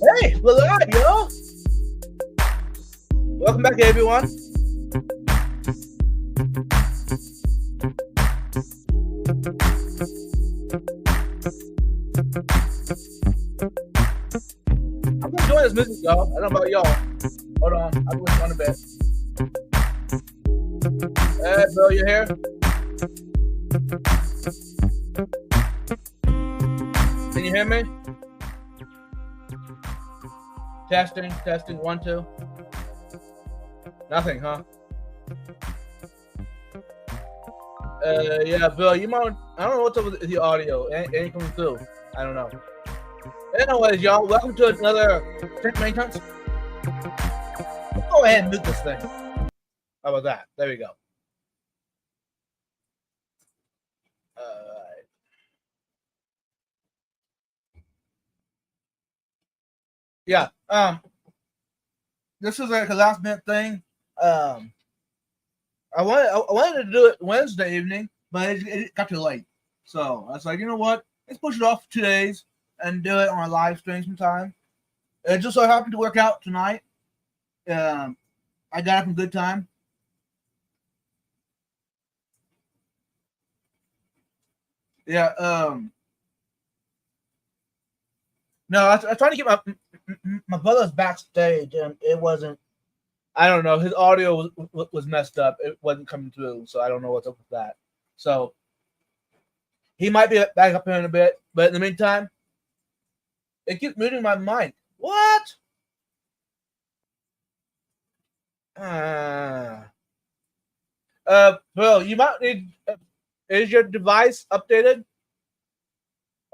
Hey, we're live, yo! Welcome back, everyone. I'm enjoying this music, y'all. I don't know about y'all. Hold on, I'll put on a bit. Hey, Bill, you here? Can you hear me? Testing, 1, 2. Nothing, huh? Yeah, Bill, you might. I don't know what's up with the audio. Ain't coming through. I don't know. Anyways, y'all, welcome to another Tank Maintenance. Let's go ahead and mute this thing. How about that? There we go. Yeah. This is like a last minute thing. I wanted to do it Wednesday evening, but it got too late. So I was like, you know what? Let's push it off for 2 days and do it on a live stream sometime. It just so happened to work out tonight. I got up in good time. Yeah. No, I tried to get my brother's backstage, and it wasn't. I don't know. His audio was messed up. It wasn't coming through, so I don't know what's up with that. So he might be back up here in a bit, but in the meantime, it keeps muting my mic. What? Bill, you might need. Is your device updated?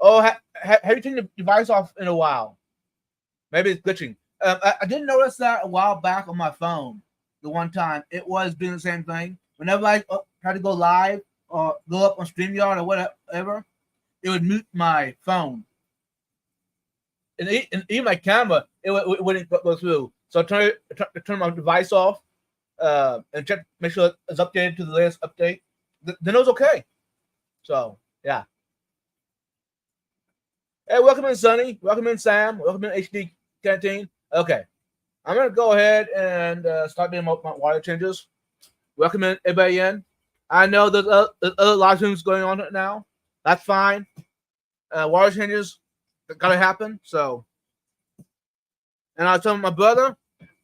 Oh, have you taken the device off in a while? Maybe it's glitching. I did notice that a while back on my phone. The one time it was doing the same thing. Whenever I tried to go live or go up on StreamYard or whatever, it would mute my phone. And even my camera, it wouldn't go through. So I turn my device off and check, make sure it's updated to the latest update. Then it was okay. So, yeah. Hey, welcome in, Sonny. Welcome in, Sam. Welcome in, HD Canteen. Okay. I'm going to go ahead and start doing my water changes. Welcome in, everybody in. I know there's other live streams going on right now. That's fine. Water changes got to happen. So, and I was telling my brother,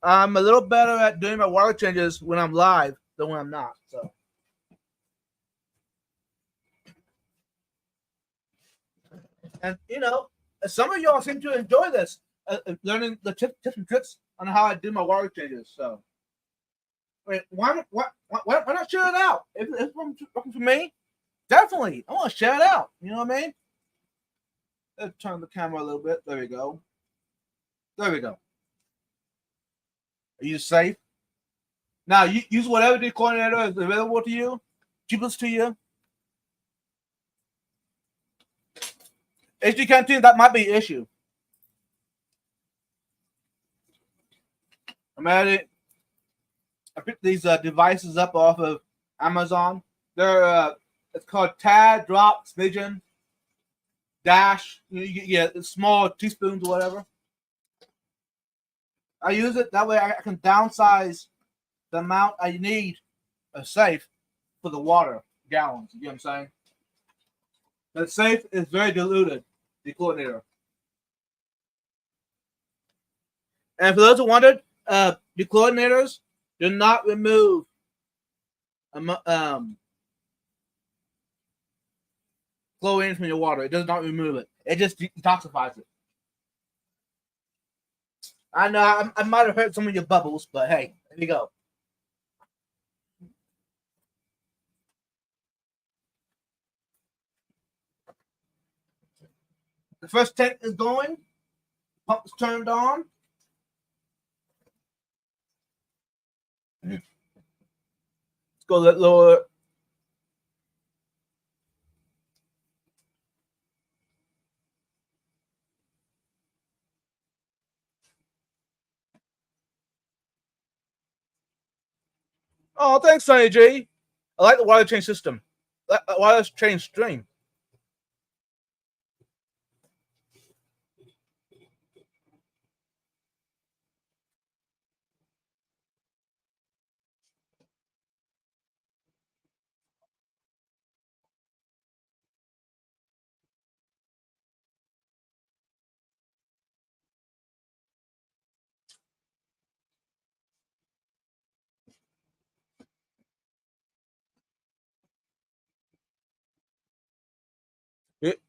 I'm a little better at doing my water changes when I'm live than when I'm not. So, and you know, some of y'all seem to enjoy this, learning the tips and tricks on how I do my water changes. So, wait, why not share it out? If it's working for me, definitely, I want to share it out. You know what I mean? Let's turn the camera a little bit. There we go. There we go. Are you safe? Now, you use whatever the coordinator is available to you, cheapest to you. HD Canteen, that might be an issue. I'm at it. I picked these devices up off of Amazon. They're it's called Tad, Drop, Smidgen, Dash. You get small teaspoons or whatever. I use it that way I can downsize the amount I need safe for the water gallons. You know what I'm saying? The safe is very diluted, the coordinator. And for those who wondered, the coordinators do not remove chlorine from your water. It does not remove it. It just detoxifies it. I know I might have hurt some of your bubbles, but hey, there you go. The first tank is going. Pump is turned on. Let's go a little lower. Oh, thanks, Sonny G. I like the water change system. Water change stream.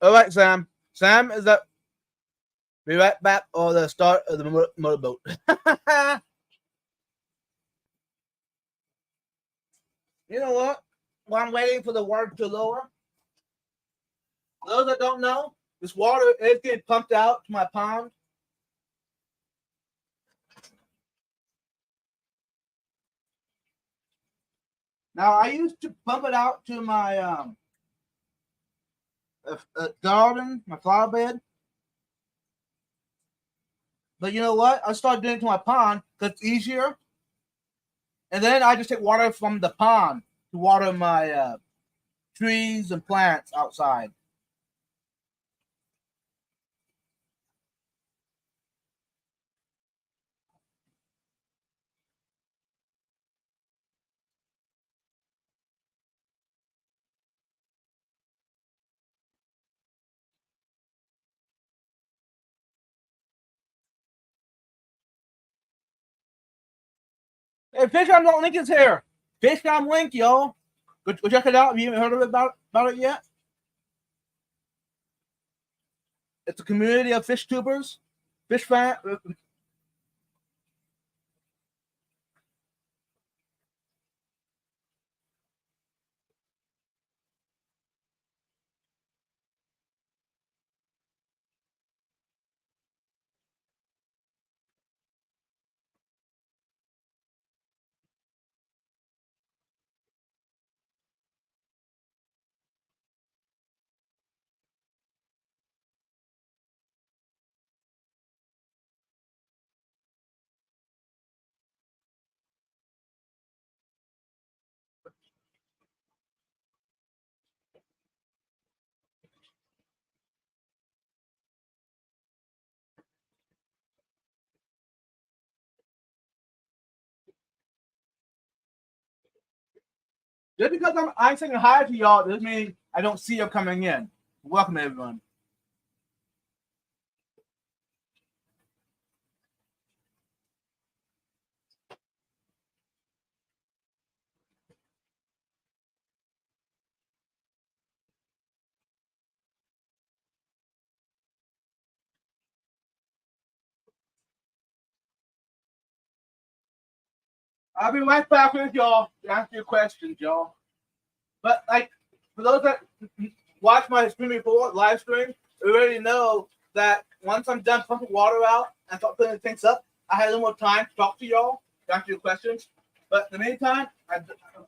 All right, Sam. Sam is that. Be right back or the start of the motorboat. You know what? While I'm waiting for the water to lower, those that don't know, this water is getting pumped out to my pond. Now I used to pump it out to my garden, my flower bed. But you know what? I started doing it to my pond because it's easier. And then I just take water from the pond to water my trees and plants outside. Hey, Fishcom Link is here. Fishcom Link, yo. Go check it out. Have you even heard of it about it yet? It's a community of fish tubers, fish fan. Just because I'm saying hi to y'all doesn't mean I don't see you coming in. Welcome, everyone. I'll be right back with y'all to answer your questions, y'all. But like for those that watch my stream before, live stream, we already know that once I'm done pumping water out and start putting things up, I had a little more time to talk to y'all, to answer your questions. But in the meantime, I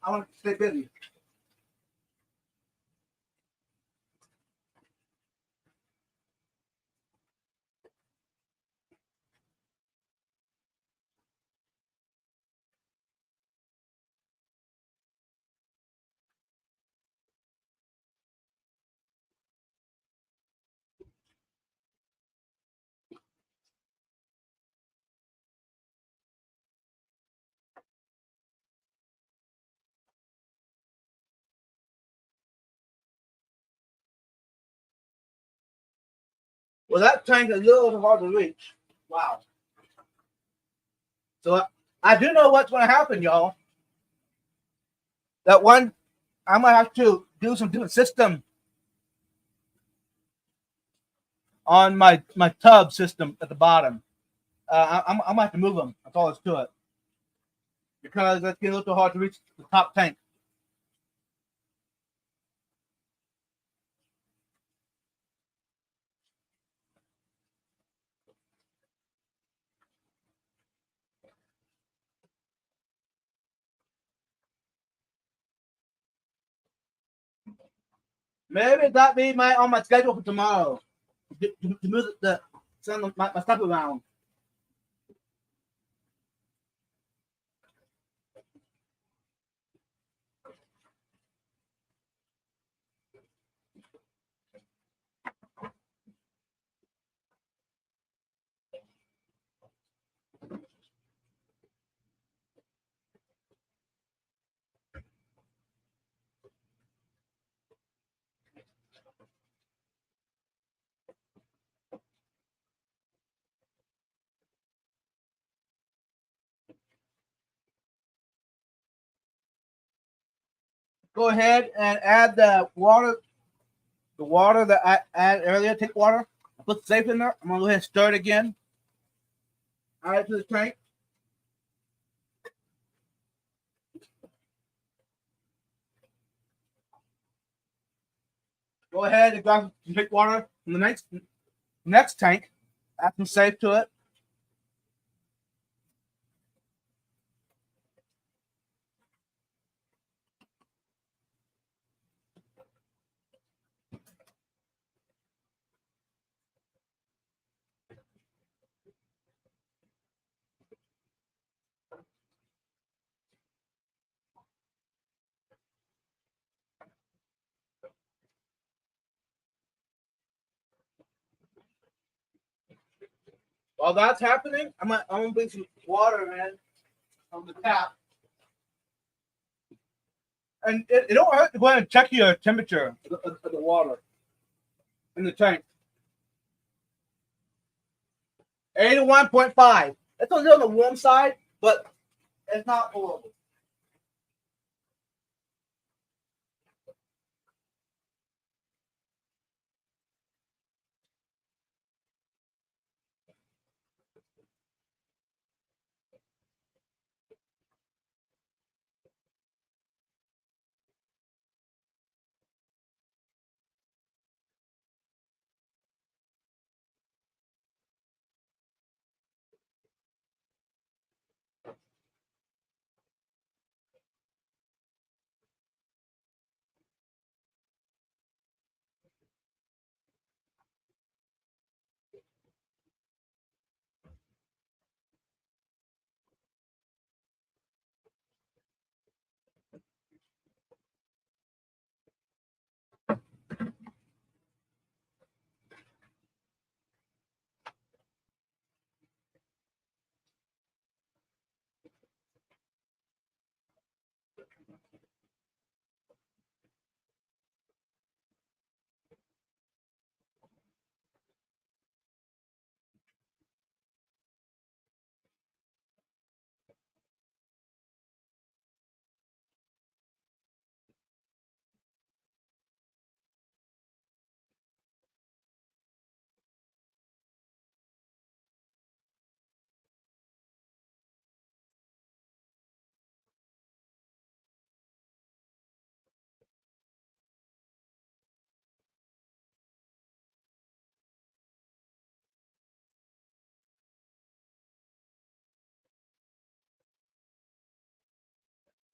want to stay busy. Well, that tank's a little hard to reach. Wow. So I do know what's going to happen, y'all. That one, I'm going to have to do some different system on my tub system at the bottom. I'm gonna have to move them. That's all there's to it because it's getting a little hard to reach the top tank. Maybe that be my on my schedule for tomorrow to move the send my stuff around. Go ahead and add the water the water that I added earlier, tank water. I put safe in there. I'm gonna go ahead and stir it again. Add it to the tank. Go ahead and grab some tank water from the next tank. Add some safe to it. While that's happening, I'm gonna bring some water in from the tap. And it don't hurt to go ahead and check your temperature of the water in the tank. 81.5. It's a little on the warm side, but it's not horrible.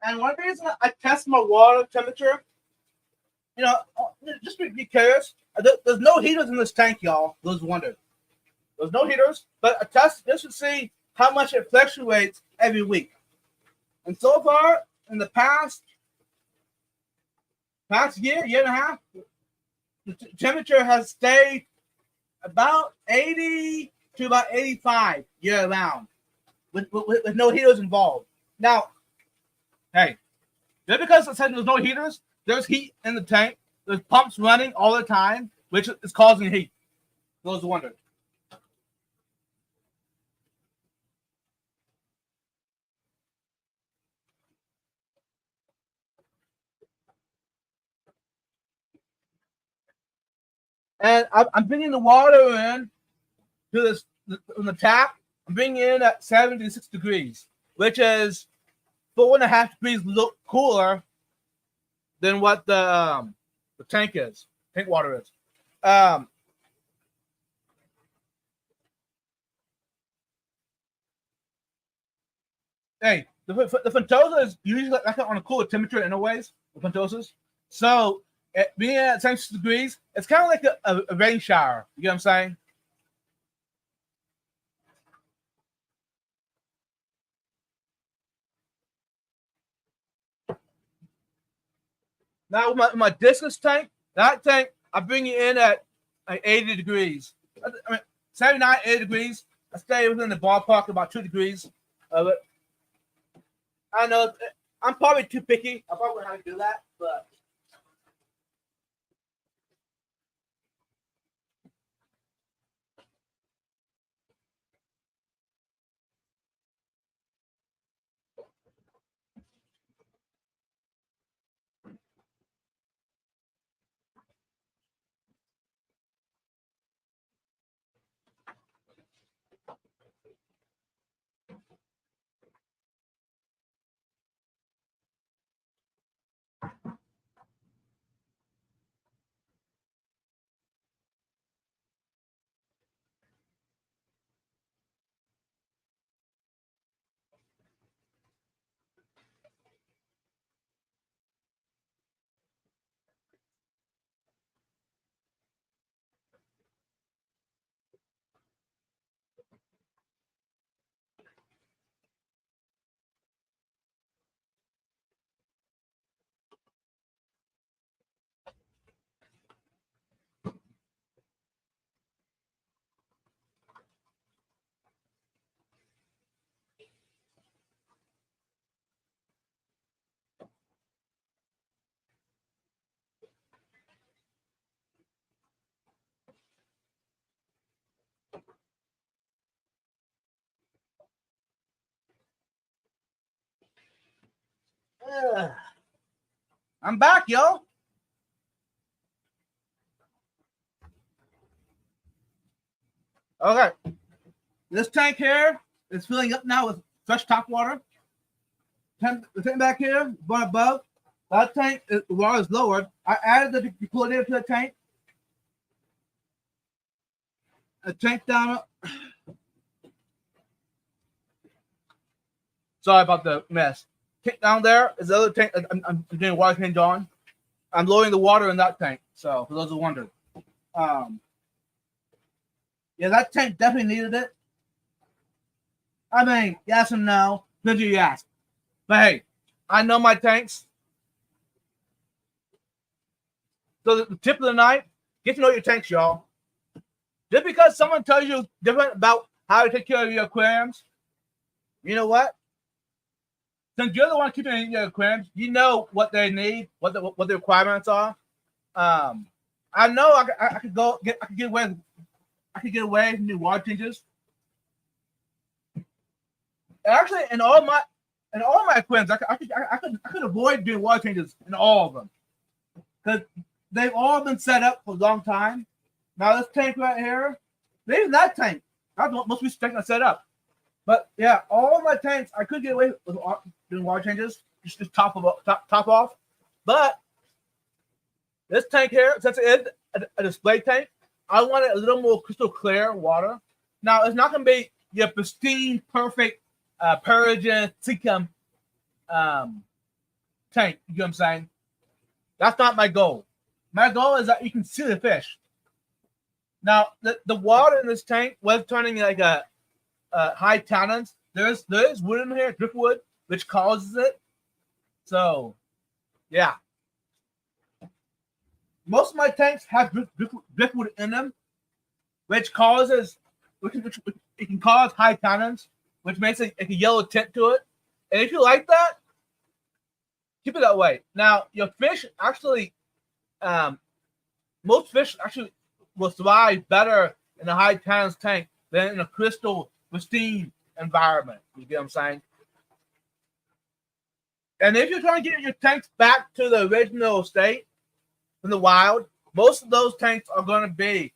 And one reason I test my water temperature, you know, just be curious. There's no heaters in this tank, y'all. Those wonder. There's no heaters, but I test just to see how much it fluctuates every week. And so far, in the past year and a half, the temperature has stayed about 80 to about 85 year round, with no heaters involved. Now, hey, just because I said there's no heaters, there's heat in the tank. There's pumps running all the time, which is causing heat. Those wonder. And I'm bringing the water in to this from the tap. I'm bringing it in at 76 degrees, which is 4.5 degrees look cooler than what the tank is. Tank water is. Um, hey, the Ventosa is usually like on a cooler temperature, anyways. The Ventosas. So being at 76 degrees, it's kind of like a rain shower. You get what I'm saying? Now with my distance tank, that tank I bring it in at like 80 degrees. I mean 79, 80 degrees. I stay within the ballpark about 2 degrees of it. I know I'm probably too picky. I probably wouldn't have to do that, but I'm back, yo. Okay. This tank here is filling up now with fresh tap water. The tank back here, one above. That tank, the water is lowered. I added the dechlorinator to the tank. A tank down. Sorry about the mess. Tank down there is the other tank. I'm doing water change on. I'm lowering the water in that tank. So for those who wondered, yeah, that tank definitely needed it. I mean, yes and no. Did you ask? But hey, I know my tanks. So the tip of the night: get to know your tanks, y'all. Just because someone tells you different about how to take care of your aquariums, you know what? Since you're the one keeping your aquariums, you know what they need, what the requirements are. I know I could get away from new water changes. Actually, in all my aquariums, I could avoid doing water changes in all of them because they've all been set up for a long time. Now this tank right here, even that tank, that's what most of these set up. But yeah, all of my tanks, I could get away with doing water changes, just top off. But this tank here, since it is a display tank, I wanted a little more crystal clear water. Now it's not going to be your pristine, perfect Persian Seachem tank. You know what I'm saying? That's not my goal. My goal is that you can see the fish. Now the water in this tank was turning like a high tannins. There is wood in here, driftwood, which causes it. So, yeah. Most of my tanks have driftwood in them, which it can cause high tannins, which makes it like a yellow tint to it. And if you like that, keep it that way. Now, your fish actually, most fish actually will thrive better in a high tannins tank than in a crystal pristine environment. You get what I'm saying? And if you're trying to get your tanks back to the original state from the wild, most of those tanks are going to be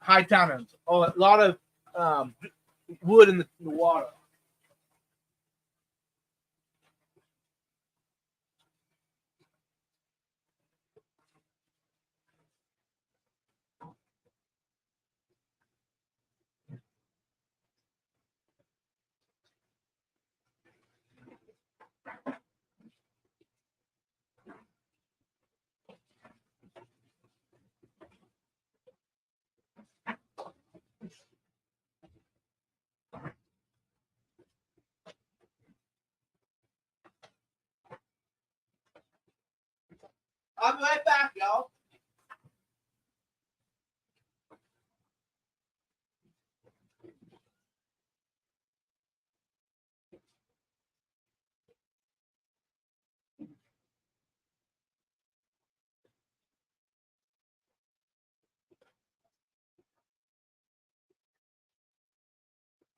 high tannins or a lot of wood in the water. I'll be right back, y'all.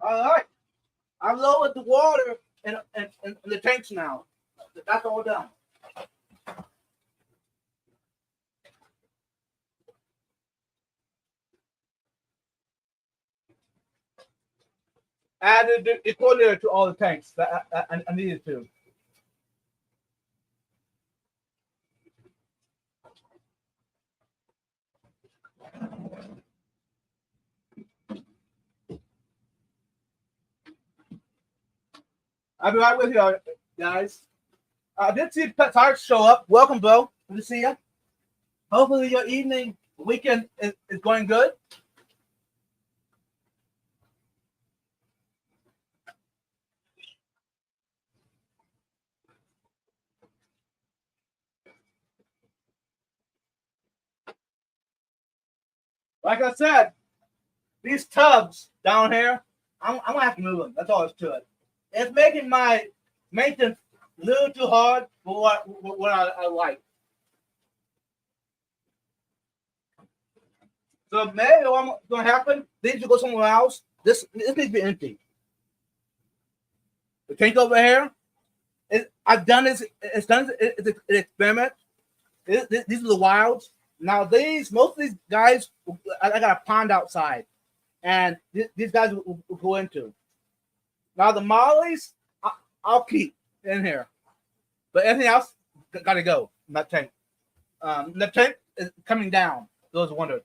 All right. I've lowered the water in the tanks now. That's all done. Added the equalizer to all the tanks that I needed to. I'll be right with you guys. I did see Pet Tires show up. Welcome, Bo. Good to see you. Hopefully your weekend is going good. Like I said, these tubs down here, I'm gonna have to move them. That's all it's to it. It's making my maintenance a little too hard for what I like. So maybe what's gonna happen? These need to go somewhere else. This needs to be empty. The tank over here, I've done this. It's done. It's an experiment. These are the wilds. Now most of these guys, I got a pond outside, and these guys will go into. Now the mollies, I'll keep in here, but anything else got to go in that tank. The tank is coming down. Those wondered.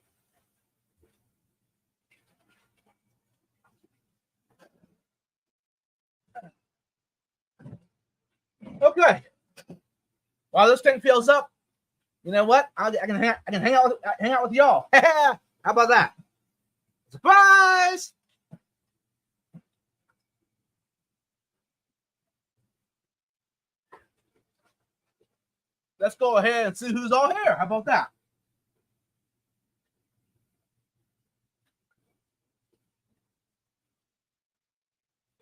Okay. While this tank fills up, you know what? I can hang out with y'all. How about that? Surprise! Let's go ahead and see who's all here. How about that?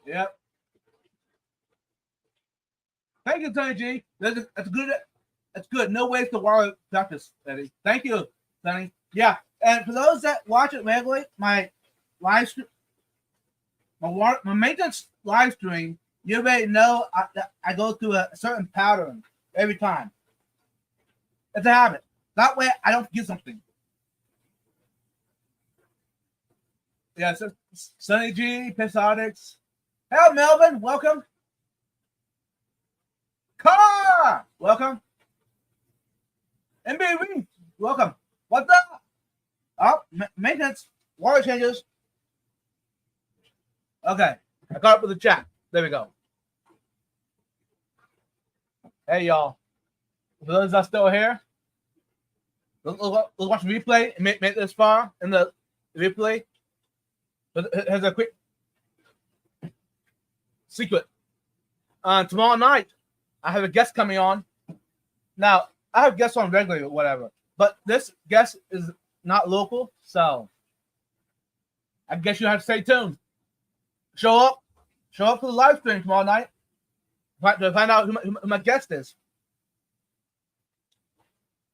Yep. Thank you, Tony G. That's good. That's good. No waste to worry practice, Eddie. Thank you, Sonny. Yeah, and for those that watch it regularly, my live stream, my maintenance live stream, you already know I go through a certain pattern every time. It's a habit. That way, I don't forget something. Yeah, so Sonny G, Pissodics. Hello, Melvin. Welcome. Car, welcome. MBV, welcome. What's up? Oh, maintenance, water changes. Okay, I got up with the chat. There we go. Hey, y'all. For those that are still here, let's watch the replay and make this far in the replay. Here's a quick secret. Tomorrow night, I have a guest coming on. Now, I have guests on regularly or whatever, but this guest is not local, so I guess you have to stay tuned. Show up for the live stream tomorrow night to find out who my guest is.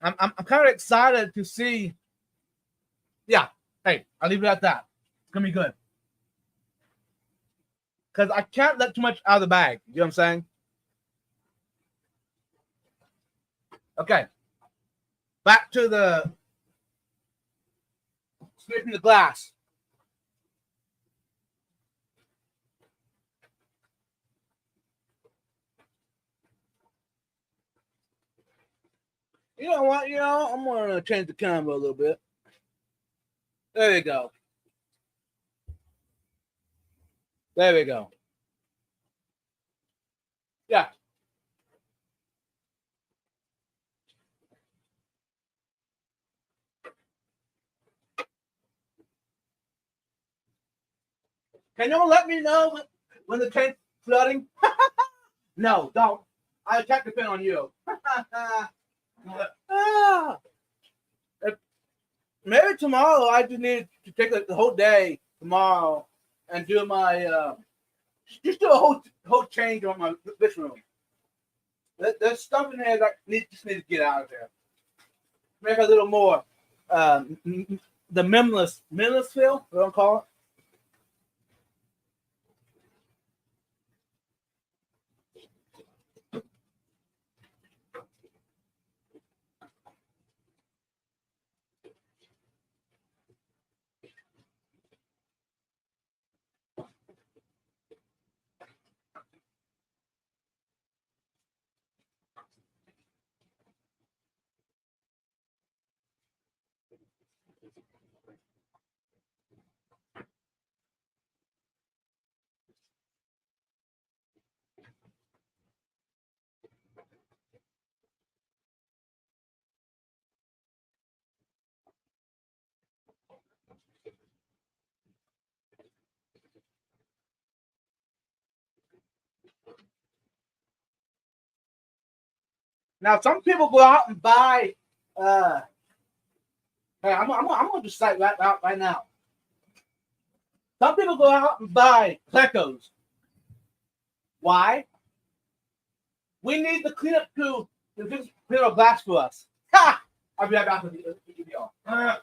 I'm kind of excited to see. Yeah, hey, I'll leave it at that. It's gonna be good because I can't let too much out of the bag. You know what I'm saying? Okay. Back to the scraping the glass. You know what? I'm gonna change the camera a little bit. There you go. There we go. Yeah. Can you let me know when the tank's flooding? No, don't. I'll check the pin on you. Maybe tomorrow I just need to take the whole day tomorrow and do my just do a whole change on my this room. There's stuff in there that just need to get out of there. Make a little more the minimalist feel. What do I call it? Now, some people go out and buy. Hey, I'm gonna just say right now. Some people go out and buy Plecos. Why? We need the cleanup crew to fix clean up glass for us. Ha! I'll be right back with you. I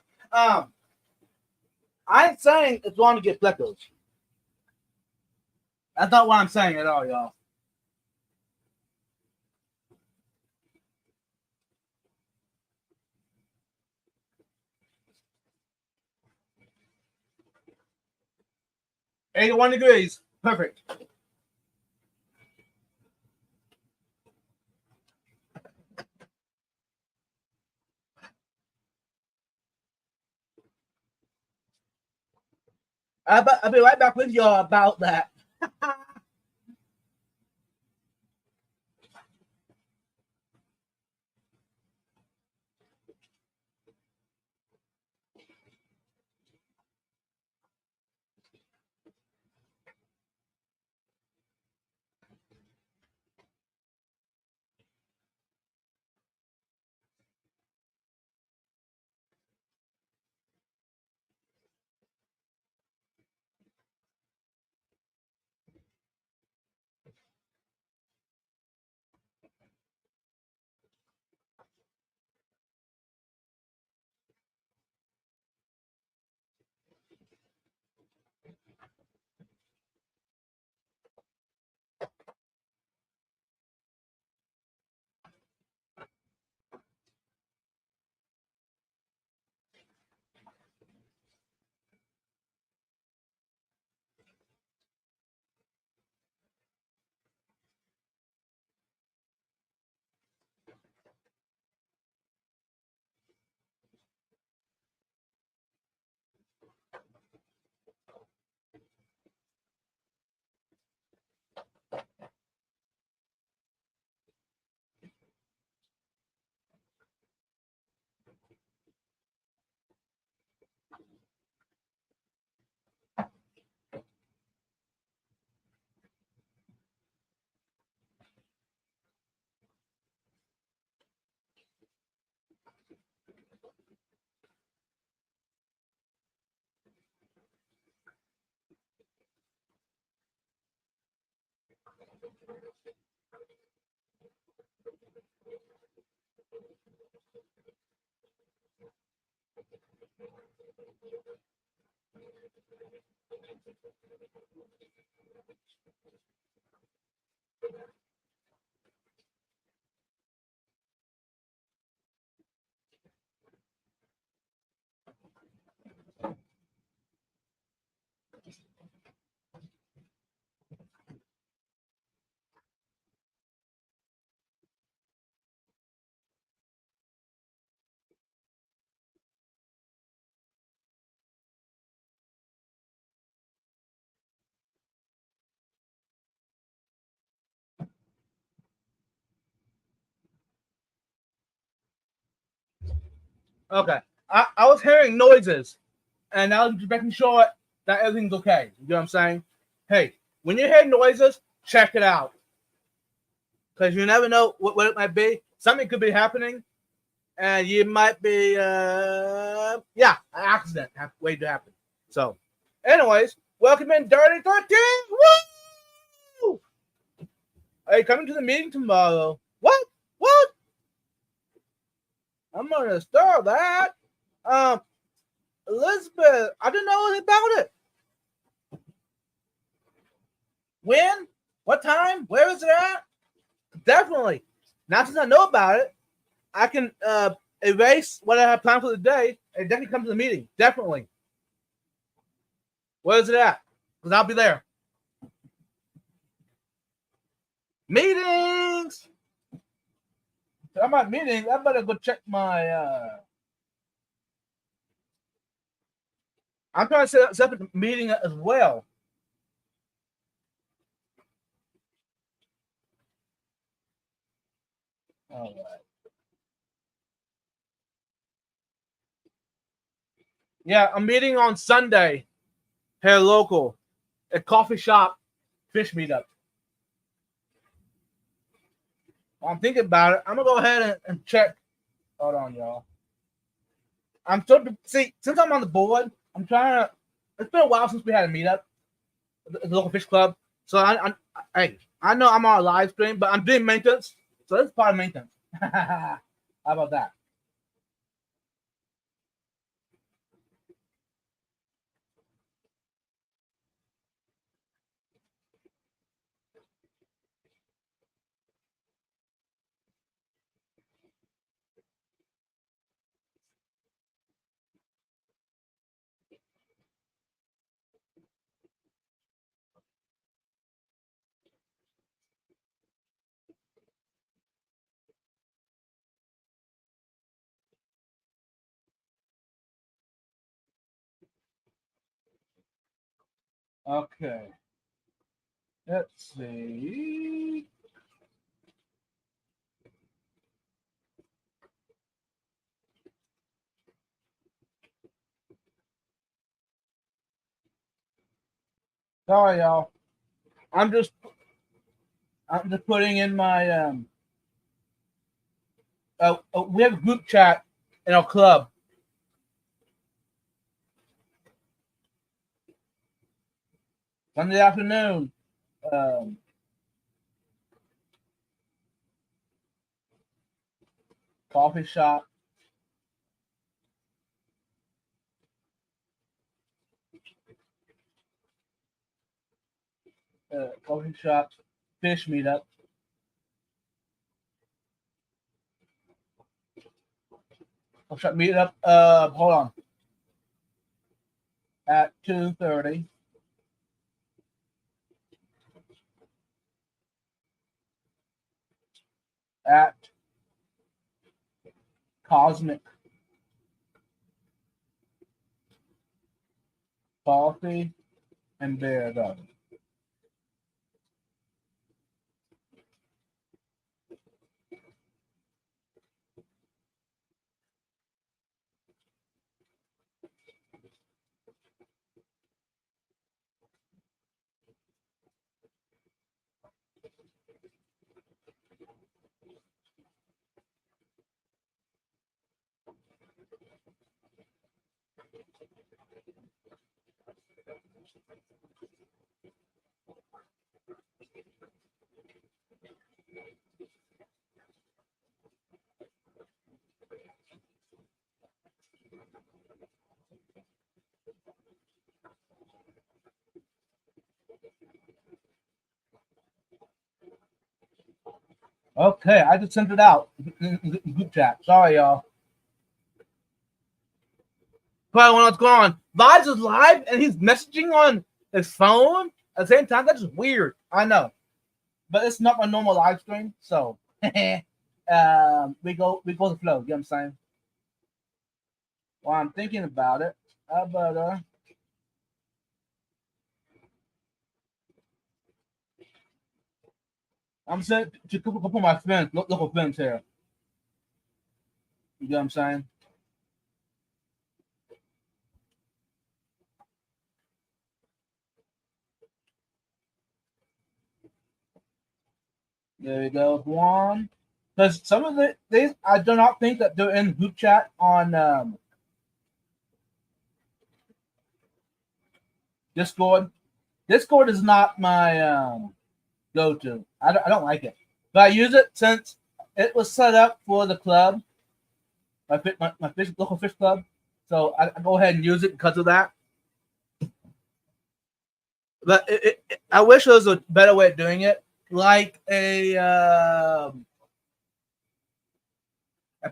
ain't saying it's wrong to get Plecos. That's not what I'm saying at all, y'all. 81 degrees. Perfect. I'll be right back with y'all about that. Okay. I was hearing noises, and I was just making sure that everything's okay. You know what I'm saying? Hey, when you hear noises, check it out. Because you never know what it might be. Something could be happening, and you might be, yeah, an accident waiting to happen. So, anyways, welcome in Dirty 13. Woo! Are you coming to the meeting tomorrow? What? What? I'm gonna start that. Um, Elizabeth, I didn't know anything about it. When? What time? Where is it at? Definitely. Now since I know about it, I can erase what I have planned for the day and definitely come to the meeting. Definitely. Where is it at? Because I'll be there. Meetings. I'm at meetings. I better go check my. I'm trying to set up a meeting as well. All right. Yeah, I'm meeting on Sunday here local at coffee shop fish meetup. I'm thinking about it. I'm gonna go ahead and check. Hold on, y'all. I'm still see since I'm on the board. I'm trying to. It's been a while since we had a meetup at the local fish club. So I know I'm on a live stream, but I'm doing maintenance. So this is part of maintenance. How about that? Okay. Let's see. Sorry, y'all. I'm just I'm just putting in my we have a group chat in our club. Sunday afternoon. Um, Coffee shop. Coffee shop. Fish meetup. Coffee shop meetup. Hold on. At 2:30. At Cosmic Coffee and Bear Garden. Okay, I just sent it out in group chat. Sorry, y'all. Probably when it's gone. Vibes is live and he's messaging on his phone at the same time. That's just weird. I know, but it's not my normal live stream, so we go the flow. You know what I'm saying? While I'm thinking about it, but I'm sent to a couple of my friends, local friends here. You know what I'm saying? There we go, Juan. Because some of these, I do not think that they're in group chat on Discord. Discord is not my go-to. I don't like it, but I use it since it was set up for the club, my fish, local fish club. So I go ahead and use it because of that. But I wish there was a better way of doing it, like a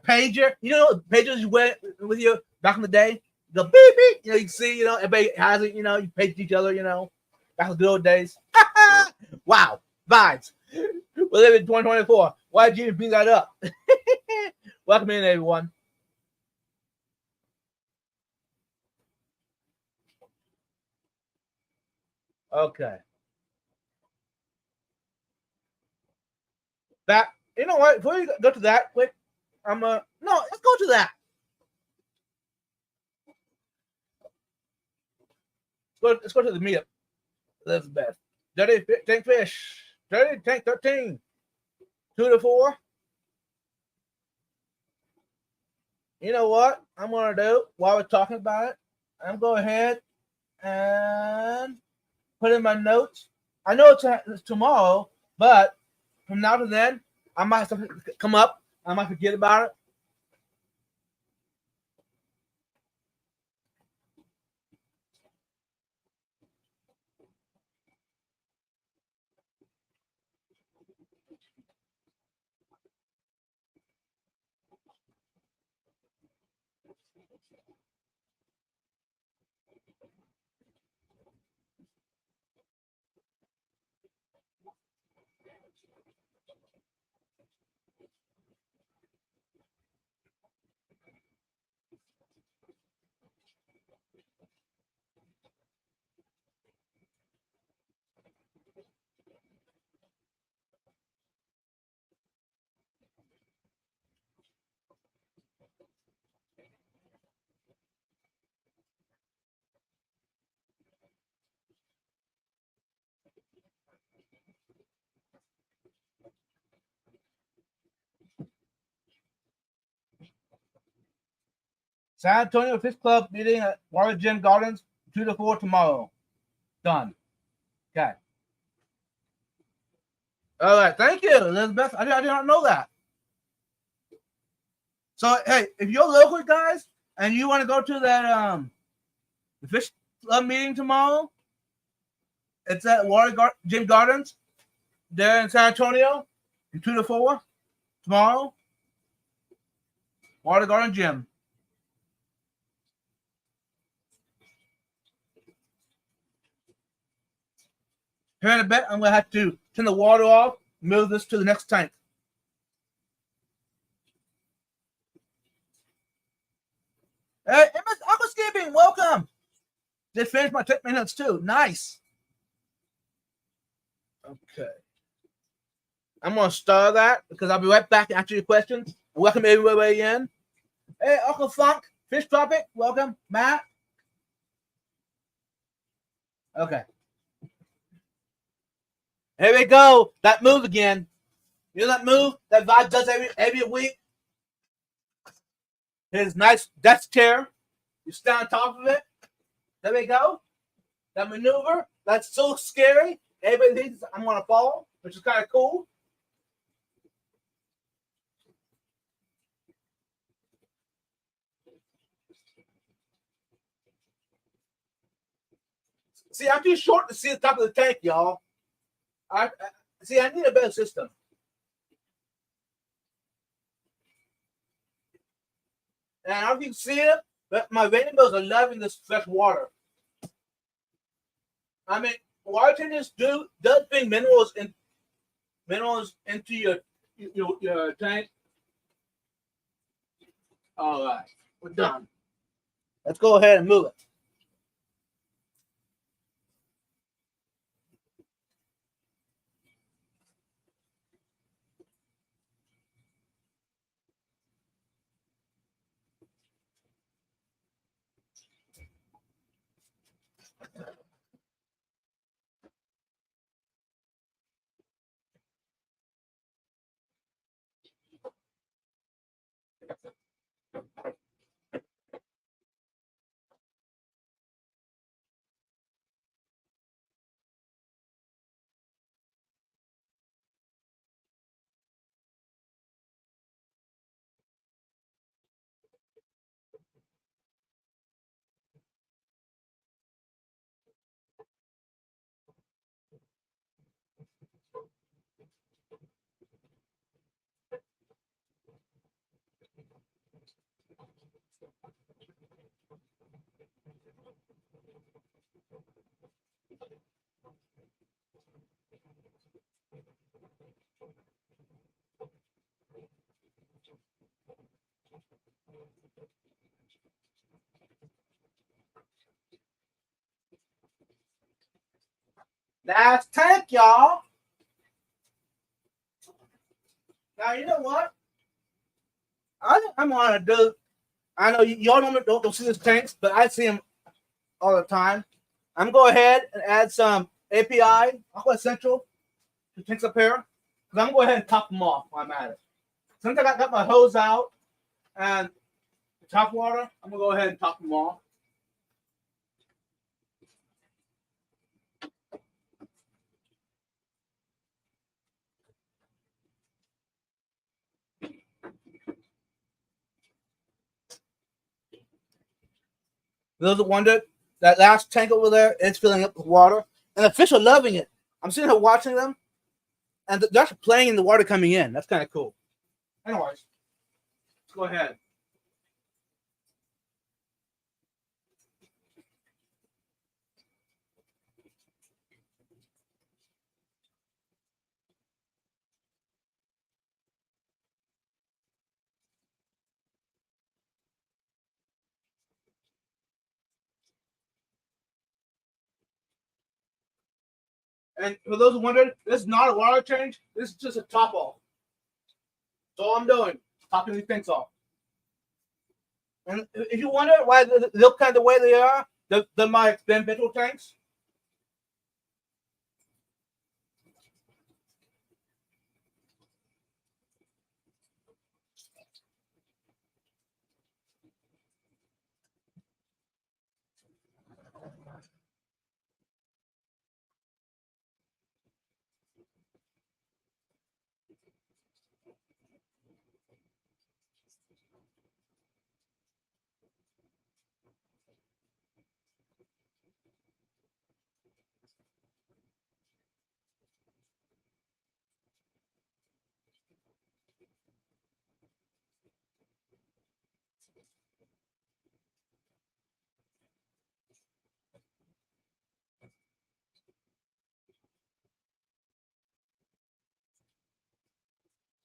pager. You know, pagers you went with you back in the day. The beep beep. You know, you can see. You know, everybody has it. You know, you page each other. You know, back in the good old days. Wow, vibes. We live in 2024. Why did you bring that up? Welcome in, everyone. Okay, that you know what? Before we go to that, quick, no. Let's go to that. Let's go to the meetup. Elizabeth. Dirty Tank Fish. Dirty Tank 13. 2 to 4. You know what I'm gonna do while we're talking about it? I'm going to go ahead and put in my notes. I know it's tomorrow, but from now to then, I might have something come up. I might forget about it. San Antonio Fish Club meeting at Water Gym Gardens 2 to 4 tomorrow. Done. Okay. All right. Thank you, Elizabeth. I did not know that. So, hey, if you're local, guys, and you want to go to that the Fish Club meeting tomorrow, it's at Gym Gardens there in San Antonio, from 2 to 4 tomorrow. Water Garden Gym. Here in a bit, I'm going to have to turn the water off, move this to the next tank. Hey, Miss Aquascaping, welcome. Just finished my 10 minutes too. Nice. Okay. I'm going to start that because I'll be right back to answer your questions. Welcome everybody in. Hey, Uncle Funk, Fish Tropic, welcome. Matt. Okay. Here we go. That move again. You know that move that Vibe does every week? His nice desk chair. You stand on top of it. There we go. That maneuver. That's so scary. Everybody thinks I'm going to fall, which is kind of cool. See, I'm too short to see the top of the tank, y'all. I need a better system. And I don't know if you can see it, but my rainbows are loving this fresh water. I mean, water changes does bring minerals into your tank. All right, we're done. Let's go ahead and move it. That's tank, y'all. Now you know what? I'm gonna do. I know y'all don't see these tanks, but I see them all the time. I'm gonna go ahead and add some API Aqua Essential to tanks up here. Cause I'm gonna go ahead and top them off while I'm at it. Since I got my hose out and the top water, I'm gonna go ahead and top them off. Those that wondered, that last tank over there is filling up with water, and the fish are loving it. I'm sitting here watching them, and they're actually playing in the water coming in. That's kind of cool. Anyways, let's go ahead. And for those who wondered, this is not a water change. This is just a top off. That's all I'm doing. Topping these things off. And if you wonder why they look kind of the way they are, they're my experimental tanks.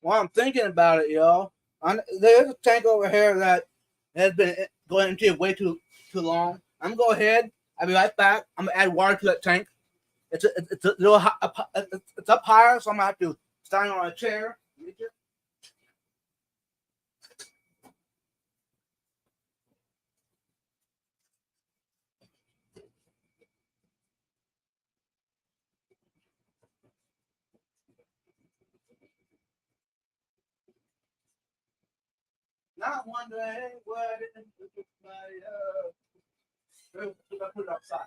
While I'm thinking about it, y'all, there's a tank over here that has been going into it way too long. I'm gonna go ahead. I'll be right back. I'm gonna add water to that tank. It's a little it's up higher, so I'm gonna have to stand on a chair. Not wondering what it is my put it outside.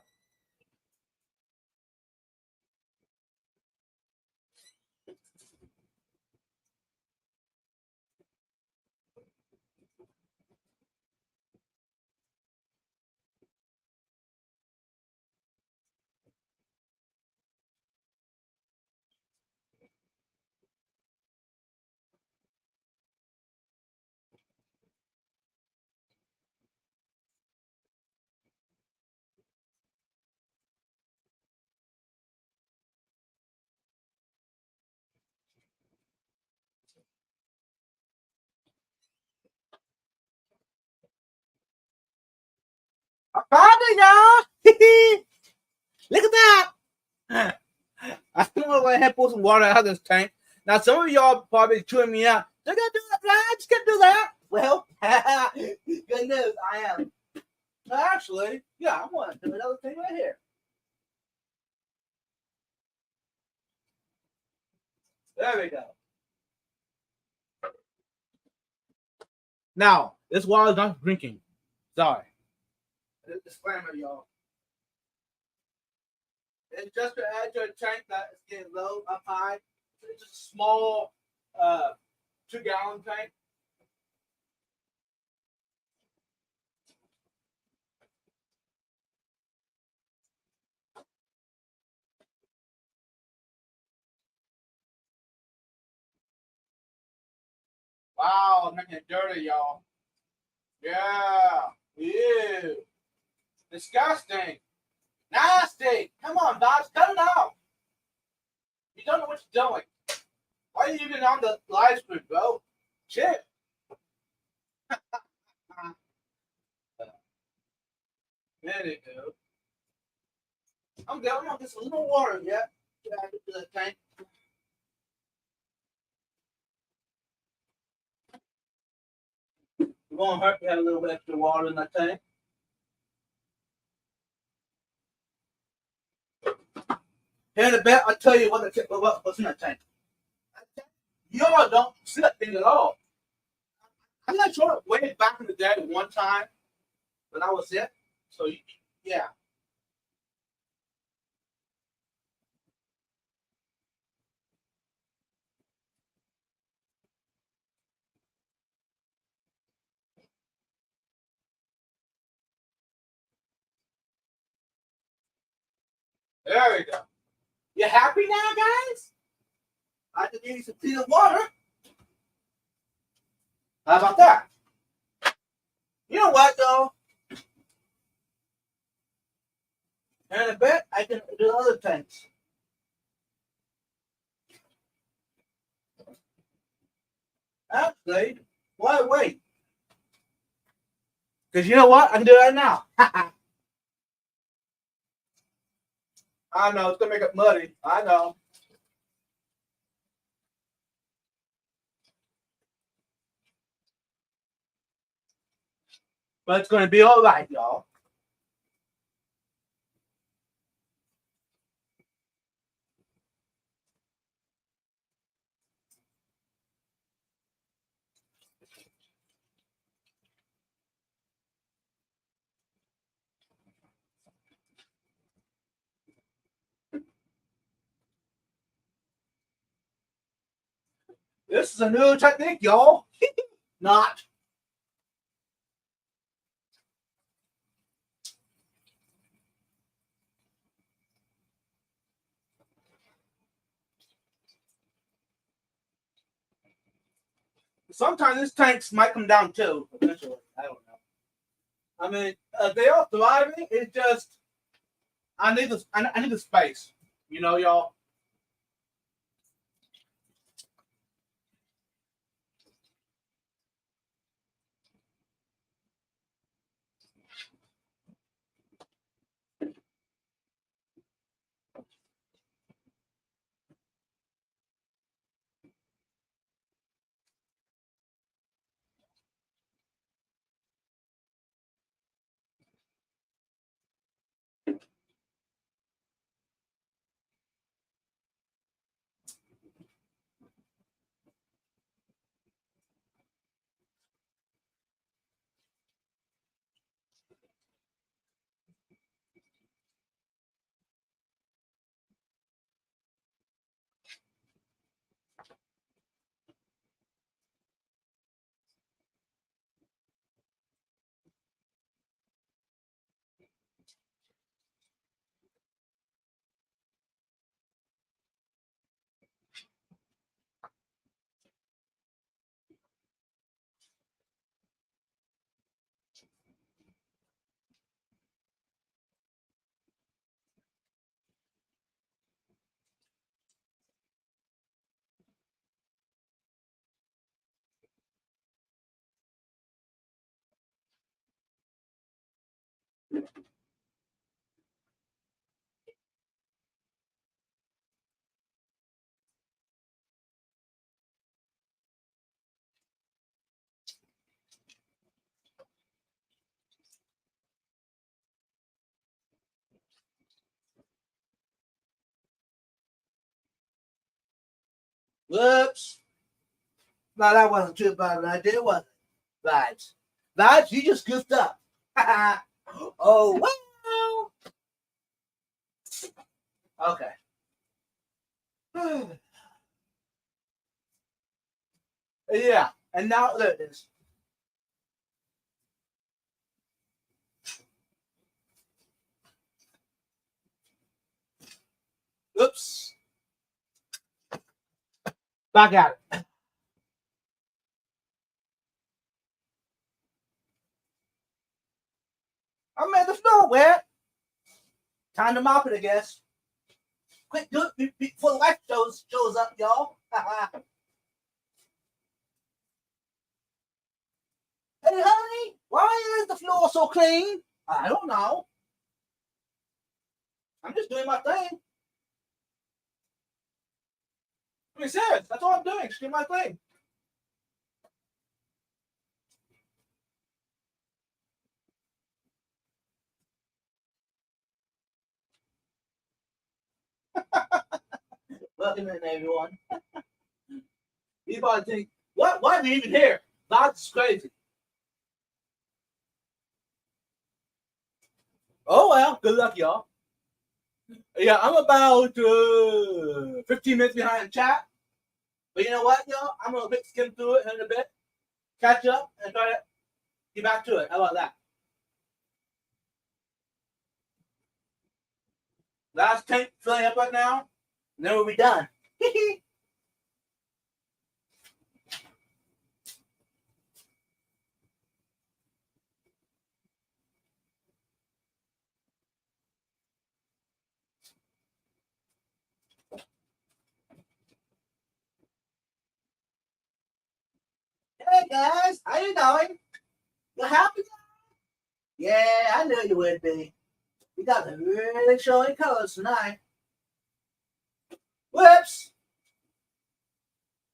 I found it, y'all. Look at that. I'm gonna go ahead and pull some water out of this tank. Now, some of y'all probably chewing me out. They're gonna do that, right? Just gonna do that. Well, good news, I am. Actually, yeah, I'm gonna do another thing right here. There we go. Now, this water is not drinking. Sorry. Disclaimer, y'all. It's just to add to a tank that is getting low up high. It's just a small 2-gallon tank. Wow, I'm making it dirty, y'all. Yeah. Ew. Disgusting. Nasty. Come on, Dodge, cut it out. You don't know what you're doing. Why are you even on the live stream, bro? Shit. There you go. I'm gonna get some little water, yeah. Add it to the tank. It won't hurt to have a little bit extra water in that tank. Here in a bit, I'll tell you what's in that tank. Y'all don't see that thing at all. I'm not sure way back in the day one time when I was there. So yeah. There we go. You happy now, guys? I can give you some clean water. How about that? You know what though? In a bit, I can do other things. Actually, why wait? Because you know what? I can do that now. I know, it's gonna make it muddy. I know. But it's gonna be alright, y'all. This is a new technique, y'all. Not. Sometimes these tanks might come down too, eventually. I don't know. I mean, they are thriving. It's just I need the space. You know, y'all. Whoops. No, that wasn't too bad an idea, was it? Vibes. Vibes, you just goofed up. Oh, wow. Okay. Yeah, and now there it is. Oops. Back at it. I made the floor wet. Time to mop it, I guess. Quick, do it before the wife shows up, y'all. Hey, honey, why is the floor so clean? I don't know. I'm just doing my thing. I mean, serious. That's all I'm doing. Just doing my thing. Welcome in, everyone. You probably think, what? Why are we even here? That's crazy. Oh well, good luck, y'all. Yeah, I'm about 15 minutes behind the chat. But you know what, y'all? I'm gonna skim through it in a bit, catch up, and try to get back to it. How about that? Last tank filling up right now, and then we'll be done. Hey guys, how you doing? You happy? Yeah, I knew you would be. You got the really showing colors tonight. Whoops!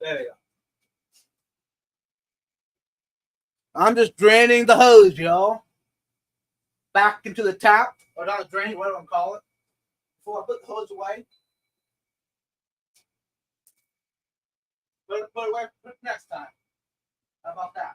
There you go. I'm just draining the hose, y'all. Back into the tap, or not a drain, whatever I'm calling it, before I put the hose away. Put it away next time. How about that?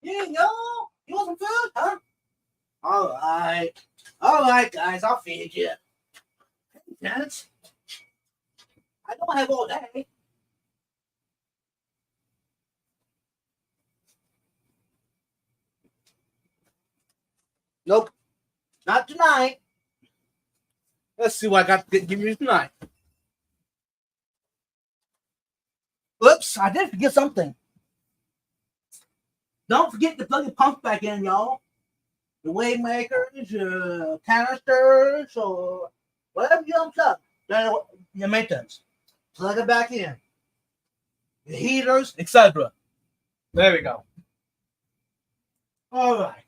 Yeah, yo, you want some food, huh? All right. All right, guys, I'll feed you. Yes. I don't have all day. Nope, not tonight. Let's see what I got to give you tonight. Oops, I did forget something. Don't forget to plug your pumps back in, y'all. The wave makers, your canisters, or whatever you unplug. Your maintenance. Plug it back in. Your heaters, etc. There we go. All right.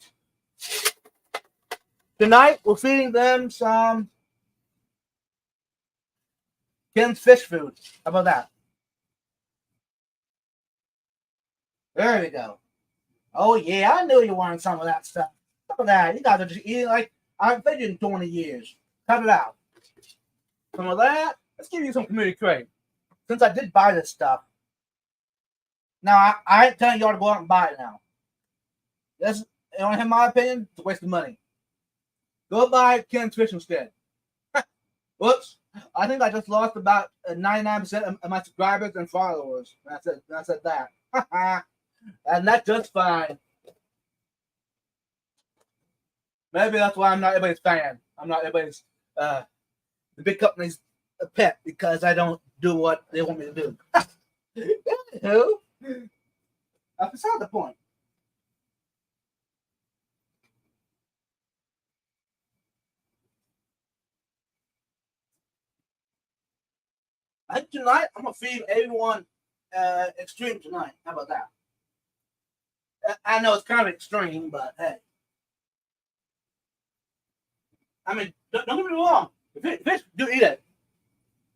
Tonight we're feeding them some Ken's fish food. How about that? There we go. Oh yeah, I knew you wanted some of that stuff. Some of that. You guys are just eating like I've fed you in 20 years. Cut it out. Some of that. Let's give you some community crate. Since I did buy this stuff. Now I ain't telling y'all to go out and buy it now. This, in my opinion, it's a waste of money. Go buy Ken's fish instead. Whoops. I think I just lost about 99% of my subscribers and followers. I said that. And that's just fine. Maybe that's why I'm not everybody's fan. I'm not everybody's the big company's pet because I don't do what they want me to do. Anywho, that's beside the point. I think tonight I'm gonna feed everyone extreme tonight. How about that? I know it's kind of extreme, but hey. I mean, don't get me wrong. Fish do eat it.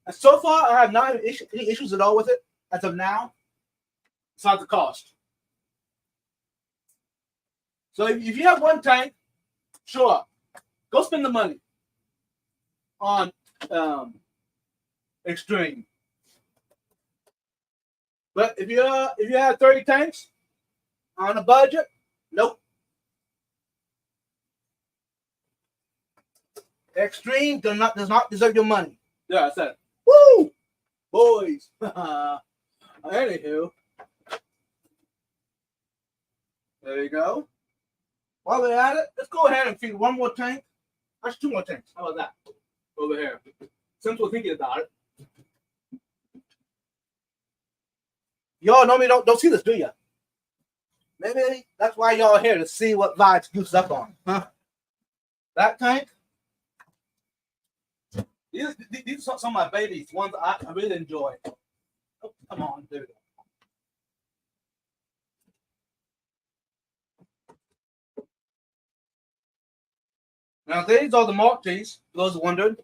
And so far, I have not had any issues at all with it as of now. Besides the cost. So if you have one tank, sure, go spend the money on extreme. But if you have 30 tanks on a budget, nope. Extreme does not deserve your money. Yeah, I said it. Woo! Boys. Anywho. There you go. While we're at it, let's go ahead and feed one more tank. Actually, 2 more tanks. How about that? Over here. Since we're thinking about it. Y'all normally don't see this, do you? Maybe that's why y'all are here, to see what Vibes gooses up on. Huh? That tank. These are some of my babies, ones I really enjoy. Oh, come on, there we go. Now these are the Maltese, for those who wondered.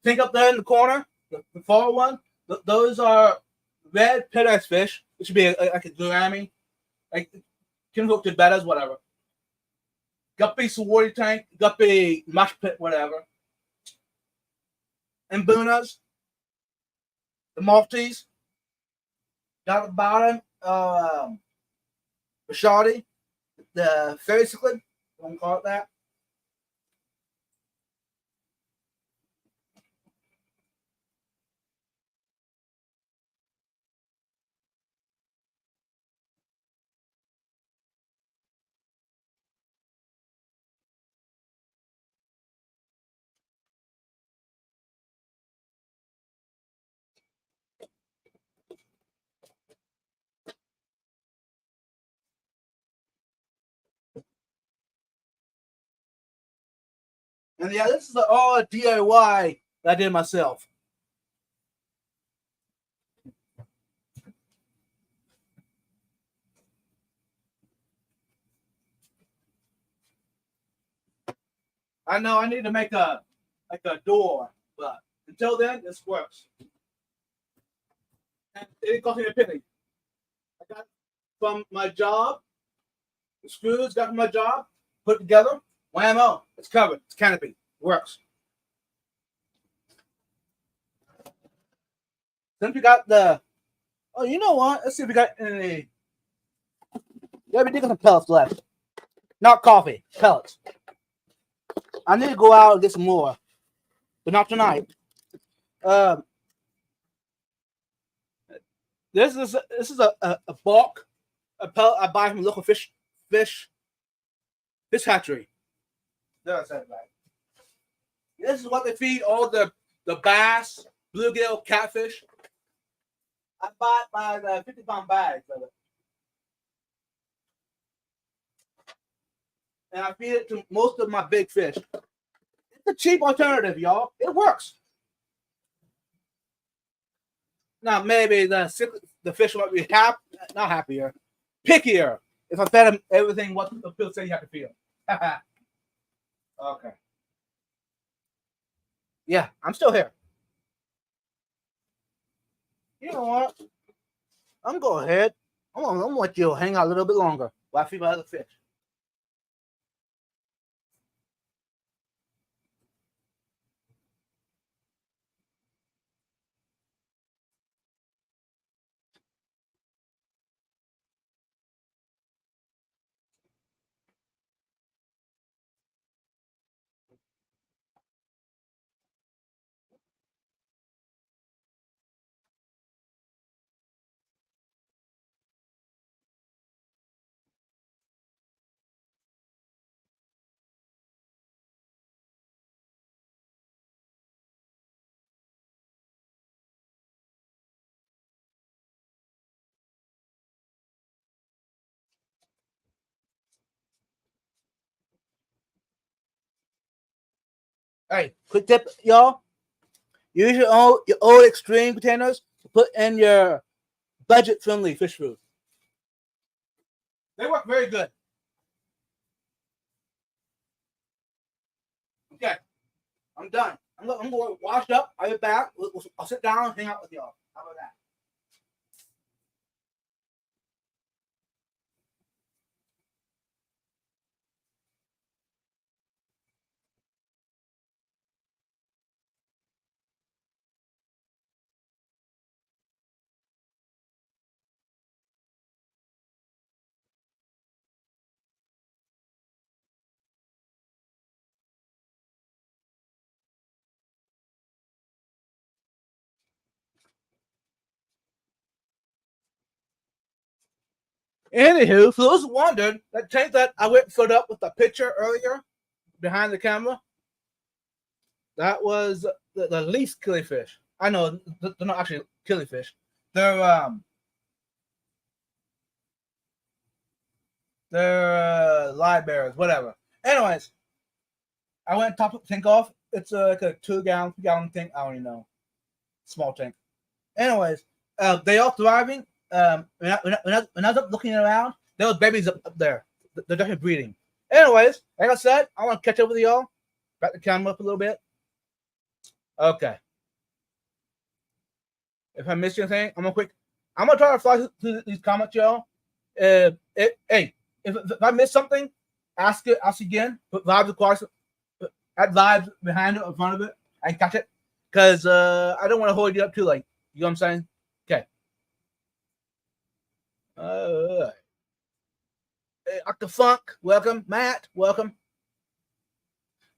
Pink up there in the corner, the far one, those are red pit fish. It should be like a gourami. Like can hook to betters, whatever. Guppy sorority tank, guppy mush pit, whatever. And Bunas, the Maltese, down at the bottom, the Shardy, the fairy cichlid, we'll call it that. And yeah, this is all DIY that I did myself. I know I need to make a door, but until then, this works. And it didn't cost me a penny. I got from my job, the screws got from my job, put it together, whammo, it's covered, it's canopy, works. Since we got oh, you know what? Let's see if we got any. Yeah, we did get some pellets left. Not coffee, pellets. I need to go out and get some more, but not tonight. This is a bulk, a pellet I buy from a local fish hatchery. There, I said it right. This is what they feed all the bass, bluegill, catfish. I buy it by the 50-pound bags of it. And I feed it to most of my big fish. It's a cheap alternative, y'all. It works. Now, maybe the fish might be not happier, pickier if I fed them everything what the pill said you have to feel. Okay. Yeah, I'm still here. You know what? I'm going ahead. I'm gonna let you hang out a little bit longer while I feed my other fish. Hey, quick tip, y'all. Use your old extreme containers to put in your budget-friendly fish food. They work very good. Okay, I'm done. I'm going to wash up. I'll be back. I'll sit down and hang out with y'all. How about that? Anywho, for those who wondered, that tank that I went and filled up with the picture earlier behind the camera, that was the least killifish. I know they're not actually killifish. They're live bearers, whatever. Anyways, I went and topped the tank off. It's like a 2 gallon tank. I don't even know. Small tank. Anyways, they all thriving. When I was up looking around, there was babies up there. They're definitely breeding. Anyways, like I said, I want to catch up with y'all. Back the camera up a little bit. Okay. If I missed anything, I'm gonna try to fly through these comments, y'all. Hey, if I miss something, ask again. Put vibes across, add vibes behind it, in front of it, and catch it. Because I don't want to hold you up too late. You know what I'm saying? Okay. Hey, Dr. Funk, welcome. Matt, welcome.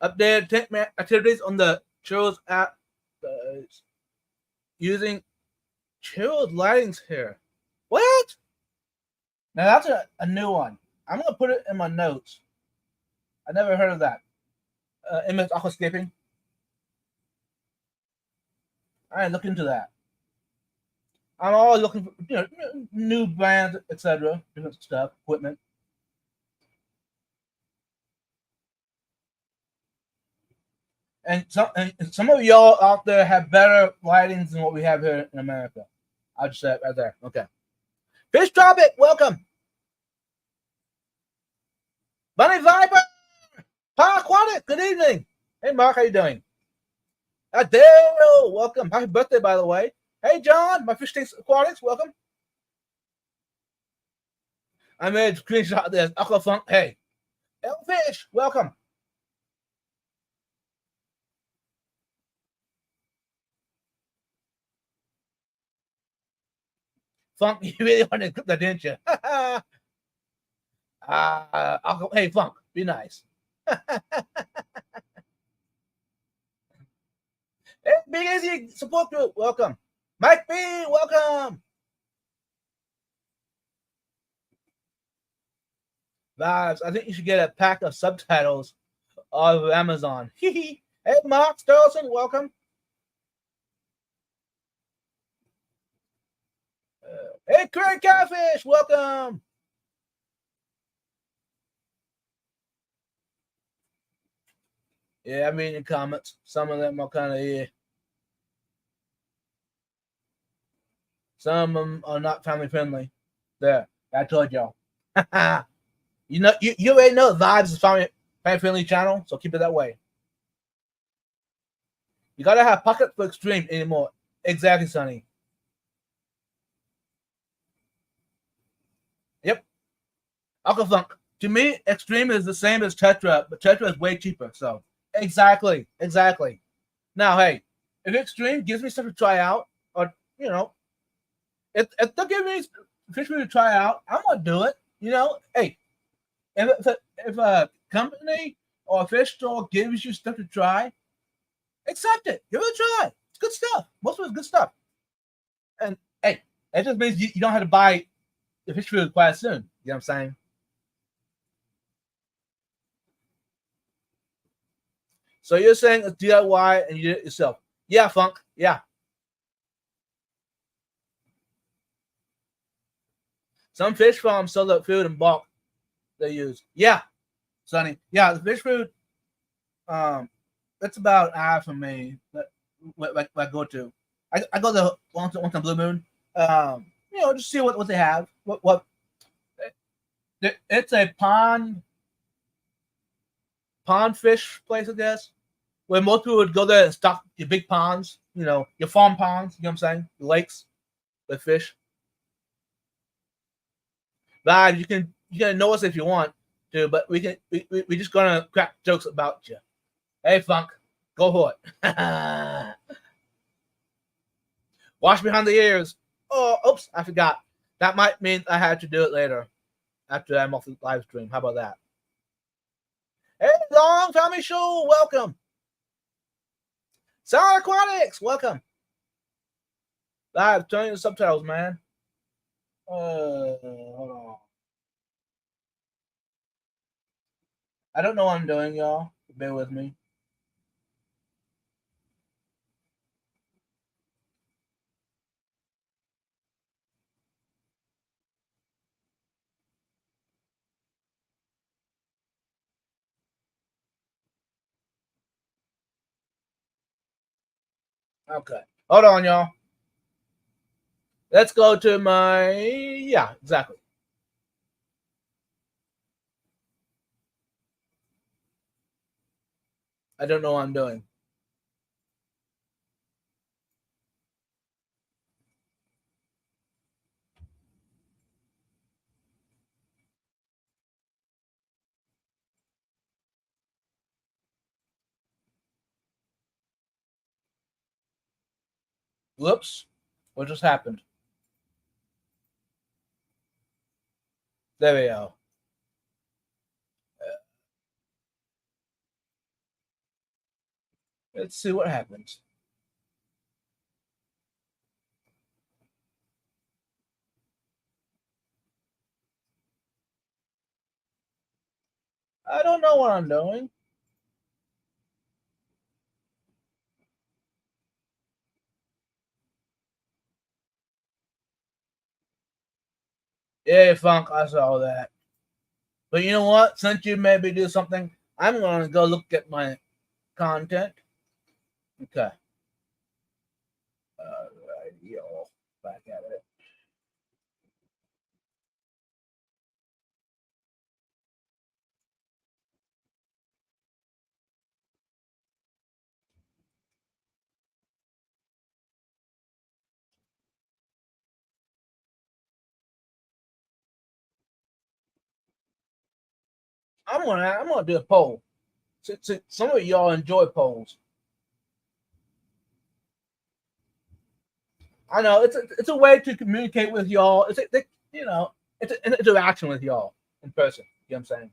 Updated tank activities on the Churros app using Churros lightings here. What? Now that's a new one. I'm gonna put it in my notes. I never heard of that. MS aquascaping. All right, look into that. I'm always looking for new brands, etc., different stuff, equipment. And some of y'all out there have better lightings than what we have here in America. I'll just say it right there. Okay. Fish Tropic, welcome. Bunny Viper, Pa Aquatic, good evening. Hey Mark, how you doing? Adele, welcome. Happy birthday, by the way. Hey John, my fish takes aquatics, welcome. I made a screenshot of this. Aquafunk, hey. Elfish, welcome. Funk, you really wanted to clip that, didn't you? Hey, Funk, be nice. Hey, Big Easy support group, welcome. Mike B, welcome. Vibes, I think you should get a pack of subtitles of Amazon. Hey, Mark Sterlson, welcome. Hey, Craig Catfish, welcome. Yeah, I mean, in comments, some of them are kind of yeah. Some of them are not family friendly. There, I told y'all. You know, you already know vibes is family pet friendly channel, so keep it that way. You gotta have pocket for extreme anymore. Exactly, Sonny. Yep. Uncle Funk. To me, extreme is the same as Tetra, but Tetra is way cheaper. So exactly. Now, hey, if extreme gives me stuff to try out, or if they'll give me fish food to try out, I'm gonna do it. Hey, if a company or a fish store gives you stuff to try, accept it. Give it a try. It's good stuff. Most of it's good stuff. And hey, that just means you don't have to buy the fish food quite soon. You know what I'm saying? So you're saying it's DIY and you did it yourself? Yeah, Funk. Yeah. Some fish farms sell that food in bulk. They use. Yeah, Sonny. Yeah, the fish food. That's about an hour from me. What I go to. I go to once on Blue Moon. Just see what they have. What it's a pond fish place, I guess, where most people would go there and stock your big ponds. Your farm ponds. You know what I'm saying? Your lakes with fish. But you can know us if you want to, but we just gonna crack jokes about you. Hey, Funk, go for it. Wash behind the ears. Oh, oops, I forgot. That might mean I had to do it later after I'm off the live stream. How about that? Hey, Long Family Show, welcome. Sour Aquatics, welcome. Live, turning the subtitles, man. Hold on. I don't know what I'm doing, y'all. Bear with me. Okay. Hold on, y'all. Let's go to my... Yeah, exactly. I don't know what I'm doing. Whoops. What just happened? There we go. Let's see what happens. I don't know what I'm doing. Yeah, Funk, I saw that. But you know what? Since you made me do something, I'm going to go look at my content. Okay. Yo, back at it. I'm gonna do a poll. Some of y'all enjoy polls. I know it's a way to communicate with y'all. It's an interaction with y'all in person. You know what I'm saying?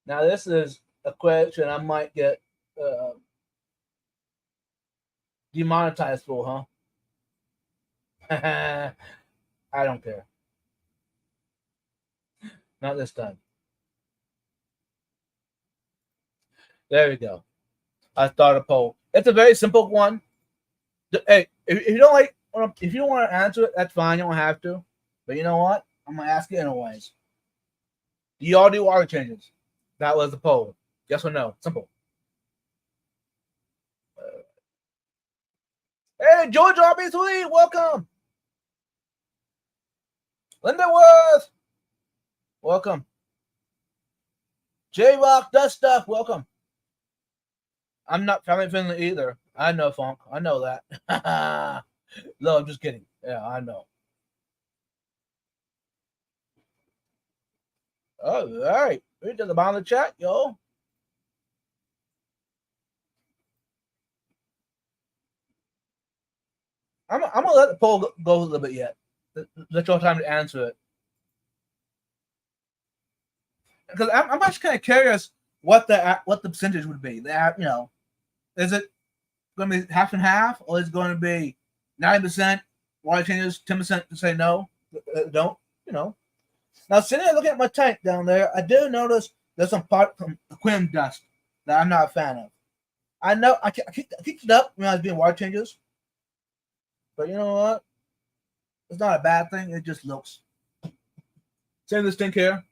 Now this is a question I might get uh, demonetized for, huh? I don't care. Not this time. There we go. I start a poll. It's a very simple one. Hey, if you don't like, if you don't want to answer it, that's fine. You don't have to. But you know what? I'm gonna ask you anyways. Do y'all do water changes? That was the poll. Yes or no? Simple. Hey, George RB3, welcome. Linda Worth, welcome. J Rock does stuff, welcome. I'm not family friendly either. I know, Funk. I know that. No, I'm just kidding. Yeah, I know. All right. Read to the bottom of the chat, yo. I'm gonna let the poll go a little bit yet. Let y'all time to answer it. Because I'm actually kind of curious what the percentage would be. Is it going to be half and half, or is it going to be 90% water changes, 10% to say no, don't? Now, sitting there looking at my tank down there, I do notice there's some quim dust that I'm not a fan of. I know I kicked it up when I was doing water changes, but you know what? It's not a bad thing. It just looks. Same this stink here.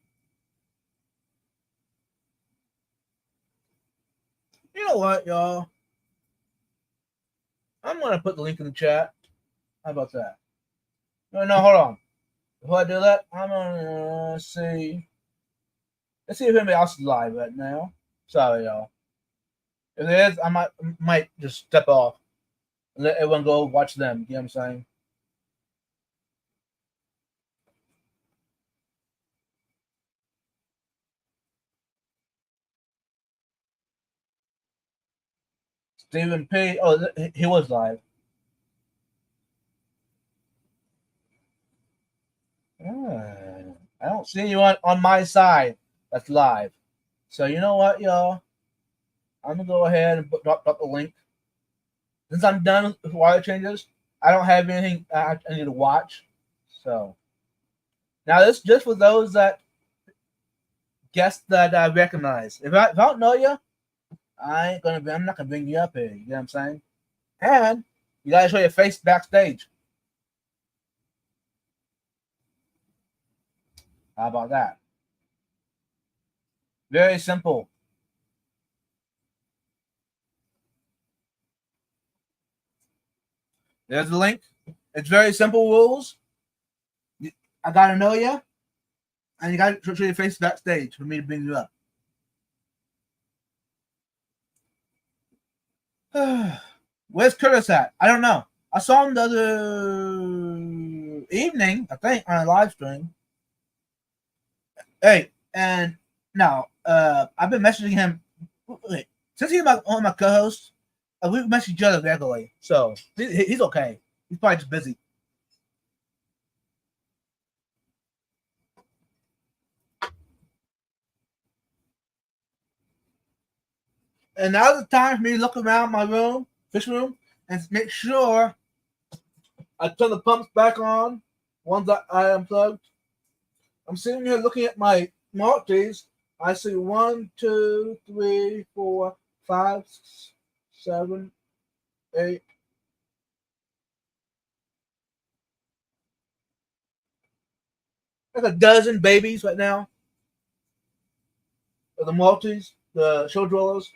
You know what, y'all? I'm gonna put the link in the chat. How about that? No, hold on. Before I do that, I'm gonna see. Let's see if anybody else is live right now. Sorry, y'all. If there is, I might just step off and let everyone go watch them. You know what I'm saying? Stephen P. Oh, he was live. I don't see you on my side. That's live. So you know what, y'all? I'm gonna go ahead and drop the link. Since I'm done with water changes, I don't have anything I need to watch. So now this just for those that guests that I recognize. If I don't know you, I'm not gonna bring you up here. You know what I'm saying? And you gotta show your face backstage. How about that? Very simple. There's the link. It's very simple rules. I gotta know you, and you gotta show your face backstage for me to bring you up. Where's Curtis at? I don't know. I saw him the other evening, I think, on a live stream. Hey, and now I've been messaging him since he's one of my co-hosts. We message each other regularly, so he's okay. He's probably just busy. And now's the time for me to look around my room, fish room, and make sure I turn the pumps back on, ones that I unplugged. I'm sitting here looking at my Maltese. I see 1, 2, 3, 4, 5, 6, 7, 8. There's a dozen babies right now. The Maltese, the show dwellers.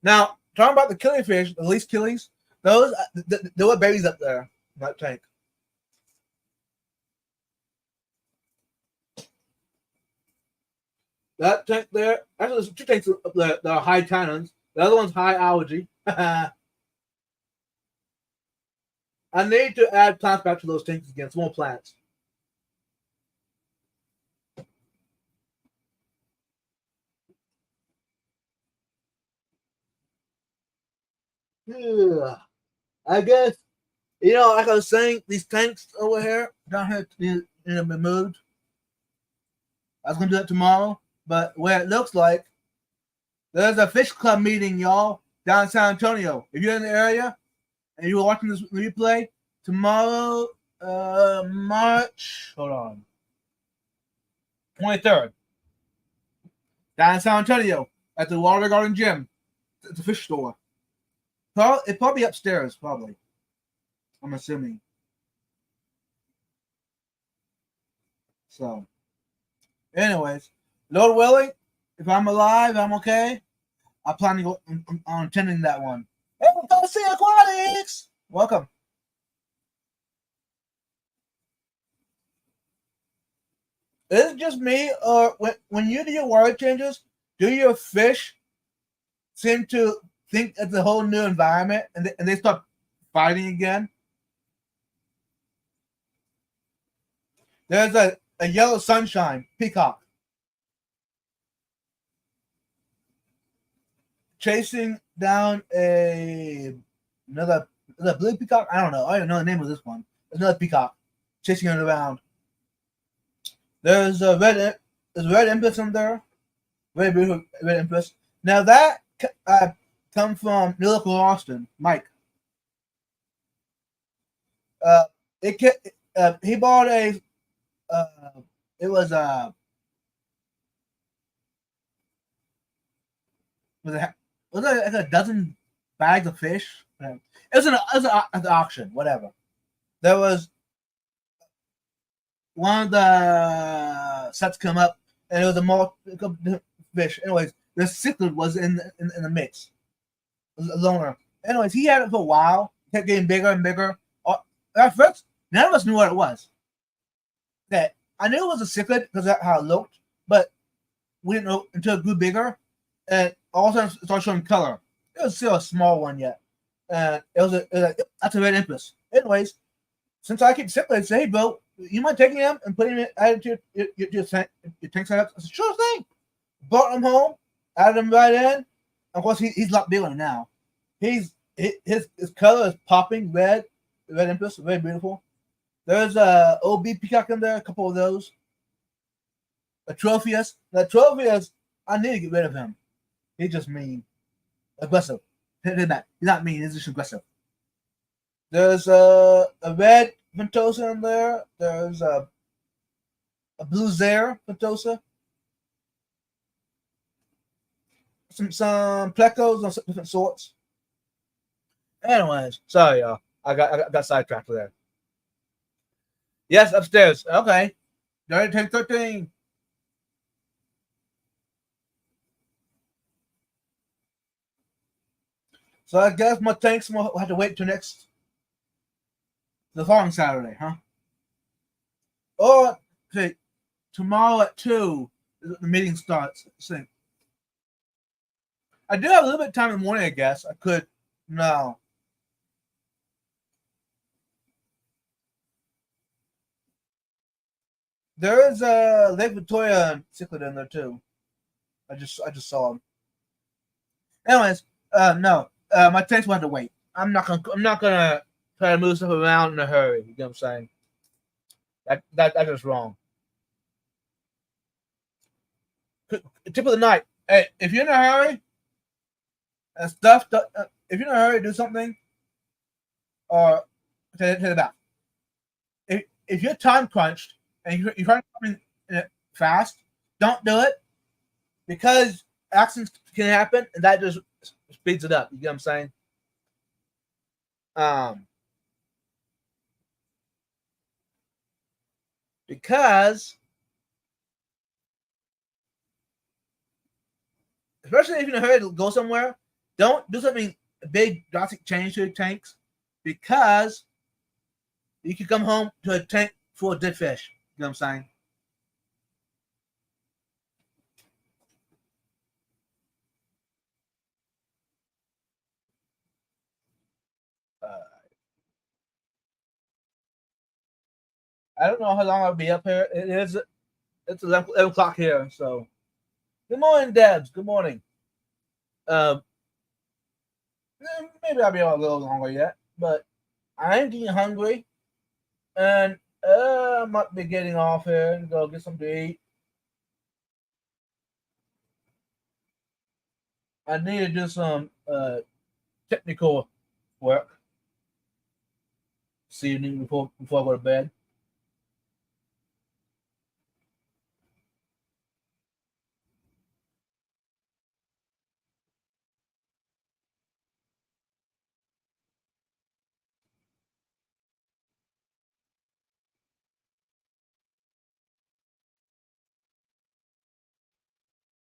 Now, talking about the killifish, the least killies, those there were babies up there in that tank. That tank there, actually, there's 2 tanks up there that are high tannins. The other one's high algae. I need to add plants back to those tanks again, small plants. Yeah. I guess, like I was saying, these tanks over here down here need to be moved. I was gonna do that tomorrow, but where it looks like there's a fish club meeting, y'all, down in San Antonio. If you're in the area and you were watching this replay tomorrow, March, hold on, 23rd, down in San Antonio at the Water Garden Gym. It's a fish store. It's probably upstairs, probably. I'm assuming. So, anyways, Lord willing, if I'm alive, I'm okay. I plan to go on attending that one. Hey, Fantasy Aquatics! Welcome. Is it just me, or when you do your water changes, do your fish seem to think it's a whole new environment and they start fighting again? There's a yellow sunshine peacock chasing down another the blue peacock. I don't know. I don't even know the name of this one. There's another peacock chasing it around. There's a red empress in there. Very beautiful red empress. Now that come from New Local Austin, Mike. Uh, he bought a uh, it was it like a dozen bags of fish. It was an auction, whatever. There was one of the sets come up, and it was a multiple fish. Anyways, the cichlid was in the mix. It was a loner. Anyways, he had it for a while. Kept getting bigger and bigger. At first, none of us knew what it was. That I knew it was a cichlid because that's how it looked, but we didn't know until it grew bigger, and all of a sudden it started showing color. It was still a small one yet, and that's a red empress. Anyways, since I keep cichlids, say, hey, bro, you mind taking them and putting them added to your tank setup? I said, sure thing. Brought them home, added them right in. Of course, he's a lot bigger now. His color is popping red empress, very beautiful. There's a OB peacock in there, a couple of those. A Tropheus. The Tropheus, I need to get rid of him. He's just mean. Aggressive. He's not mean, he's just aggressive. There's a red Ventosa in there. There's a blue Zare Ventosa. Some plecos of different sorts. Anyways, sorry, y'all. I got sidetracked there. Yes, upstairs. Okay. Dirty Tank 13. So I guess my tanks will have to wait till the following Saturday, huh? Or okay, tomorrow at 2, the meeting starts. See. I do have a little bit of time in the morning, I guess. I could. No. There is a Lake Victoria cichlid in there too. I just saw him. Anyways, no. My tanks will have to wait. I'm not gonna try to move stuff around in a hurry. You know what I'm saying? That's just wrong. Tip of the night. Hey, if you're in a hurry, if you're in a hurry, do something, or take it back. If you're time crunched and you're trying to come in fast, don't do it because accidents can happen, and that just speeds it up. You get what I'm saying? Because especially if you're in a hurry to go somewhere, don't do something big, drastic change to your tanks because you can come home to a tank full of dead fish. You know what I'm saying? Uh, I don't know how long I'll be up here. It's 11 o'clock here, so good morning, Debs. Good morning. Um, maybe I'll be on a little longer yet, but I am getting hungry, and I might be getting off here and go get something to eat. I need to do some technical work this evening before I go to bed.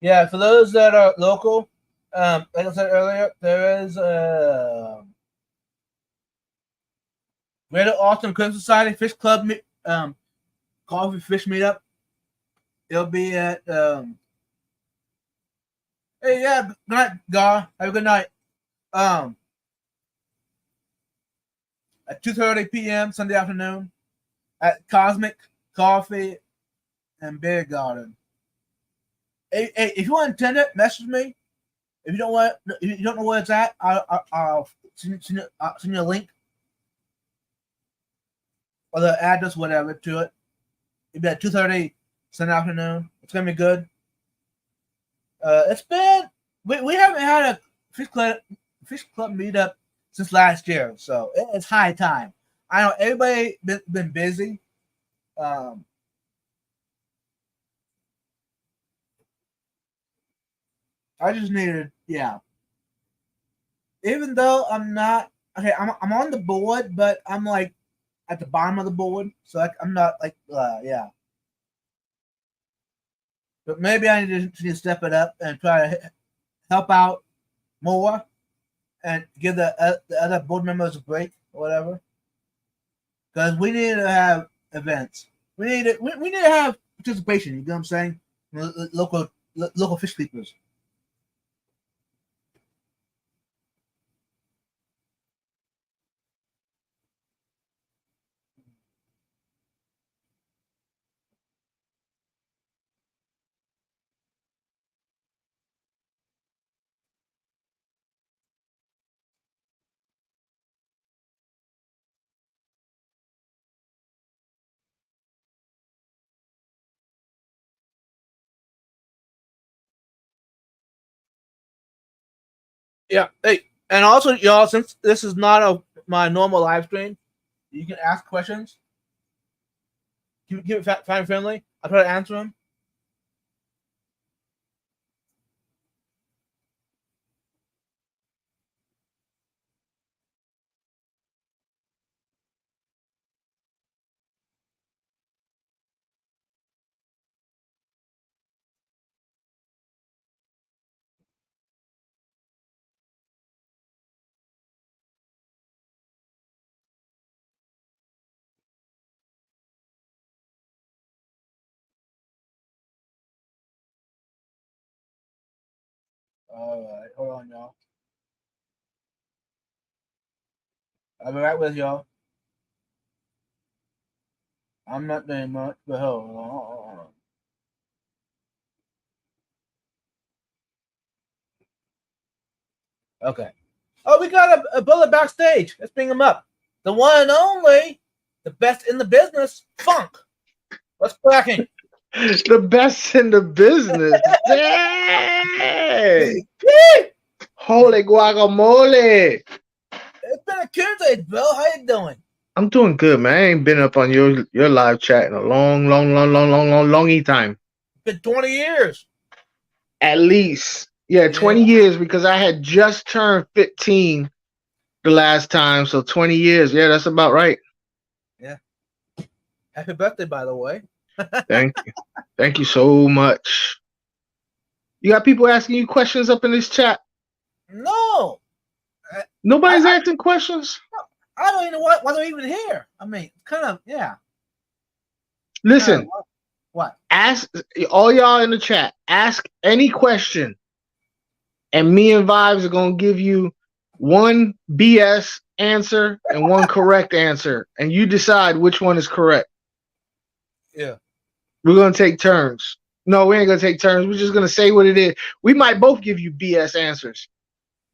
Yeah, for those that are local, like I said earlier, there is a Greater Austin Country Society Fish Club coffee fish meetup It'll be at hey, yeah, good night, Gar. Have a good night. Um, at 2:30 p.m. Sunday afternoon at Cosmic Coffee and Beer Garden. Hey, if you want to attend it, message me. If you don't know where it's at, I'll send you a link or the address, whatever, to it. It'll be at 2:30 Sunday afternoon. It's gonna be good. It's been we haven't had a fish club meetup since last year, so it's high time. I know everybody been busy. I just needed, yeah. Even though I'm not okay, I'm on the board, but I'm like at the bottom of the board, so I'm not like yeah. But maybe I need to step it up and try to help out more and give the other board members a break or whatever. Because we need to have events. We need to have participation. You know what I'm saying? Local fish keepers. Yeah. Hey, and also, y'all, since this is not my normal live stream, you can ask questions. Keep it family friendly. I'll try to answer them. All right, hold on, y'all. I'll be right with y'all. I'm not doing much, but hold on. Okay. Oh, we got a bullet backstage. Let's bring him up. The one and only, the best in the business, Funk. What's cracking? The best in the business. Dang! Holy guacamole! It's been a Tuesday, Bill. How you doing? I'm doing good, man. I ain't been up on your live chat in a longy time. It's been 20 years. At least. Yeah, 20 years because I had just turned 15 the last time, so 20 years. Yeah, that's about right. Yeah. Happy birthday, by the way. Thank you. Thank you so much. You got people asking you questions up in this chat? No. Nobody's asking questions? I don't even know why they're even here. I mean, kind of, yeah. Listen. What? Ask all y'all in the chat. Ask any question. And me and Vibes are going to give you one BS answer and one correct answer. And you decide which one is correct. Yeah. We're going to take turns. No, we ain't going to take turns. We're just going to say what it is. We might both give you BS answers.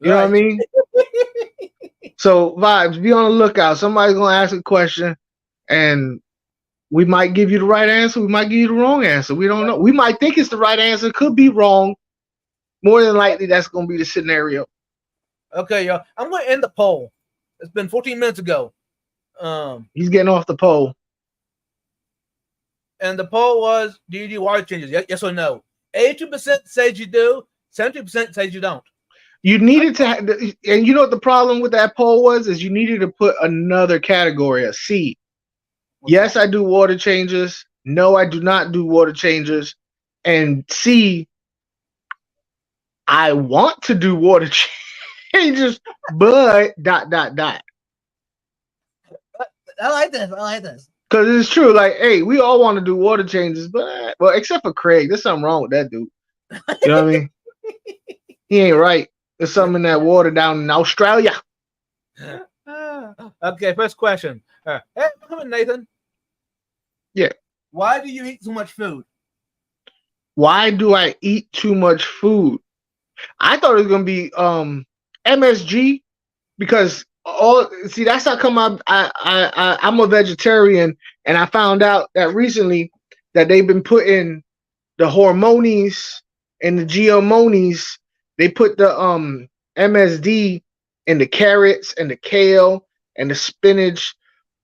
You know what I mean? So, Vibes, be on the lookout. Somebody's going to ask a question and we might give you the right answer. We might give you the wrong answer. We don't know. We might think it's the right answer. Could be wrong. More than likely, that's going to be the scenario. Okay, y'all. I'm going to end the poll. It's been 14 minutes ago. He's getting off the poll. And the poll was, do you do water changes? Yes or no? 82% says you do. 70% says you don't. You needed to, and you know what the problem with that poll was? Is you needed to put another category, a C. Yes, I do water changes. No, I do not do water changes. And C, I want to do water changes, but ... I like this. Because it's true. Like, hey, we all want to do water changes, but well, except for Craig, there's something wrong with that dude. You know what I mean? He ain't right. There's something in that water down in Australia. Okay, first question. Hey, come in, Nathan. Yeah. Why do you eat so much food? Why do I eat too much food? I thought it was gonna be MSG because that's how come I'm a vegetarian, and I found out that recently that they've been putting the hormonies and the geomonies. They put the MSD in the carrots and the kale and the spinach,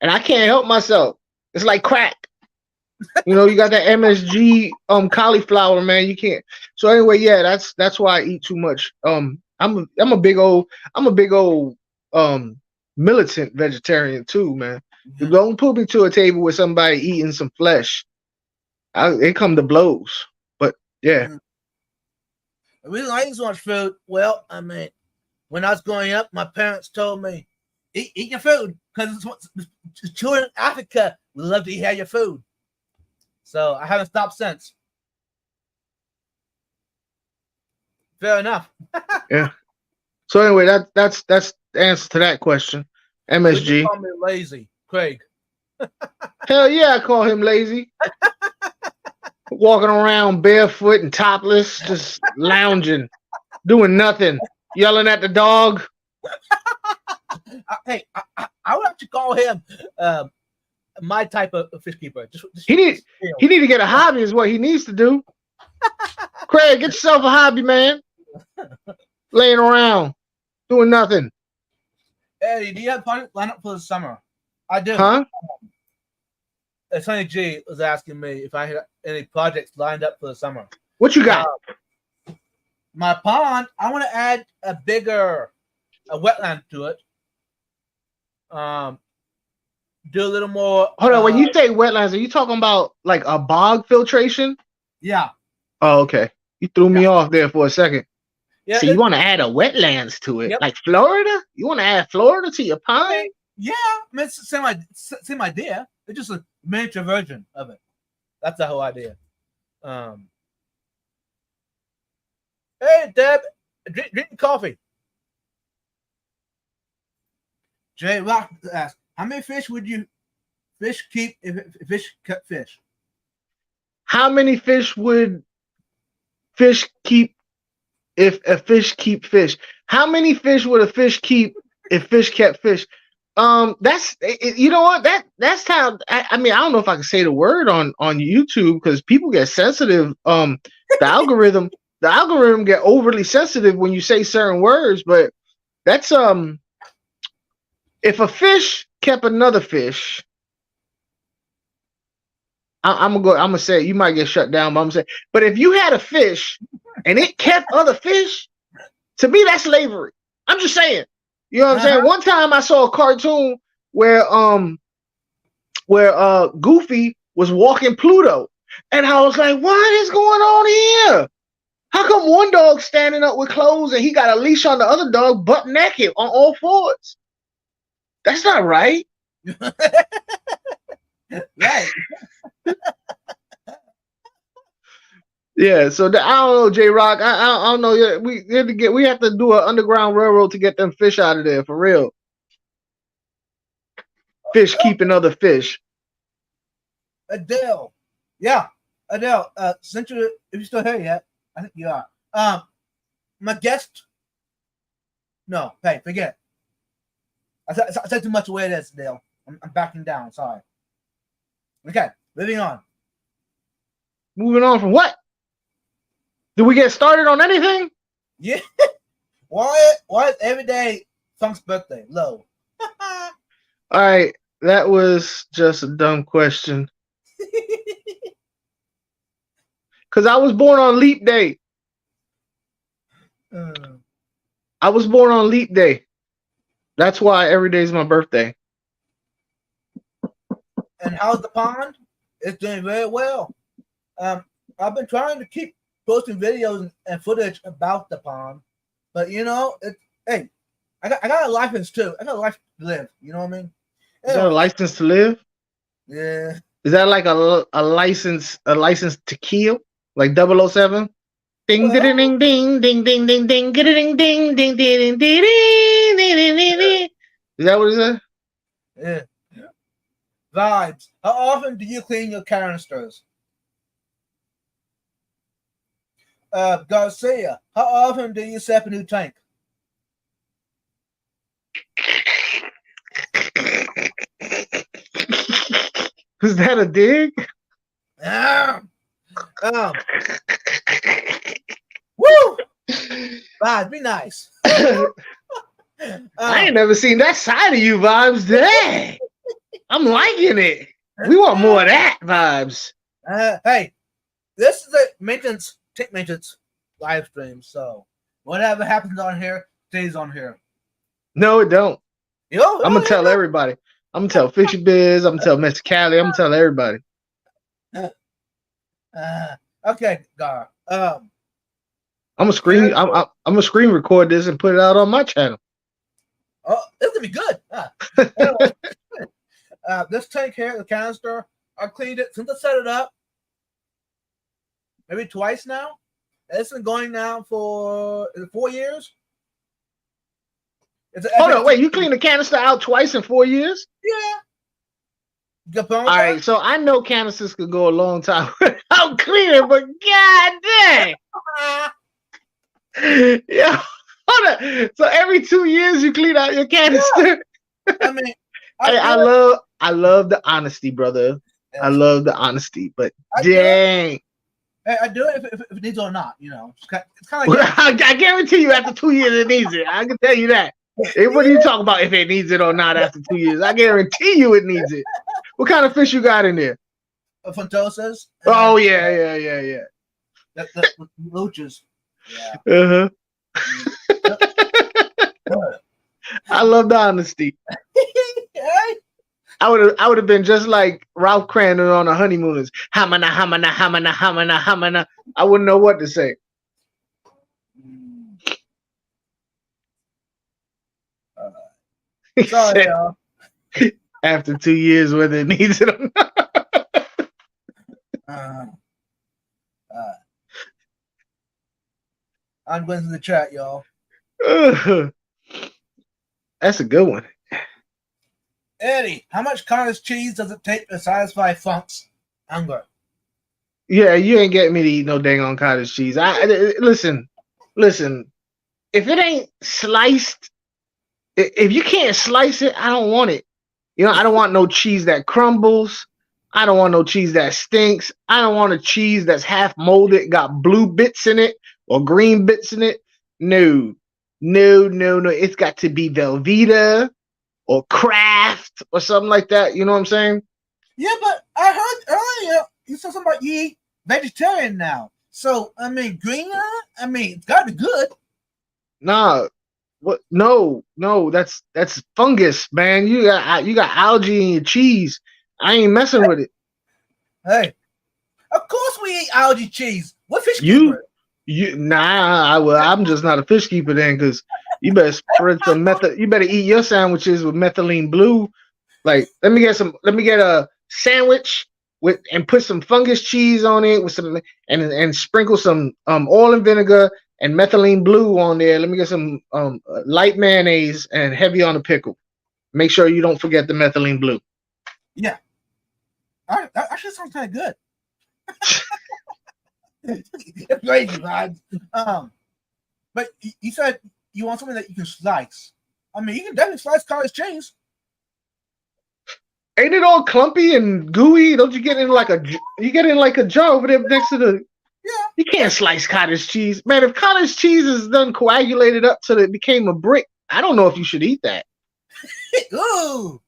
and I can't help myself. It's like crack. You know, you got that MSG cauliflower, man. You can't. So anyway, yeah, that's why I eat too much. I'm a big old militant vegetarian too, man. You don't put me to a table with somebody eating some flesh. It come to blows. But yeah. The reason I eat so much food, well, I mean, when I was growing up, my parents told me, eat your food, because children in Africa love to eat your food. So I haven't stopped since. Fair enough. Yeah. So anyway, that's the answer to that question. MSG. You call me lazy, Craig. Hell yeah, I call him lazy. Walking around barefoot and topless, just lounging, doing nothing, yelling at the dog. Hey, I would actually call him my type of fish keeper. He need to get a hobby is what he needs to do. Craig, get yourself a hobby, man. Laying around, doing nothing. Eddie, do you have project lined up for the summer? I do. Huh? Sonny G was asking me if I had any projects lined up for the summer. What you got? My pond, I want to add a bigger wetland to it. Do a little more. Hold on, when you say wetlands, are you talking about like a bog filtration? Yeah. Oh, okay. You threw me off there for a second. Yeah. So you want to add a wetlands to it, like Florida? You want to add Florida to your pond? Yeah, I mean, it's the same idea. It's just a miniature version of it. That's the whole idea. Hey, Deb, drink coffee. Jay Rock asks, how many fish would you keep if fish kept fish? How many fish would fish keep if a fish keep fish? How many fish would a fish keep if fish kept fish? That's you know what that's how I mean I don't know if I can say the word on YouTube because people get sensitive. The algorithm get overly sensitive when you say certain words, but that's if a fish kept another fish, I'm gonna say you might get shut down, but I'm gonna say, but if you had a fish and it kept other fish, to me that's slavery. I'm just saying. You know what I'm saying? One time I saw a cartoon where Goofy was walking Pluto, and I was like, what is going on here? How come one dog standing up with clothes and he got a leash on the other dog butt naked on all fours? That's not right. Right. Yeah, so I don't know, J Rock. I don't know. We have to do an underground railroad to get them fish out of there for real. Fish keeping other fish. Adele, yeah, Adele. Since if you're still here yet, I think you are. My guest. No, hey, forget. I said too much away. This Adele. I'm backing down. Sorry. Okay, moving on. Moving on from what? Did we get started on anything? Yeah. Why is every day Funk's birthday? Low. All right, that was just a dumb question. Because I was born on leap day. I was born on leap day. That's why every day is my birthday. And how's the pond? It's doing very well. I've been trying to keep posting videos and footage about the pond, but you know, hey, I got a license too. I got a life to live. You know what I mean? You got a license to live? Yeah. Is that like a license to kill? Like 007? Ding ding Well, ding ding ding ding ding ding ding ding ding ding ding ding ding ding ding. Is that what it is? yeah. Vibes. How often do you clean your canisters? Garcia. How often do you set up a new tank? Is that a dig? Um, woo! Vibes, be nice. I ain't never seen that side of you, Vibes. Dang. I'm liking it. We want more of that, Vibes. Hey, this is a tank maintenance live stream, so whatever happens on here stays on here. No, it don't. Yo, I'm gonna tell everybody. I'm gonna tell Fishy Biz. I'm gonna tell Mr. Cali. I'm gonna tell everybody. Okay, Gar. I'm gonna screen. I'm gonna screen record this and put it out on my channel. Oh, it's gonna be good. Anyway, this tank here, the canister, I cleaned it since I set it up. Maybe twice now. It's been going now for 4 years. Hold on, wait. You cleaned the canister out twice in 4 years? Yeah. All right, so I know canisters could go a long time without cleaning, but god dang. Yeah. Hold on. So every 2 years you clean out your canister. Yeah. I mean, I love the honesty, brother. Yeah. I love the honesty, but dang. I do it if it needs it or not, you know. It's kind of like I guarantee you after 2 years it needs it. I can tell you that. Hey, what are you talking about if it needs it or not after 2 years? I guarantee you it needs it. What kind of fish you got in there? Funtosas. Oh, yeah. The luchas. Yeah. I love the honesty. I would have been just like Ralph Craner on the Honeymooners. Hamana, hamana, hamana, hamana, hamana. I wouldn't know what to say. Sorry, y'all. After 2 years, whether it needs it or not. I'm going to the chat, y'all. That's a good one. Eddie, how much cottage cheese does it take to satisfy Funk's hunger? Yeah, you ain't getting me to eat no dang on cottage cheese. Listen. If it ain't sliced, if you can't slice it, I don't want it. You know, I don't want no cheese that crumbles. I don't want no cheese that stinks. I don't want a cheese that's half molded, got blue bits in it or green bits in it. No. It's got to be Velveeta or Kraft or something like that. You know what I'm saying? Yeah, but I heard earlier you said something about you eat vegetarian now. So, I mean, green, it's got to be good. Nah. What? No, that's fungus, man. You got algae in your cheese. I ain't messing with it. Hey, of course we eat algae cheese. What fish keeper? I'm just not a fish keeper then, because you better spread some method. You better eat your sandwiches with methylene blue. Like, let me get a sandwich with and put some fungus cheese on it with some and sprinkle some oil and vinegar and methylene blue on there. Let me get some light mayonnaise and heavy on the pickle. Make sure you don't forget the methylene blue. Yeah. All right, that actually sounds kind of good. It's crazy, man. But you said you want something that you can slice. I mean, you can definitely slice cottage cheese. Ain't it all clumpy and gooey? Don't you get in like a jar over there next to the? Yeah. You can't slice cottage cheese, man. If cottage cheese is done coagulated up till it became a brick, I don't know if you should eat that. Ooh.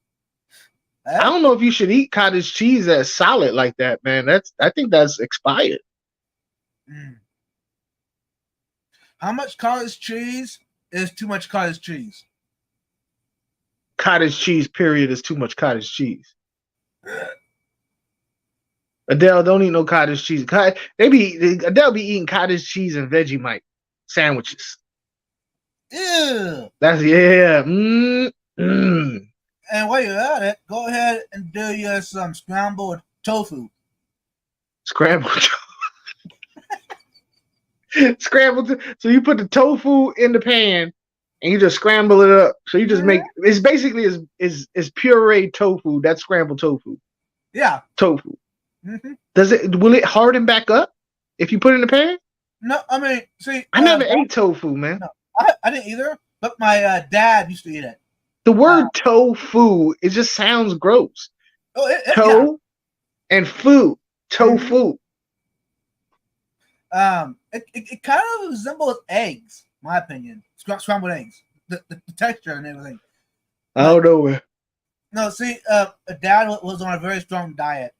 I don't know if you should eat cottage cheese that's solid like that, man. I think that's expired. How much cottage cheese is too much cottage cheese? Cottage cheese, period, is too much cottage cheese. Adele, don't eat no cottage cheese. Adele be eating cottage cheese and Vegemite sandwiches. Ew. That's yeah. And while you're at it, go ahead and do your some scrambled tofu. Scrambled. Scrambled. So you put the tofu in the pan and you just scramble it up. So you just make it's basically is pureed tofu. That's scrambled tofu. Yeah. Tofu. Mm-hmm. Will it harden back up if you put it in the pan? No, I mean, see, I never ate tofu, man. No, I didn't either. But my dad used to eat it. The word tofu, it just sounds gross. Oh, and food. Tofu. It kind of resembles eggs, my opinion. Scrambled eggs, the texture and everything. I don't know. No, see, Dad was on a very strong diet.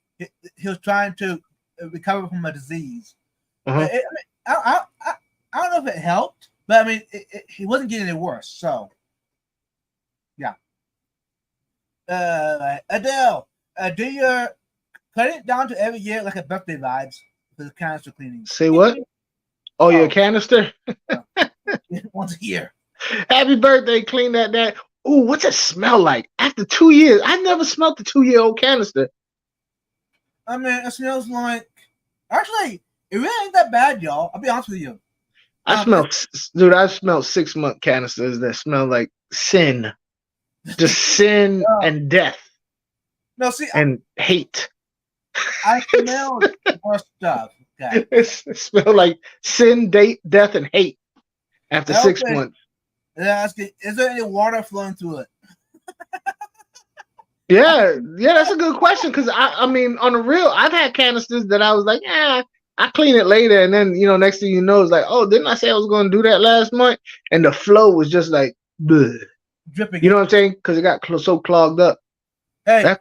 He was trying to recover from a disease. Uh-huh. I don't know if it helped, but I mean, he wasn't getting any worse. So, yeah. Adele, do your cut it down to every year like a birthday vibes for the canister cleaning. Say what? Oh, your canister? Once a year. Happy birthday, clean that. Ooh, what's it smell like? After 2 years, I never smelled the 2-year-old canister. I mean, it smells like. Actually, it really ain't that bad, y'all. I'll be honest with you. I smelled 6-month canisters that smell like sin, just sin and death. No, see, and hate. I smelled more stuff. Okay. It smelled like sin, death, and hate after 6 months. Is there any water flowing through it? Yeah, that's a good question. Because I mean, on the real, I've had canisters that I was like, I clean it later, and then next thing you know, it's like, oh, didn't I say I was going to do that last month? And the flow was just like, bleh. Dripping. You know what I'm saying? Because it got so clogged up. Hey,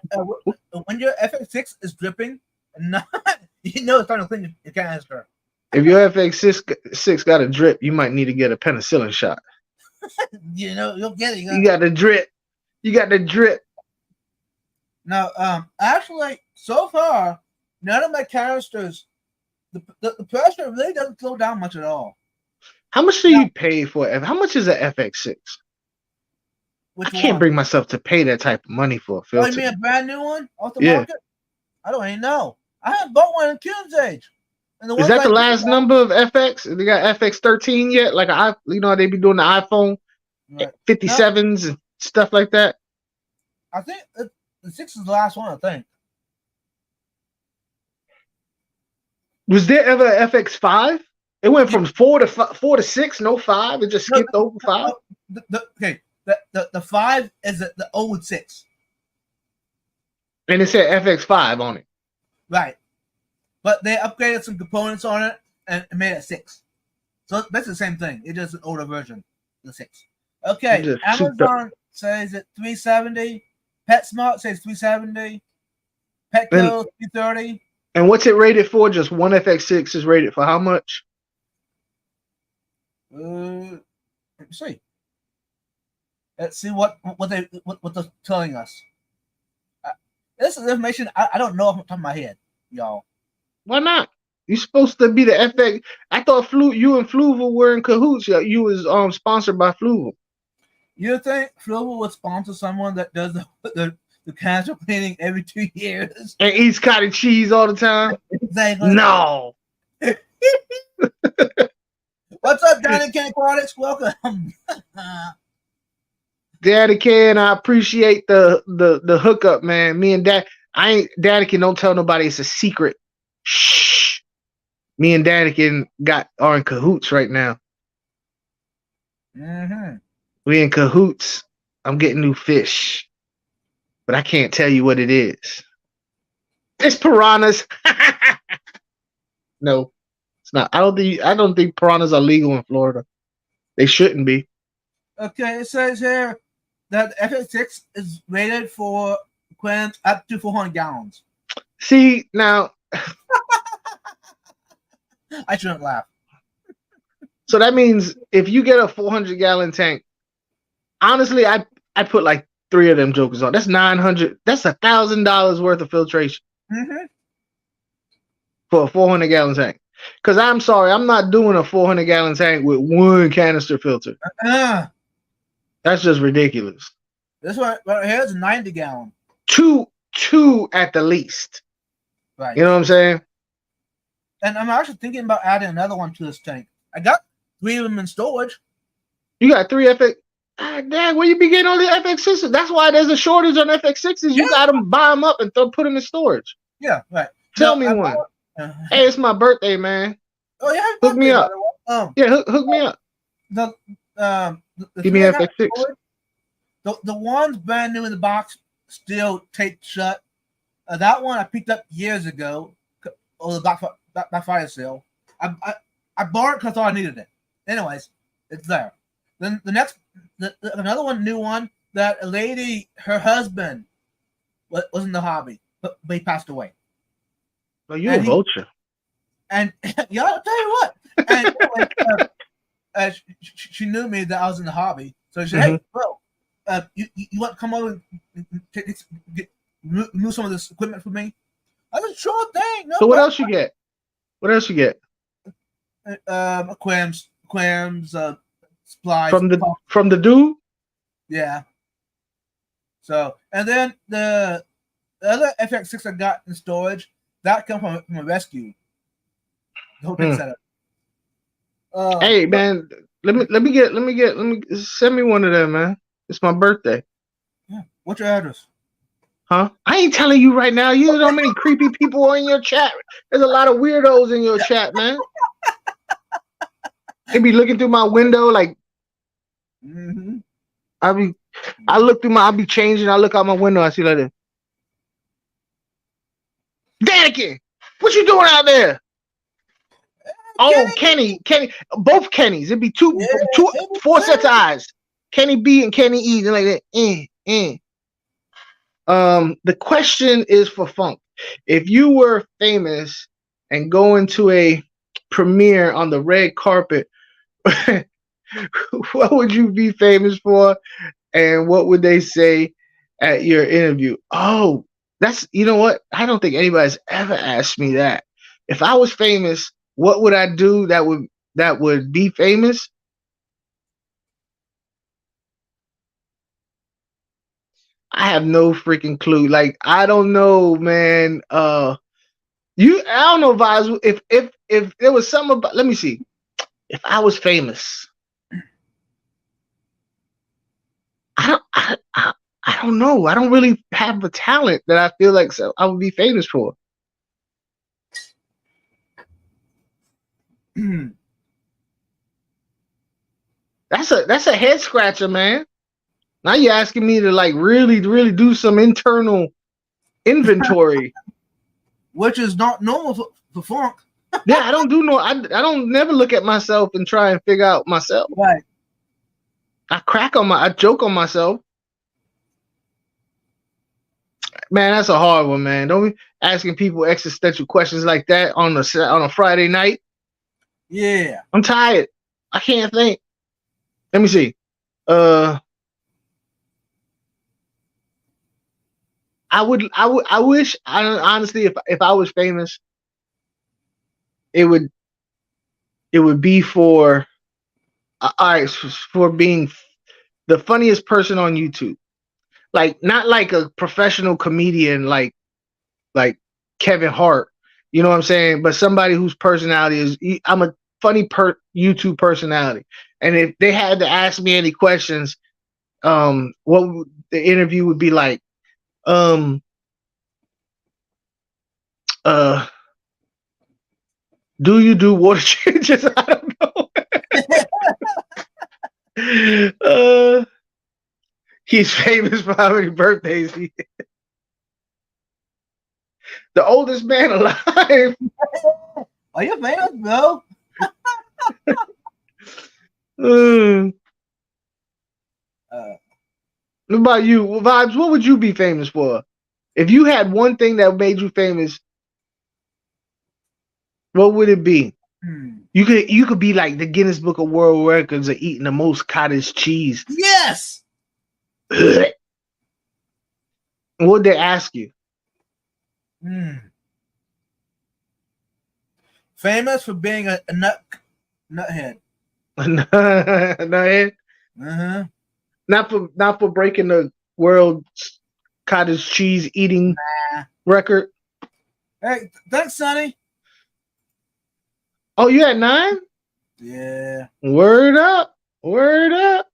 when your FX6 is dripping, you know it's starting to clean your canister. If your FX6 got a drip, you might need to get a penicillin shot. You know, you'll get it. You got the drip. You got the drip. Now, actually, so far, none of my canisters, the pressure really doesn't slow down much at all. How much do you pay for it? How much is an FX6? I can't bring myself to pay that type of money for a filter. Oh, you mean a brand new one off the market? I don't even know. I haven't bought one in Cube's age. Is that the last number of FX? They got FX13 yet? Like they be doing the iPhone 57s and stuff like that. I think the 6 is the last one. I think. Was there ever an FX5? It went from 4 to 6, no 5. It just skipped over 5. The 5 is the old 6. And it said FX5 on it. Right. But they upgraded some components on it and made it 6. So that's the same thing. It's just an older version, the 6. Okay. Amazon says it $370. PetSmart says $370. Petco $330. And what's it rated for? Just one FX6 is rated for how much? Let me see. Let's see what they're telling us. This is information I don't know off the top of my head, y'all. Why not? You're supposed to be the FX. I thought you and Fluval were in cahoots. You was sponsored by Fluval. You think Fluval would sponsor someone that does the canister cleaning every 2 years and eats cottage cheese all the time? Exactly. No. What's up, Danny Ken Aquatics? Welcome. Daddy Ken, I appreciate the hookup, man. Me and Daddy Ken, don't tell nobody it's a secret. Shh. Me and Daddy Ken are in cahoots right now. Mm-hmm. We in cahoots. I'm getting new fish, but I can't tell you what it is. It's piranhas. No, it's not. I don't think piranhas are legal in Florida. They shouldn't be. Okay, it says here that FX6 is rated for aquariums up to 400 gallons. See, now I shouldn't laugh. So that means if you get a 400-gallon tank, honestly, I put like 3 of them jokers on. That's $900. That's $1,000 worth of filtration for a 400-gallon tank. Because I'm sorry, I'm not doing a 400-gallon tank with one canister filter. That's just ridiculous. This one right here is a 90-gallon. Two at the least. Right. You know what I'm saying? And I'm actually thinking about adding another one to this tank. I got 3 of them in storage. You got 3 FX. Dang, where you be getting all the FX6s? That's why there's a shortage on FX6s. You got them, buy them up and put them in storage. Yeah, right. Tell me one. Hey, it's my birthday, man. Oh yeah, hook me up. Yeah, hook me up. The Give me FX6. The ones brand new in the box, still taped shut. That one I picked up years ago, on the Black Friday sale. I bought it because I thought I needed it. Anyways, it's there. Then the next, another one, new one, that a lady, her husband was in the hobby, but he passed away. Well, you're a vulture. And yeah, I'll tell you what. And she knew me that I was in the hobby, so she said, "Hey, bro, you want to come over and move some of this equipment for me?" I said, "Sure thing." No so what else you get? What else you get? Aquariums, supplies from the dude. Yeah. So, and then the other FX6 I got in storage that come from a rescue. The whole thing set up. Hey man, let me send me one of them, man. It's my birthday. Yeah. What's your address? Huh? I ain't telling you right now. You know how many creepy people are in your chat. There's a lot of weirdos in your chat, man. They be looking through my window like. I be changing. I look out my window. I see like this. Danikin, what you doing out there? Oh, Kenny, both Kennys. It'd be two, 4 sets of eyes. Kenny B and Kenny E. They're like that. The question is for Funk. If you were famous and going to a premiere on the red carpet, what would you be famous for, and what would they say at your interview? Oh, you know what? I don't think anybody's ever asked me that. If I was famous, what would I do that would be famous? I have no freaking clue. Like, I don't know, man. I don't know, Vibes. If there was something about, let me see. If I was famous, I don't know. I don't really have a talent that I feel like I would be famous for. That's a head scratcher, man. Now you're asking me to like really do some internal inventory, which is not normal for Funk. Yeah, I don't do no. I don't never look at myself and try and figure out myself. Right. I joke on myself. Man, that's a hard one, man. Don't be asking people existential questions like that on a Friday night. Yeah. I'm tired. I can't think. Let me see. I wish honestly if I was famous, it would be for for being the funniest person on YouTube. Like, not like a professional comedian like Kevin Hart, you know what I'm saying? But somebody whose personality is, I'm a funny YouTube personality. And if they had to ask me any questions, what the interview would be like, do you do water changes? I don't know. He's famous for how many birthdays he has. The oldest man alive. Are you famous, bro? What about you, Vibes? What would you be famous for? If you had one thing that made you famous, what would it be? You could be like the Guinness Book of World Records of eating the most cottage cheese. Yes. What would they ask you? Famous for being a nuthead. Nuthead? Uh-huh. Not for breaking the world cottage cheese eating record. Hey, thanks, Sonny. Oh, you had 9? Yeah. Word up. Word up.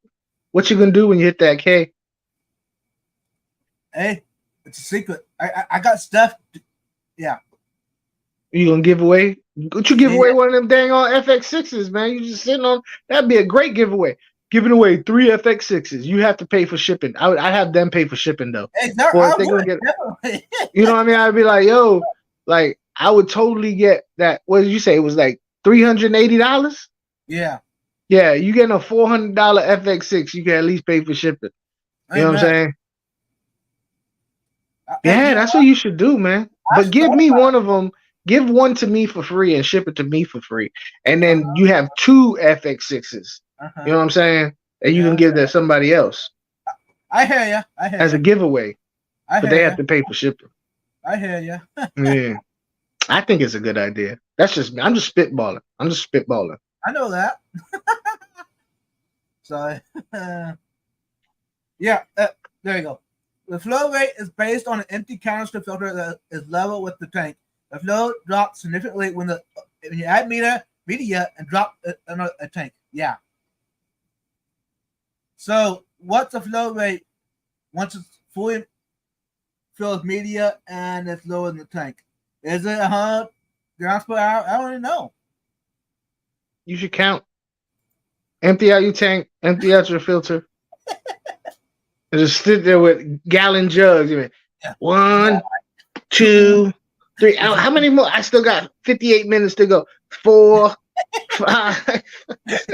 What you gonna do when you hit that K? Hey, it's a secret. I got stuff. Yeah. You gonna give away? Would you give away one of them dang on FX6s, man? You just sitting on that'd be a great giveaway. Giving away 3 FX6s. You have to pay for shipping. I'd have them pay for shipping though. Hey, Or if they gonna get, you know what I mean? I'd be like, yo, like I would totally get that. What did you say? It was like $380? Yeah. Yeah, you getting a $400 FX6, you can at least pay for shipping. You know what I'm saying? Yeah, that's what you should do, man. But give me one of them. Give one to me for free and ship it to me for free. And then you have 2 FX6s. You know what I'm saying? And you can give that to somebody else. I hear you. I hear as a giveaway. But they have to pay for shipping. I hear you. Yeah. I think it's a good idea. That's just me. I'm just spitballing. I know that. So, yeah, there you go. The flow rate is based on an empty canister filter that is level with the tank. The flow drops significantly when you add media and drop a tank. Yeah. So, what's the flow rate once it's fully filled with media and it's lower in the tank? Is it 100 grams per hour? I don't even know. You should count. Empty out your tank, empty out your filter. And just sit there with gallon jugs. You mean, 1, 2, 3. How many more? I still got 58 minutes to go. 4, 5.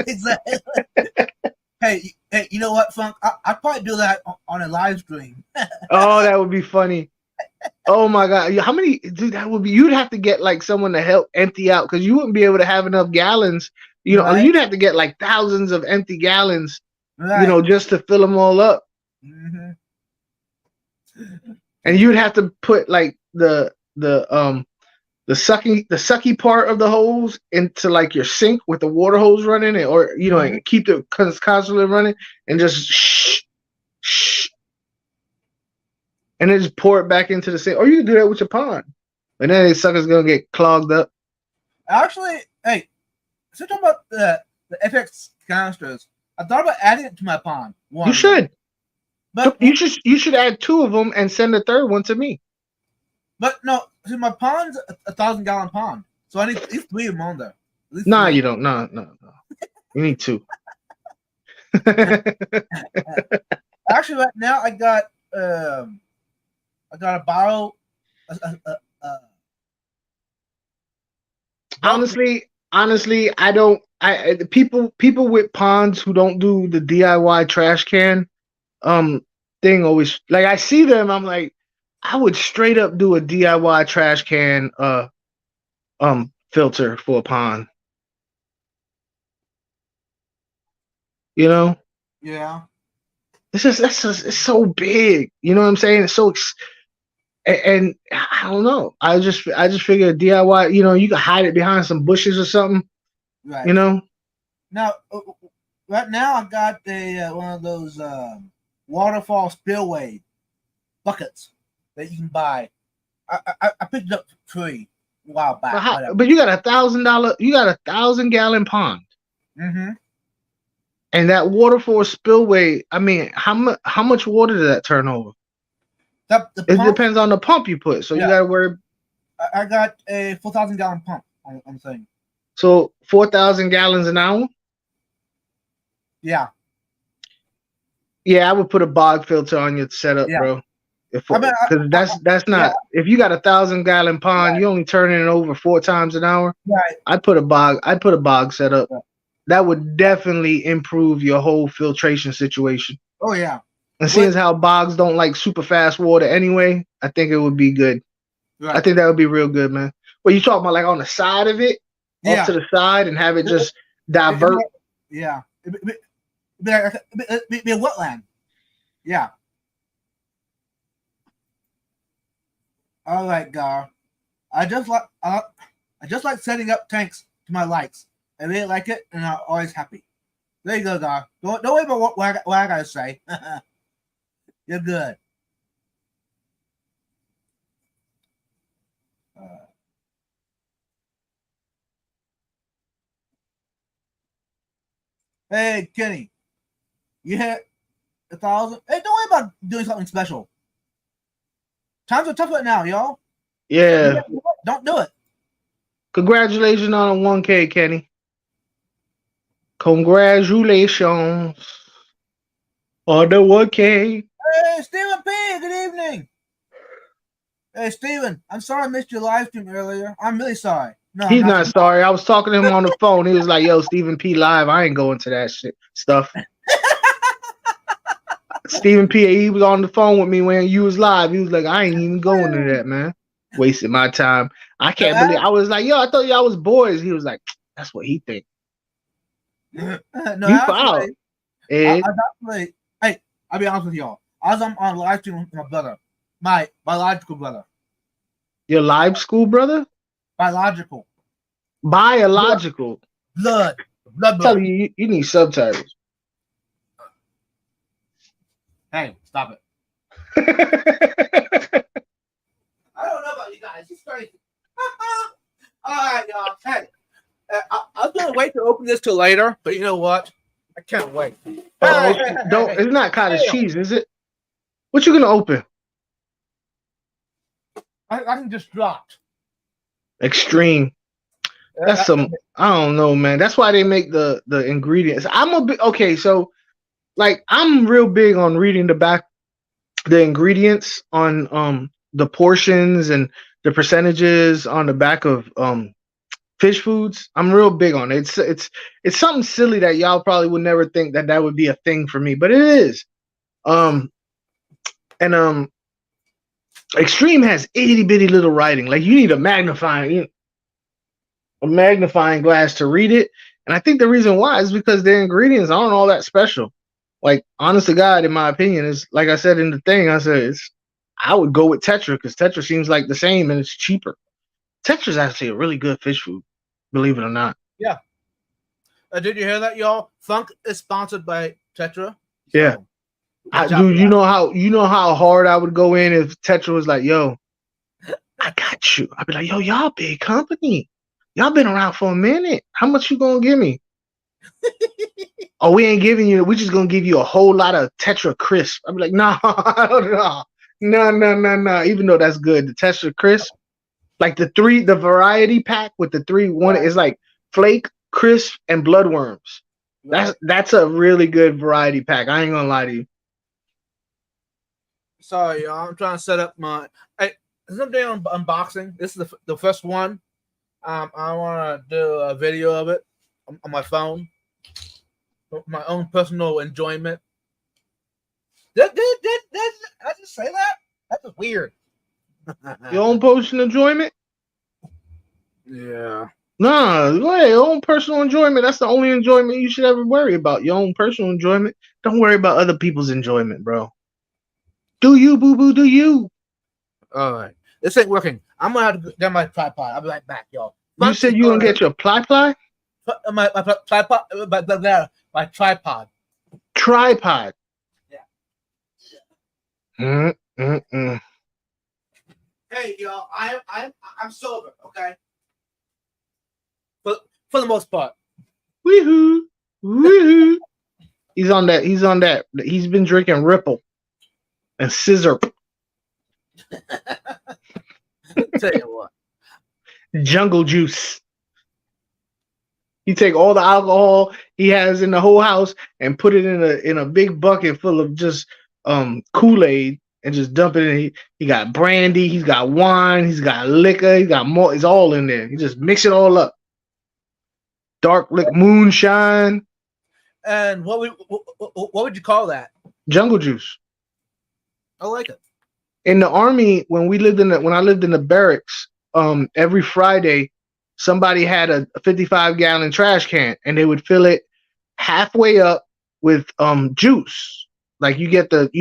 Exactly. Hey, you know what, Funk? I'd probably do that on a live stream. Oh, that would be funny. Oh my God. How many, dude, that would be, you'd have to get like someone to help empty out because you wouldn't be able to have enough gallons. You know, you'd have to get like thousands of empty gallons, you know, just to fill them all up. Mm-hmm. And you'd have to put like the sucky part of the hose into like your sink with the water hose running, or you know, and keep it constantly running, and just shh, and then just pour it back into the sink. Or you can do that with your pond, and then the sucker's gonna get clogged up. Actually, hey, so talking about the FX canisters, I thought about adding it to my pond. You should. But you should add 2 of them and send a 3rd one to me. But no, see, my pond's a 1,000-gallon pond, so I need at least 3 of them on there. Nah, you don't. No. You need 2. Actually, right now I got a bottle. Honestly, I don't. People with ponds who don't do the DIY trash can thing always, like, I see them, I'm like, I would straight up do a DIY trash can filter for a pond. You know? Yeah. It's so big. You know what I'm saying? It's so, and I don't know. I just figure DIY. You know, you can hide it behind some bushes or something. Right. You know. Now, right now I got one of those waterfall spillway buckets that you can buy. I picked it up for free a while back. But you got $1,000. You got 1,000-gallon pond. Mm-hmm. And that waterfall spillway. I mean, how much water did that turn over? It depends on the pump you put. So you got to worry. I got a 4,000-gallon pump. I'm saying. So 4,000 gallons an hour. Yeah. Yeah, I would put a bog filter on your setup, bro. Because that's not. If you got 1,000-gallon pond, you only turning it over 4 times an hour. Right. I'd put a bog setup. Right. That would definitely improve your whole filtration situation. Oh yeah. And seeing as how bogs don't like super fast water anyway, I think it would be good. Right. I think that would be real good, man. Well, you talking about like on the side of it, off to the side, and have it just divert. Yeah. It'd be a wetland. Yeah. All right, Gar. I just like setting up tanks to my likes. I really like it, and I'm always happy. There you go, Gar. Don't worry about what I gotta say. You're good. Hey, Kenny, you hit 1,000. Hey, don't worry about doing something special. Times are tough right now, y'all. Yeah. Don't do it. Congratulations on a 1K, Kenny. Congratulations on the 1K. Hey, Stephen P. Good evening. Hey, Stephen, I'm sorry I missed your live stream earlier. I'm really sorry. No, He's not sorry. I was talking to him on the phone. He was like, "Yo, Stephen P. live. I ain't going to that shit stuff." Stephen P. He was on the phone with me when you was live. He was like, "I ain't even going to that, man. Wasting my time." I can't believe. I was like, "Yo, I thought y'all was boys." He was like, "That's what he think." No, you foul. Hey, I'll be honest with y'all. I was on live stream with my brother, my biological brother. Your live school brother? Biological. Blood. I'm telling you, you need subtitles. Hey, stop it. I don't know about you guys. It's crazy. All right, y'all. Hey, I was gonna wait to open this till later, but you know what? I can't wait. It's not cottage cheese, is it? What you gonna open? I can just dropped. Extreme. That's some. I don't know, man. That's why they make the ingredients. I'm a bit okay. So, like, I'm real big on reading the ingredients on the portions and the percentages on the back of fish foods. I'm real big on it. It's something silly that y'all probably would never think that would be a thing for me, but it is. Extreme has itty bitty little writing. Like, you need a magnifying glass to read it. And I think the reason why is because the ingredients aren't all that special. Like, honest to God, in my opinion, is like I said in the thing, I would go with Tetra because Tetra seems like the same and it's cheaper. Tetra is actually a really good fish food, believe it or not. Yeah. Did you hear that, y'all? Funk is sponsored by Tetra. Yeah. Dude, you know how hard I would go in if Tetra was like, "Yo, I got you." I'd be like, "Yo, y'all big company. Y'all been around for a minute. How much you gonna give me?" "Oh, we ain't giving you. We just gonna give you a whole lot of Tetra Crisp." I'd be like, "No. Even though that's good, the Tetra Crisp, like the variety pack with the 3, one is like flake, crisp, and bloodworms. That's a really good variety pack. I ain't gonna lie to you. Sorry, y'all. I'm trying to set up my. Someday on unboxing. This is the first one. I want to do a video of it on my phone, for my own personal enjoyment. Did I just say that? That's just weird. Your own personal enjoyment? Yeah. Nah, go ahead. Your own personal enjoyment. That's the only enjoyment you should ever worry about. Your own personal enjoyment. Don't worry about other people's enjoyment, bro. Do you, boo boo? Do you? All right. This ain't working. I'm gonna have to get my tripod. I'll be right back, y'all. You said you gonna get your ply? My tripod. My tripod. Tripod. Yeah. Hey, y'all. I'm sober. Okay. For the most part. Woohoo! Woohoo! He's on that. He's been drinking Ripple and Scissor. Tell you what. Jungle Juice. He take all the alcohol he has in the whole house and put it in a big bucket full of just Kool-Aid and just dump it in. He got brandy, he's got wine, he's got liquor, he's got more. It's all in there. He just mix it all up. Dark liquor, moonshine. And what would you call that? Jungle Juice. I like it. In the Army, when I lived in the barracks, every Friday, somebody had a 55-gallon trash can, and they would fill it halfway up with juice. Like, you get the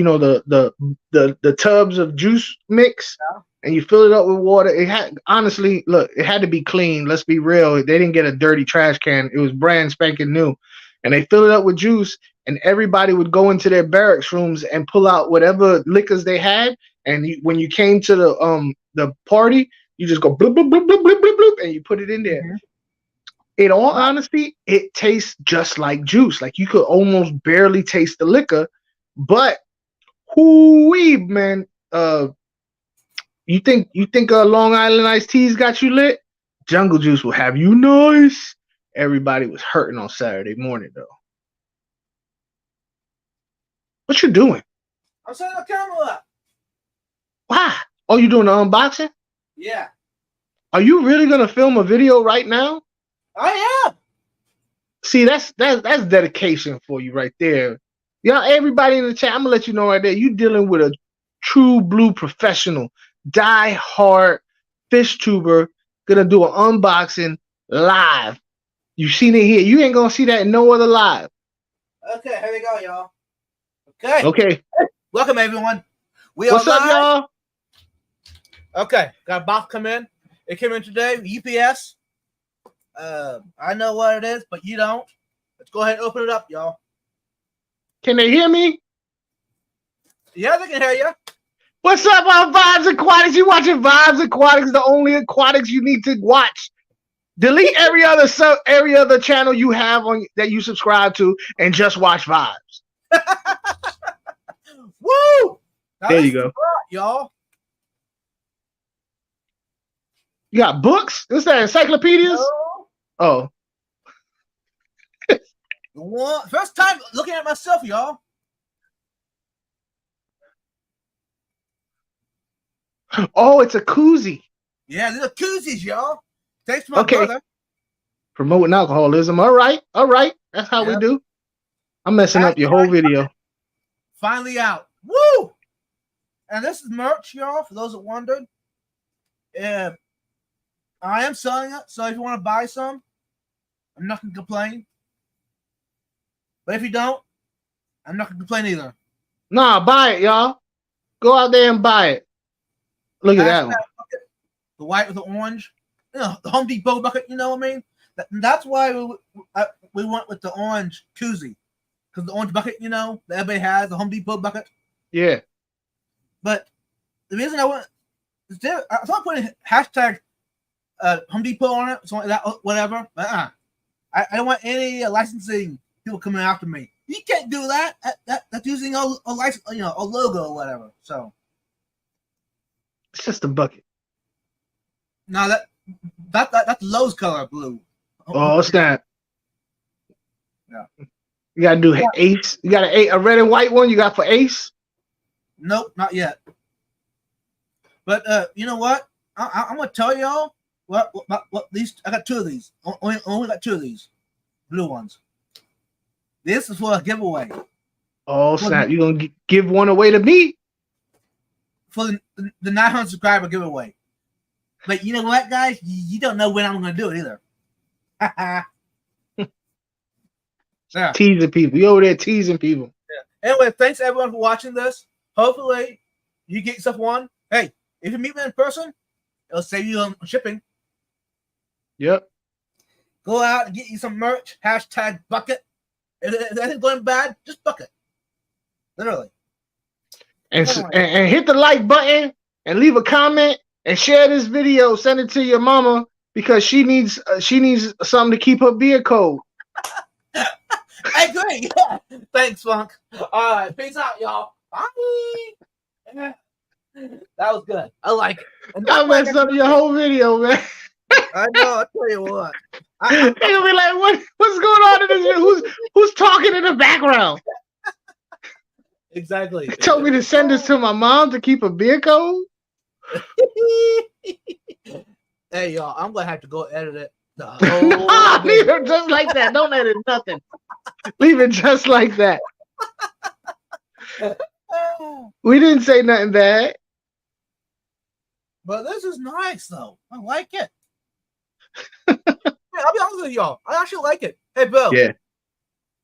tubs of juice mix, and you fill it up with water. It had to be clean. Let's be real. They didn't get a dirty trash can. It was brand spanking new, and they fill it up with juice, and everybody would go into their barracks rooms and pull out whatever liquors they had. And when you came to the party, you just go bloop, bloop, bloop, bloop, bloop, bloop, bloop, and you put it in there. Mhm. In all honesty, it tastes just like juice. Like you could almost barely taste the liquor, but whoo-wee, man. You think Long Island iced teas got you lit? Jungle Juice will have you nice. Everybody was hurting on Saturday morning though. What you doing? I'm setting the camera up. Why? Oh, you doing the unboxing? Yeah, Are you really gonna film a video right now? I am. See, that's dedication for you right there. Y'all, everybody in the chat, I'm gonna let you know right there. You dealing with a true blue professional, die hard fish tuber, gonna do an unboxing live. You seen it here. You ain't gonna see that in no other live. Okay, here we go, y'all. Okay. Okay. Welcome, everyone. We What's are up, live. y'all? Okay, got a box come in. It came in today, UPS. I know what it is, but you don't. Let's go ahead and open it up, y'all. Can they hear me? Yeah, they can hear you. What's up, our Vibes Aquatics? You watching Vibes Aquatics, the only aquatics you need to watch. Delete every other channel you have on that you subscribe to and just watch Vibes. Woo! Now There this you is go. the part, y'all. You got books? What's that? Encyclopedias? No. Oh. First time looking at myself, y'all. Oh, it's a koozie. Yeah, these are koozies, y'all. Thanks to my Okay. brother. Promoting alcoholism. All right. That's how we Yep. do. I'm messing up your whole video. Finally out. Woo! And this is merch, y'all, for those that wondered. I am selling it, so if you want to buy some, I'm not going to complain. But if you don't, I'm not going to complain either. Nah, buy it, y'all. Go out there and buy it. Look at that one. Bucket, the white with the orange. You know, the Home Depot bucket, you know what I mean? That's why we went with the orange koozie. Because the orange bucket, you know, that everybody has, the Home Depot bucket. Yeah. But the reason I went, I thought putting hashtag Home Depot on it, something like that, whatever. I don't want any licensing people coming after me. You can't do that. That's using a license, you know, a logo or whatever. So It's just a bucket. now that's Lowe's color blue. Oh, snap. Yeah. You gotta do Ace. You got a red and white one you got for Ace? Nope, not yet. But you know what? I'm gonna tell y'all what these. I got two of these. Only got two of these blue ones. This is for a giveaway. Oh, snap. You gonna give one away to me? For the 900 subscriber giveaway. But you know what, guys? You don't know when I'm gonna do it either. Yeah. Teasing people. You over there teasing people. Yeah. Anyway, thanks everyone for watching this. Hopefully, you get yourself one. Hey, if you meet me in person, it'll save you on shipping. Yep. Go out and get you some merch. Hashtag bucket. If anything's going bad, just bucket. Literally. And hit the like button and leave a comment and share this video. Send it to your mama because she needs something to keep her beer cold. Hey, great. Yeah. Thanks, Funk. All right. Peace out, y'all. Bye. Yeah. That was good. I like it. I messed up your whole video, man. I know. I'll tell you what. They're gonna be like, what's going on in this video? Who's talking in the background? Exactly. They told me to send this to my mom to keep a beer cold. Hey, y'all. I'm gonna have to go edit it. Leave it just like that. Don't edit nothing. Leave it just like that. We didn't say nothing bad. But this is nice, though. I like it. Yeah, I'll be honest with y'all. I actually like it. Hey, Bill. Yeah.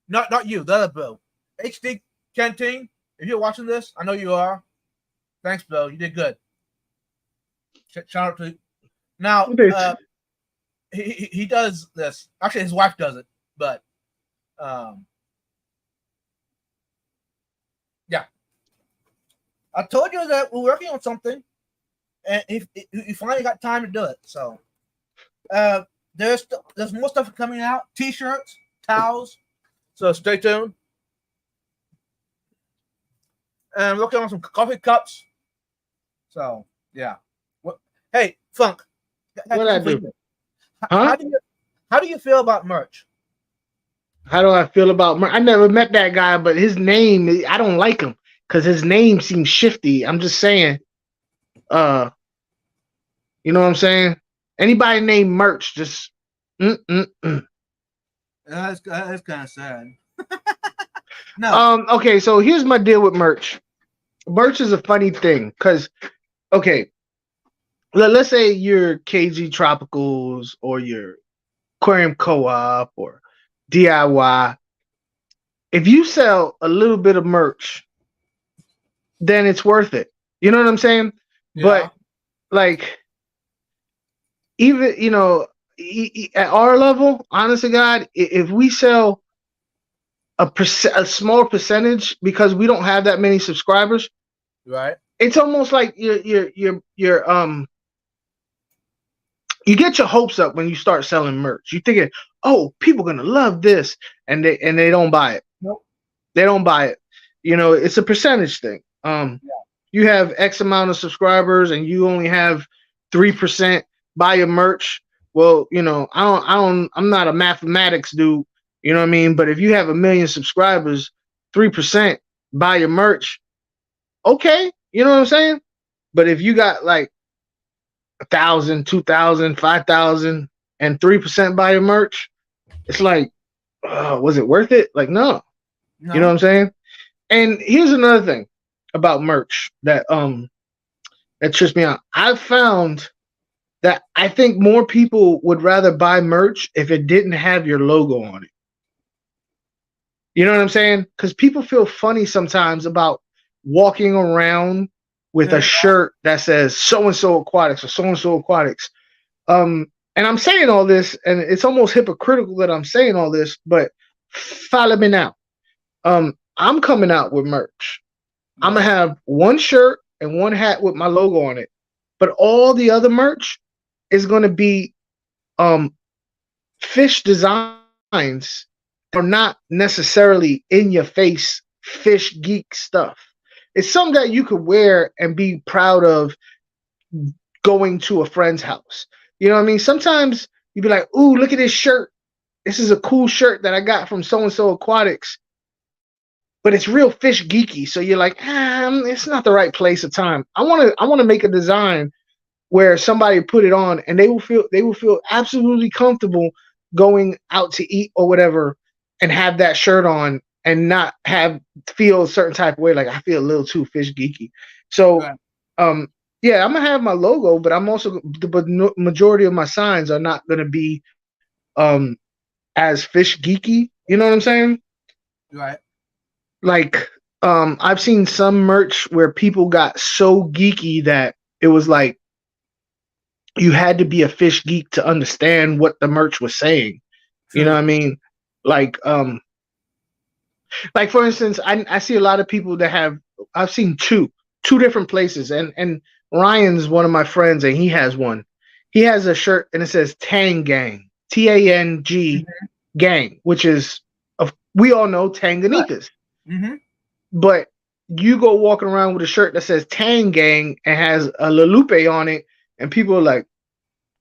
Not you. The other Bill. HD Canteen. If you're watching this, I know you are. Thanks, Bill. You did good. Shout out to you. Now, he does this. Actually, his wife does it. But I told you that we're working on something, and he finally got time to do it. So, there's more stuff coming out. T-shirts, towels. So stay tuned. And I'm working on some coffee cups. So yeah. Hey, Funk. What I do? How do you feel about merch? How do I feel about merch? I never met that guy, but his name, I don't like him because his name seems shifty. I'm just saying. You know what I'm saying? Anybody named Merch, just That's kind of sad. No. Okay, so here's my deal with merch. Merch is a funny thing because, okay, let's say you're KG Tropicals or your Aquarium Co-op or DIY. If you sell a little bit of merch, then it's worth it. You know what I'm saying? Yeah. But like, even at our level, honest to God, if we sell a small percentage because we don't have that many subscribers, right? It's almost like you get your hopes up when you start selling merch. You thinking, oh, people gonna love this, and they don't buy it. Nope. They don't buy it. It's a percentage thing. You have X amount of subscribers and you only have 3% buy your merch. Well, I'm not a mathematics dude, you know what I mean? But if you have 1 million subscribers, 3% buy your merch, okay, you know what I'm saying? But if you got like 1,000, 2,000, 5,000, and 3% buy your merch, it's like, was it worth it? Like, no. You know what I'm saying? And here's another thing about merch that trips me out. I've found that I think more people would rather buy merch if it didn't have your logo on it. You know what I'm saying? Because people feel funny sometimes about walking around with a shirt that says so-and-so aquatics or so-and-so aquatics. And I'm saying all this, and it's almost hypocritical that I'm saying all this, but follow me now. I'm coming out with merch. I'm going to have one shirt and one hat with my logo on it. But all the other merch is going to be fish designs are not necessarily in your face fish geek stuff. It's something that you could wear and be proud of going to a friend's house. You know what I mean? Sometimes you'd be like, ooh, look at this shirt. This is a cool shirt that I got from so-and-so aquatics. But it's real fish geeky. So you're like, it's not the right place or time. I want to make a design where somebody put it on and they will feel absolutely comfortable going out to eat or whatever and have that shirt on and not feel a certain type of way. Like I feel a little too fish geeky. So, yeah, I'm gonna have my logo, but the majority of my signs are not gonna be, as fish geeky. You know what I'm saying? Right. Like, I've seen some merch where people got so geeky that it was like you had to be a fish geek to understand what the merch was saying. True. You know what I mean? Like for instance, I see a lot of people that I've seen two different places, and Ryan's one of my friends, and he has one. He has a shirt and it says Tang Gang, T-A-N-G gang, which is we all know Tanganykas. Mm-hmm. But you go walking around with a shirt that says Tang Gang and has a La Lupe on it, and people are like,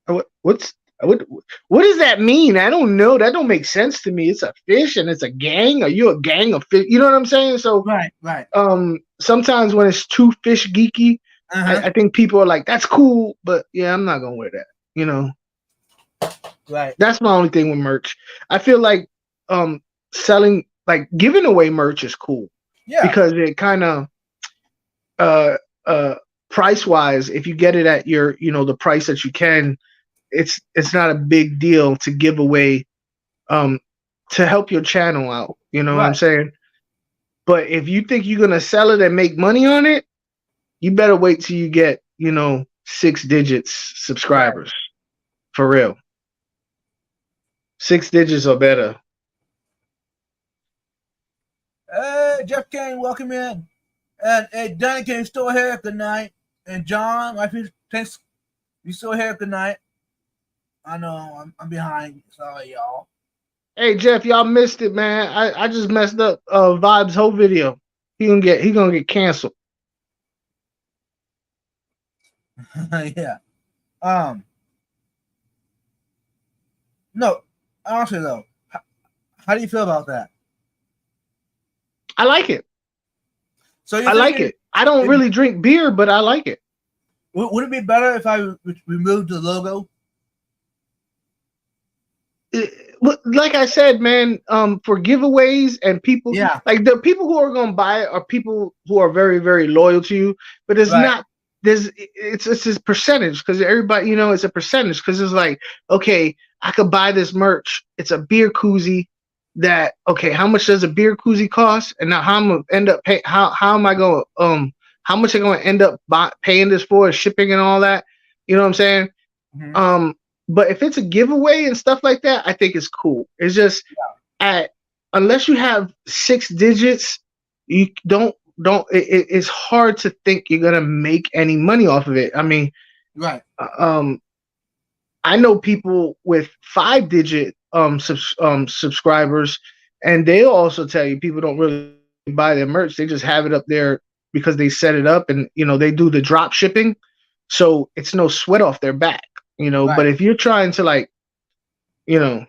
what does that mean? I don't know. That don't make sense to me. It's a fish and it's a gang. Are you a gang of fish? You know what I'm saying? So right. Sometimes when it's too fish geeky, I think people are like, that's cool, but yeah, I'm not gonna wear that. You know? Right. That's my only thing with merch. I feel like selling, like giving away merch is cool. Yeah. Because it kind of price wise, if you get it at your, the price that you can, it's not a big deal to give away to help your channel out. You know what I'm saying? But if you think you're gonna sell it and make money on it, you better wait till you get, 6 digits subscribers. For real. 6 digits or better. Jeff Kane, welcome in. And hey, Danny, can you still here? Good night. And John, my thanks. You still here? Good night. I know I'm behind. Sorry, y'all. Hey Jeff, y'all missed it, man. I just messed up Vibes' whole video. He gonna get canceled. Yeah. No, honestly though, how do you feel about that? I like it. So I like it. I don't really drink beer, but I like it. Would it be better if I removed the logo? Like I said, man, for giveaways and people, Yeah, like the people who are gonna buy it are people who are very, very loyal to you. But it's right. not. It's this percentage because everybody, you know, it's a percentage because it's like, okay, I could buy this merch. It's a beer koozie. That okay? How much does a beer koozie cost? And now how I'm gonna end up pay? How am I going? How much am I gonna end up paying this for? Shipping and all that. You know what I'm saying? Mm-hmm. But if it's a giveaway and stuff like that, I think it's cool. It's just unless you have 6 digits, you don't it's hard to think you're gonna make any money off of it. I mean, right. I know people with 5-digit subscribers, and they'll also tell you people don't really buy their merch. They just have it up there because they set it up, and you know they do the drop shipping, so it's no sweat off their back. You know, Right. but if you're trying to like, you know,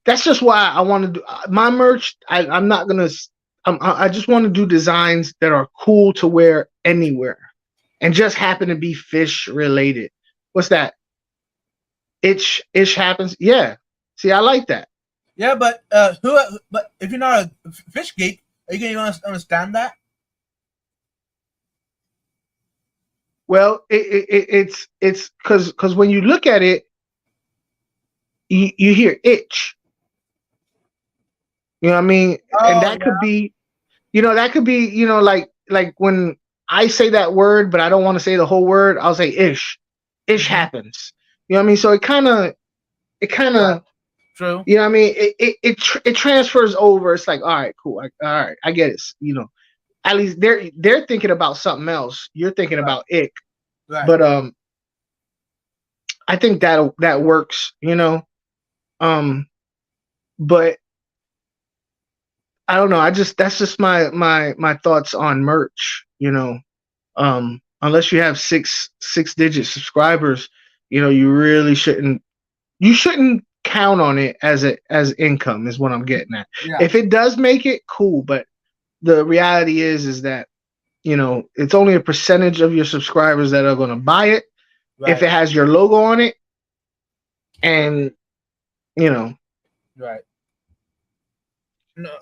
that's just why I want to do my merch. I'm not gonna. I just want to do designs that are cool to wear anywhere, and just happen to be fish related. What's that? Ish happens. Yeah. See, I like that. Yeah, but But if you're not a fish geek, are you gonna understand that? Well, it's because when you look at it, you hear itch. You know what I mean? And that could be, you know, like when I say that word, but I don't want to say the whole word. I'll say ish. Ish happens. You know what I mean? So it kind of, true. You know what I mean? It transfers over. It's like, all right, cool. All right, I get it. You know, at least they're thinking about something else. You're thinking about ick. Right. But I think that works, you know. But I don't know. That's just my thoughts on merch, you know. Unless you have 6-digit subscribers, you know, you shouldn't count on it as income is what I'm getting at. Yeah. If it does make it, cool, but the reality is that, you know, it's only a percentage of your subscribers that are going to buy it. Right. If it has your logo on it, and you know, right. No.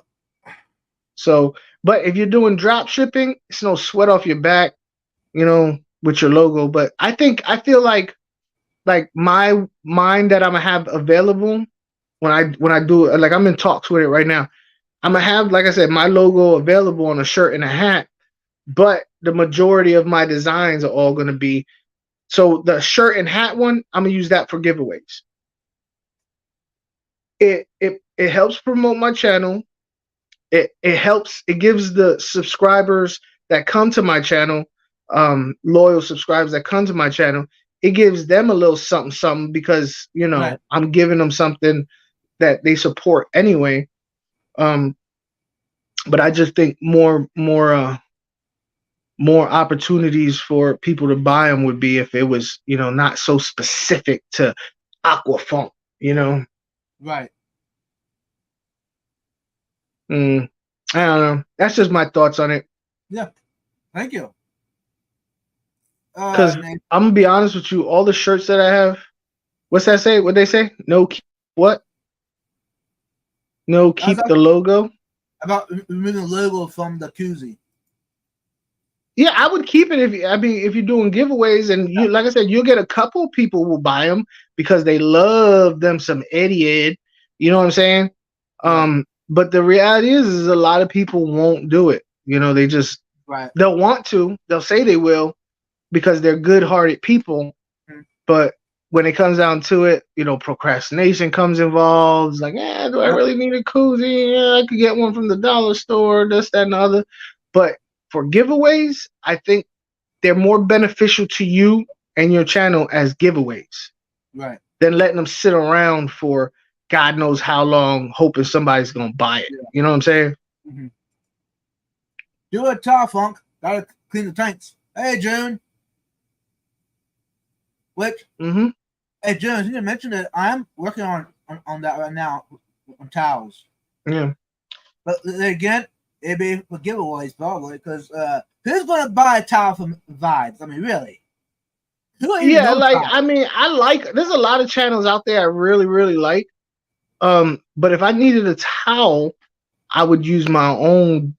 So, but if you're doing drop shipping, it's no sweat off your back, you know, with your logo. But I feel like mine that I'm gonna have available when I do, like, I'm in talks with it right now. I'm gonna have, like I said, my logo available on a shirt and a hat, but the majority of my designs are all gonna be. So the shirt and hat one, I'm gonna use that for giveaways. It helps promote my channel. It helps. It gives the subscribers that come to my channel, loyal subscribers that come to my channel, it gives them a little something because, you know, right. I'm giving them something that they support anyway. But I just think more opportunities for people to buy them would be if it was, you know, not so specific to Aquafunk, you know. Right. I don't know. That's just my thoughts on it. Yeah. Thank you. Because I'm gonna be honest with you, all the shirts that I have, what's that say? What they say? No, what? No, keep the logo. About removing the logo from the koozie. Yeah, I would keep it if you're doing giveaways, and you, like I said, you'll get a couple people will buy them because they love them some idiot. You know what I'm saying? But the reality is a lot of people won't do it. You know, they just they'll want to. They'll say they will because they're good-hearted people, but when it comes down to it, procrastination comes involved. It's like, do I really need a koozie? Yeah, I could get one from the dollar store, this, that, and the other. But for giveaways, I think they're more beneficial to you and your channel as giveaways, right, than letting them sit around for God knows how long, hoping somebody's gonna buy it. Yeah. You know what I'm saying? Mm-hmm. Do it, Tile Funk. Gotta clean the tanks. Hey, June. Which? Mm-hmm. Hey, June, you didn't mention that I'm working on that right now on towels. Yeah. But then again, it'd be for giveaways probably because who's gonna buy a towel from Vibes? I mean, really? Yeah, like I mean, there's a lot of channels out there I really, really like. But if I needed a towel, I would use my own,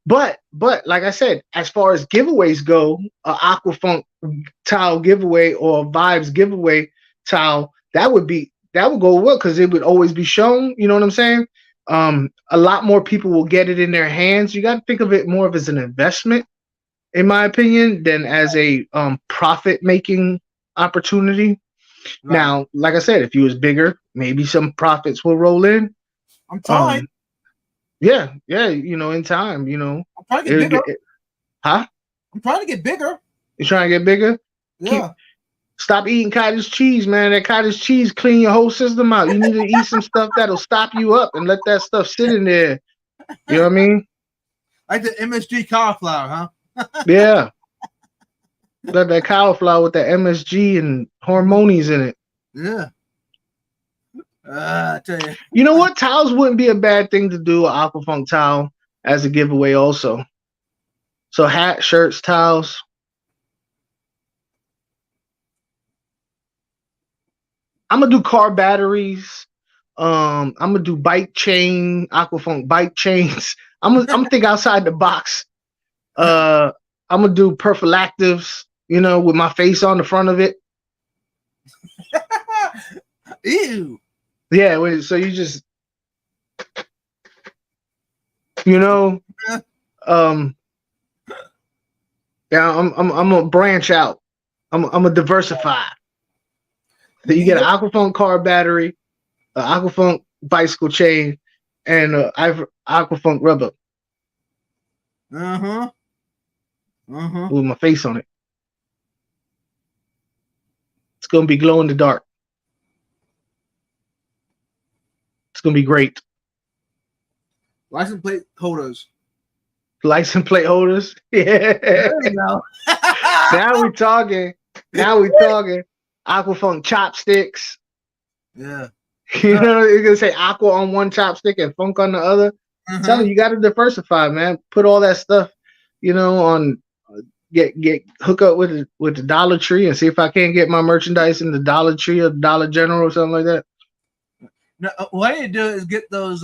But like I said, as far as giveaways go, Aquafunk towel giveaway or Vibes giveaway towel, that would go well because it would always be shown. You know what I'm saying? A lot more people will get it in their hands. You got to think of it more of as an investment, in my opinion, than as a profit making opportunity. Right. Now, like I said, if you was bigger, maybe some profits will roll in. I'm trying. Yeah, in time, I'm trying to get bigger. Huh? I'm trying to get bigger. You're trying to get bigger? Yeah. Stop eating cottage cheese, man. That cottage cheese clean your whole system out. You need to eat some stuff that'll stop you up and let that stuff sit in there. You know what I mean? Like the MSG cauliflower, huh? Yeah. Let that cauliflower with the MSG and hormones in it. Yeah. I tell you. You know what? Towels wouldn't be a bad thing to do, an Aquafunk towel as a giveaway also. So hat, shirts, towels. I'm gonna do car batteries. I'm gonna do bike chain, Aquafunk bike chains. I'm gonna think outside the box. I'm gonna do prophylactives, with my face on the front of it. Ew. Yeah, so you just, yeah, I'm gonna branch out. I'm gonna diversify. So you get an Aquafunk car battery, an Aquafunk bicycle chain, and an Aquafunk rubber. With my face on it. It's gonna be glow in the dark. It's gonna be great. License plate holders. License plate holders. Yeah. There you go. Now we're talking. Aquafunk chopsticks. Yeah. You're gonna say Aqua on one chopstick and Funk on the other. I'm telling you, got to diversify, man. Put all that stuff, on. Hook up with the Dollar Tree and see if I can't get my merchandise in the Dollar Tree or Dollar General or something like that. No, what you do is get those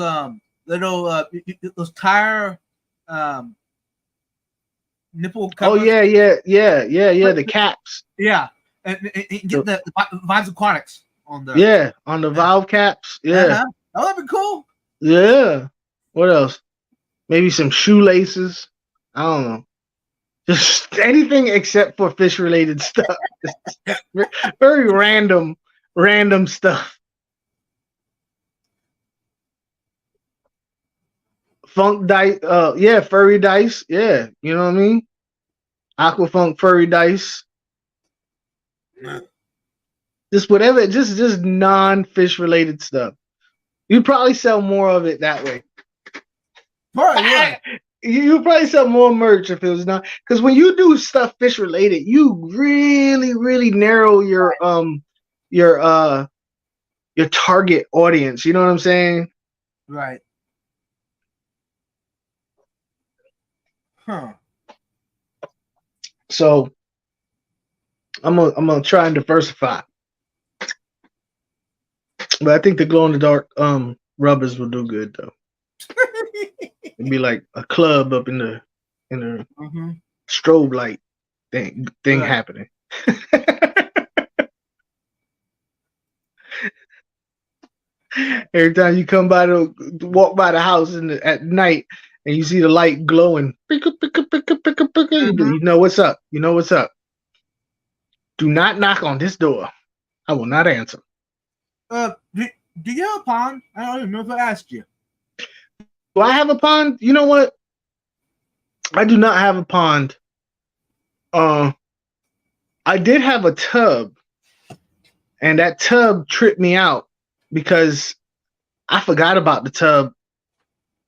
little those tire nipple covers. Oh yeah, the caps. Yeah, and get the Vibes Aquatics on there. Yeah, on the valve caps. Yeah, oh, that'd be cool. Yeah. What else? Maybe some shoelaces. I don't know. Just anything except for fish related stuff. Very random stuff. Funk dice, furry dice. Yeah, you know what I mean? Aquafunk furry dice. Just whatever, just non-fish related stuff. You probably sell more of it that way. Probably, yeah. You probably sell more merch if it was not, because when you do stuff fish related, you really, really narrow your target audience. You know what I'm saying? Right. Huh. So I'm gonna try and diversify. But I think the glow in the dark rubbers will do good though. It'd be like a club up in the strobe light thing right. Happening. Every time you walk by the house at night and you see the light glowing, you know what's up. Do not knock on this door. I will not answer. Do you have a pond? I don't even know if I asked you. Do I have a pond? You know what? I do not have a pond. I did have a tub, and that tub tripped me out because I forgot about the tub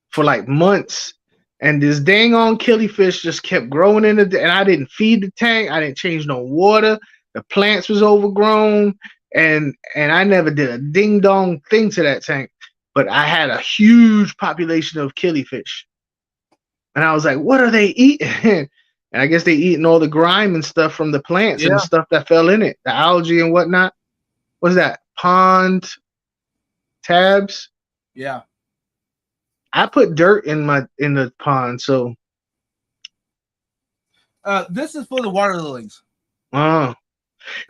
for like months, and this dang on killifish just kept growing in it, and I didn't feed the tank. I didn't change no water. The plants was overgrown, and I never did a ding dong thing to that tank. But I had a huge population of killifish, and I was like, "What are they eating?" And I guess they eating all the grime and stuff from the plants and the stuff that fell in it, the algae and whatnot. What's that? Pond tabs? Yeah. I put dirt in the pond, so. This is for the water lilies.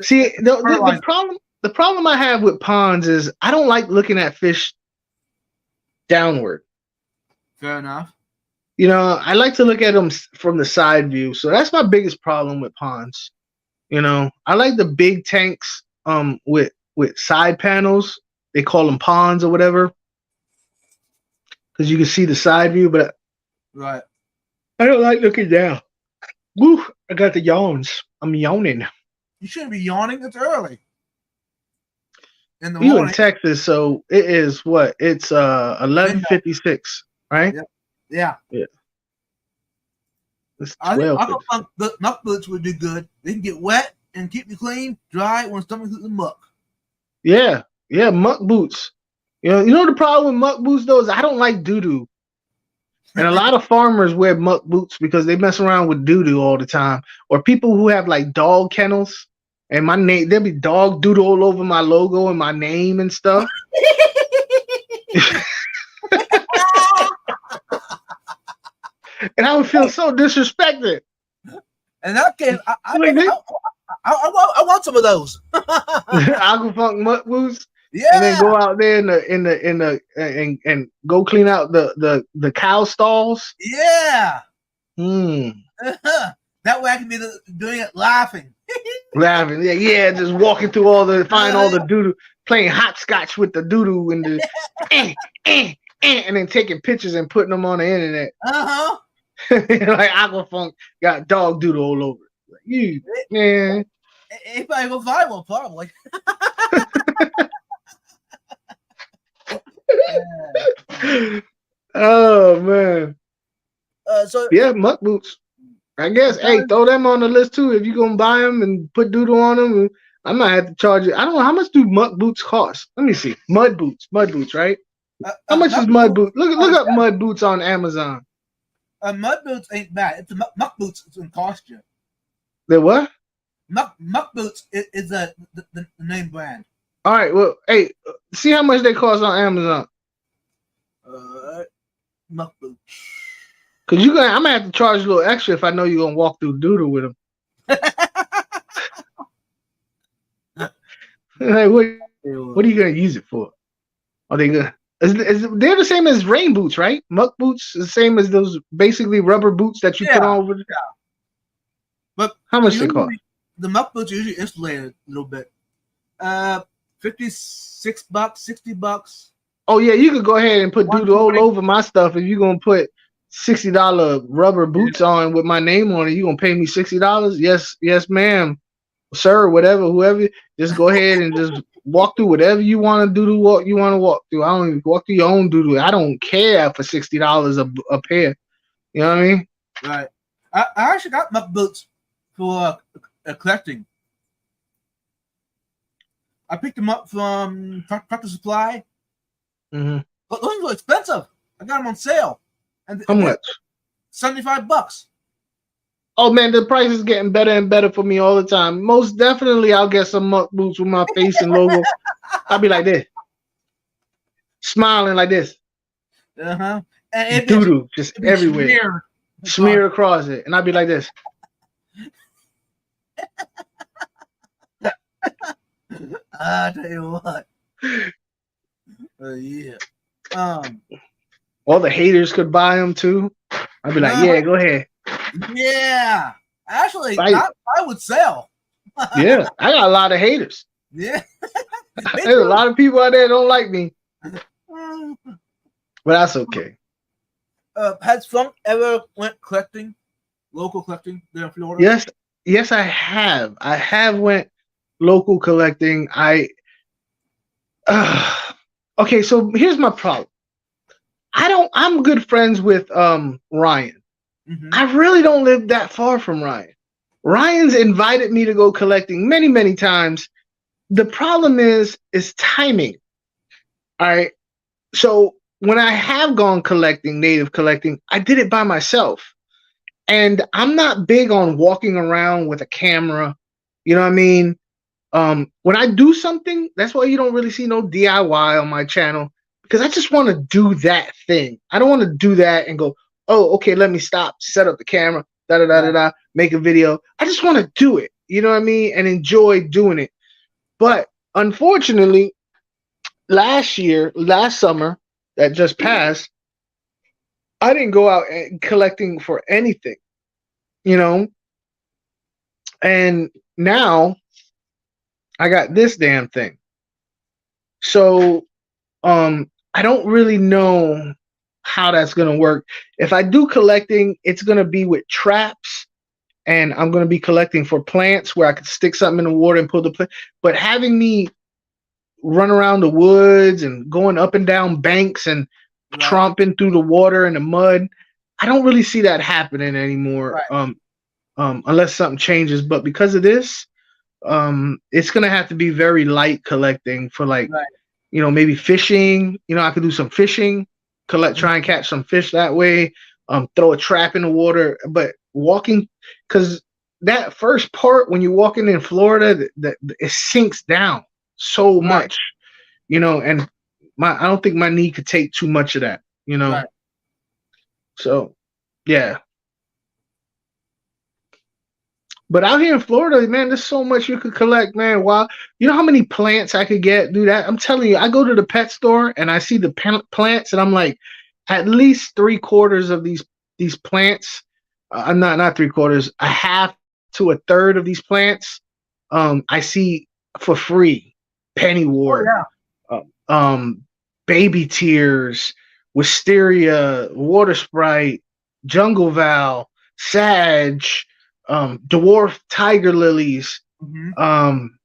See, the problem I have with ponds is I don't like looking at fish downward. Fair enough. You know, I like to look at them from the side view. So that's my biggest problem with ponds. You know, I like the big tanks with side panels. They call them ponds or whatever, because you can see the side view. But right, I don't like looking down. Woo! I got the yawns. I'm yawning. You shouldn't be yawning. It's early. In the morning. You in Texas, so it is what? It's 11:56, right? Yeah. It's 12. I thought the muck boots would do good. They can get wet and keep you clean, dry when stumbling through the muck. Yeah, muck boots. You know the problem with muck boots though is I don't like doo-doo. And a lot of farmers wear muck boots because they mess around with doo-doo all the time. Or people who have like dog kennels and my name, there'll be dog doo-doo all over my logo and my name and stuff. And I would feel so disrespected. In that case, I want some of those. Aquafunk muck boots. Yeah. And then go out there and go clean out the cow stalls. Yeah. That way I can be doing it laughing. Laughing. Yeah, just walking through all the doo-doo, playing hopscotch with the doo-doo and the and then taking pictures and putting them on the internet. Like Aquafunk got dog doodle all over it. Like, you man. If I go viral, probably. Oh man. So yeah, muck boots. I guess. Hey, throw them on the list too. If you're gonna buy them and put doodle on them, I might have to charge you. I don't know how much do muck boots cost. Let me see. Mud boots, right? How much is mud boots? Look up mud boots on Amazon. Mud boots ain't bad. It's muck boots. It's gonna cost you. The what? Muck boots is the name brand. All right. Well, hey, see how much they cost on Amazon. Muck boots. Cause I'm gonna have to charge a little extra if I know you're gonna walk through doodle with them. Like, what are you gonna use it for? Are they good? They're the same as rain boots, right? Muck boots is the same as those basically rubber boots that you put on over. But how much they cost? The muck boots are usually insulated a little bit. $56, $60. Oh yeah, you could go ahead and put doodle all over my stuff if you're gonna put $60 rubber boots on with my name on it. You gonna pay me $60? Yes, ma'am, sir, whatever, whoever. Just go ahead and just walk through whatever you want to do to what you want to walk through. I don't even walk through your own doodle. I don't care for $60 a pair. You know what I mean? Right. I actually got muck boots for collecting. I picked them up from Tractor Supply. Mm-hmm. But those were expensive. I got them on sale. And how much? $75. Oh man, the price is getting better and better for me all the time. Most definitely, I'll get some muck boots with my face and logo. I'll be like this, smiling like this. And doodle just everywhere, smear across it, and I'll be like this. I tell you what. Yeah. All the haters could buy them too. I'd be like, yeah, go ahead. Yeah. Actually, I would sell. Yeah, I got a lot of haters. Yeah. There's a lot of people out there that don't like me, but that's okay. Has Funk ever went collecting, local collecting there in Florida? Yes, I have. I have went local collecting. Okay, so here's my problem. I'm good friends with Ryan. Mm-hmm. I really don't live that far from Ryan. Ryan's invited me to go collecting many, many times. The problem is timing. All right. So when I have gone collecting, native collecting, I did it by myself. And I'm not big on walking around with a camera. You know what I mean? When I do something, that's why you don't really see no DIY on my channel, because I just want to do that thing. I don't want to do that and go, oh, okay, let me stop, set up the camera, make a video. I just want to do it, you know what I mean, and enjoy doing it. But unfortunately, last summer that just passed, I didn't go out and collecting for anything, you know. And now I got this damn thing. So I don't really know how that's gonna work. If I do collecting, it's gonna be with traps, and I'm gonna be collecting for plants where I could stick something in the water and pull the plant. But having me run around the woods and going up and down banks and tromping through the water and the mud, I don't really see that happening anymore. Right. Unless something changes. But because of this, it's gonna have to be very light collecting for, like, you know, maybe fishing. You know, I could do some fishing, try and catch some fish that way. Throw a trap in the water. But walking, because that first part when you're walking in Florida, it sinks down so much, you know, and I don't think my knee could take too much of that, you know. So yeah. But out here in Florida, man, there's so much you could collect, man. Wow, you know how many plants I could get? Do that. I'm telling you, I go to the pet store and I see the plants, and I'm like, at least 3/4 of these plants. I'm not 3/4, a half to a third of these plants. I see for free. Pennywort, baby tears, wisteria, water sprite, jungle val, sage. Dwarf tiger lilies.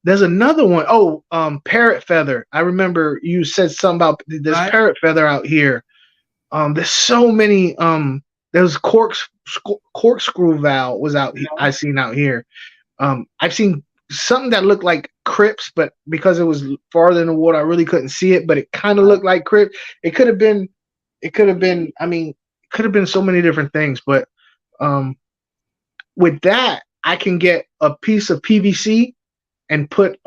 There's another one. Oh, parrot feather. I remember you said something about this parrot feather out here. There's so many. There's corkscrew val was out here. I seen out here. I've seen something that looked like crypts, but because it was farther in the water, I really couldn't see it. But it kind of looked like crypt. It could have been. I mean, it could have been so many different things, but with that, I can get a piece of PVC and put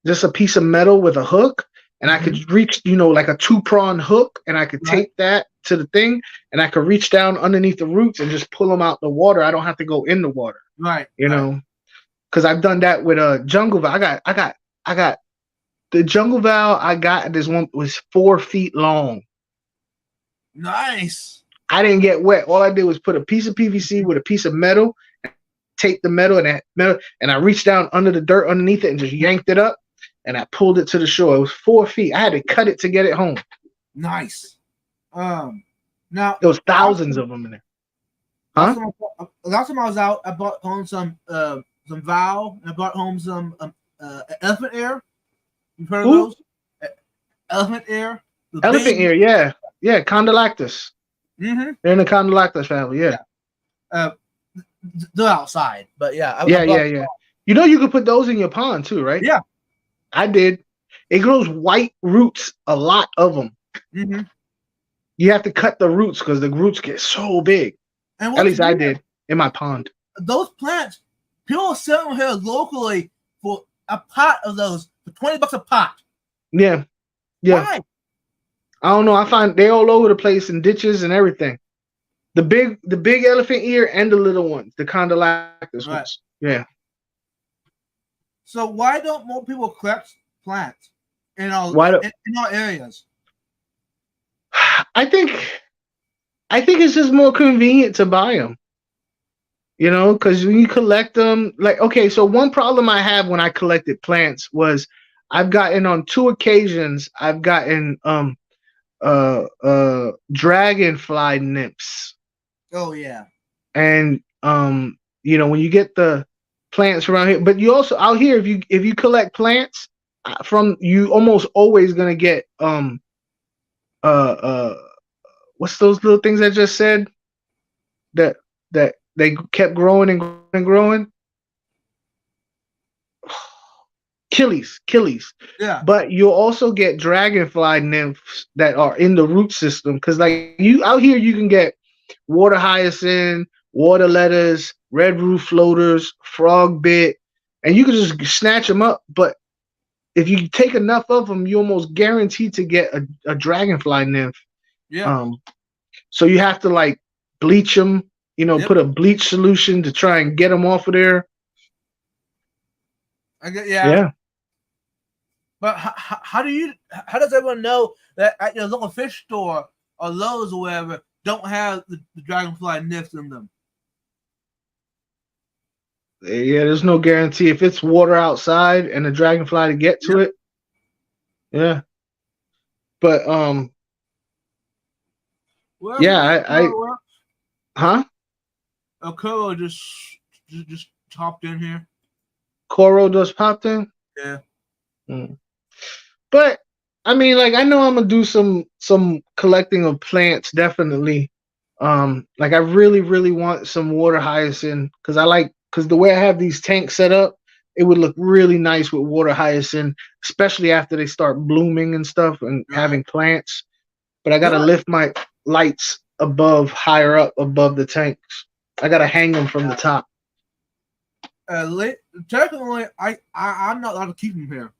just a piece of metal with a hook, and I could reach, you know, like a 2-prong hook, and I could take that to the thing, and I could reach down underneath the roots and just pull them out the water. I don't have to go in the water, you know, because I've done that with a jungle val. I got the jungle val I got. This one was 4 feet long. Nice. I didn't get wet. All I did was put a piece of PVC with a piece of metal, take the metal and I reached down under the dirt underneath it and just yanked it up, and I pulled it to the shore. It was 4 feet. I had to cut it to get it home. Nice. Now there was thousands of them in there. Huh? Last time I was out, I brought home some val, and I brought home some elephant ear. You've heard of those? Elephant ear. Elephant ear, yeah, Condylactus. They're in the Condylactus family, yeah. They're outside, but yeah. Yeah. You know, you could put those in your pond too, right? Yeah, I did. It grows white roots, a lot of them. You have to cut the roots because the roots get so big. And at least I did in my pond. Those plants, people sell them here locally for a pot of those for $20 a pot. Yeah. Why? I don't know. I find they're all over the place in ditches and everything. The big elephant ear and the little ones, the Condylactus ones. Yeah. So why don't more people collect plants in our areas? I think it's just more convenient to buy them. You know, because when you collect them, like, okay, so one problem I have when I collected plants was I've gotten on 2 occasions, I've gotten dragonfly nymphs. Oh yeah. And you know, when you get the plants around here, but you also out here, if you collect plants from, you almost always gonna get uh uh what's those little things I just said that they kept growing and growing and growing? Killies. Yeah. But you'll also get dragonfly nymphs that are in the root system, because like you out here you can get water hyacinth, water lettuce, red roof floaters, frog bit, and you can just snatch them up. But if you take enough of them, you almost guaranteed to get a dragonfly nymph. Yeah. So you have to like bleach them, you know, Yep. put a bleach solution to try and get them off of there. Yeah. But how does everyone know that at your local fish store or Lowe's or wherever don't have the dragonfly nymphs in them? Yeah, there's no guarantee if it's water outside and the dragonfly to get to it. Yeah. But Wherever yeah, I huh? Kuro just hopped in here. Koro just popped in. Yeah. But I mean, like, I know I'm gonna do some collecting of plants, definitely. Like I really want some water hyacinth because the way I have these tanks set up, it would look really nice with water hyacinth, especially after they start blooming and stuff and having plants. But I gotta lift my lights higher up above the tanks. I gotta hang them from the top. Technically, I'm not allowed to keep them here.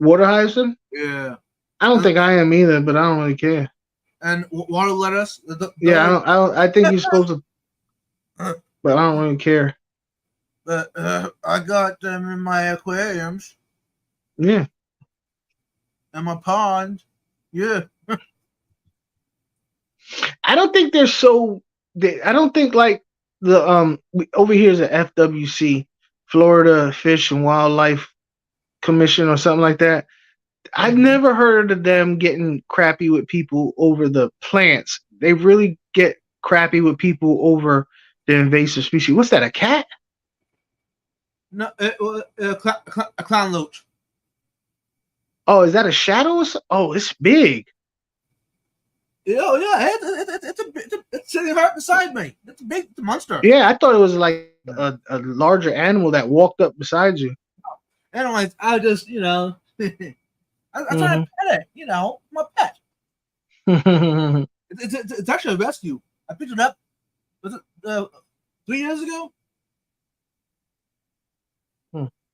Water hyacinth? Yeah. I don't think I am either, but I don't really care. And water lettuce? Yeah, I think you're supposed to, but I don't really care. But I got them in my aquariums. Yeah. And my pond. Yeah. I don't think they're so. I don't think like the over here is a FWC, Florida Fish and Wildlife Commission or something like that. I've never heard of them getting crappy with people over the plants. They really get crappy with people over the invasive species. What's that? A cat? No, a clown loach. Oh, is that a shadow? Oh, it's big. Oh yeah, it's sitting right beside me. It's a big monster. Yeah, I thought it was like a larger animal that walked up beside you. Anyways, I just I try to pet it. You know, my pet. It's actually a rescue. I picked it up. Was it 3 years ago?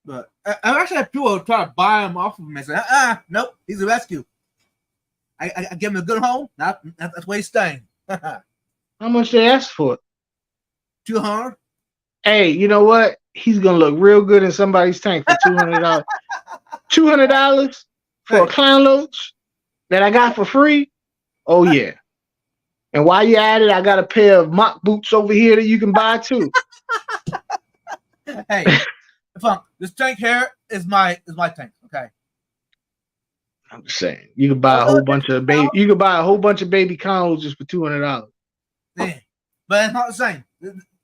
But I actually had people try to buy him off of me. I said, nope, he's a rescue. I give him a good home. That's where he's staying. How much they asked for it? $200. Hey, you know what? He's gonna look real good in somebody's tank for $200. $200 for a clown loach that I got for free? Oh yeah. And while you're at it, I got a pair of mock boots over here that you can buy too. Hey, this tank here is my tank. Okay. I'm just saying, you could buy a whole bunch of baby. You could buy a whole bunch of baby clowns just for $200. Yeah, but it's not the same.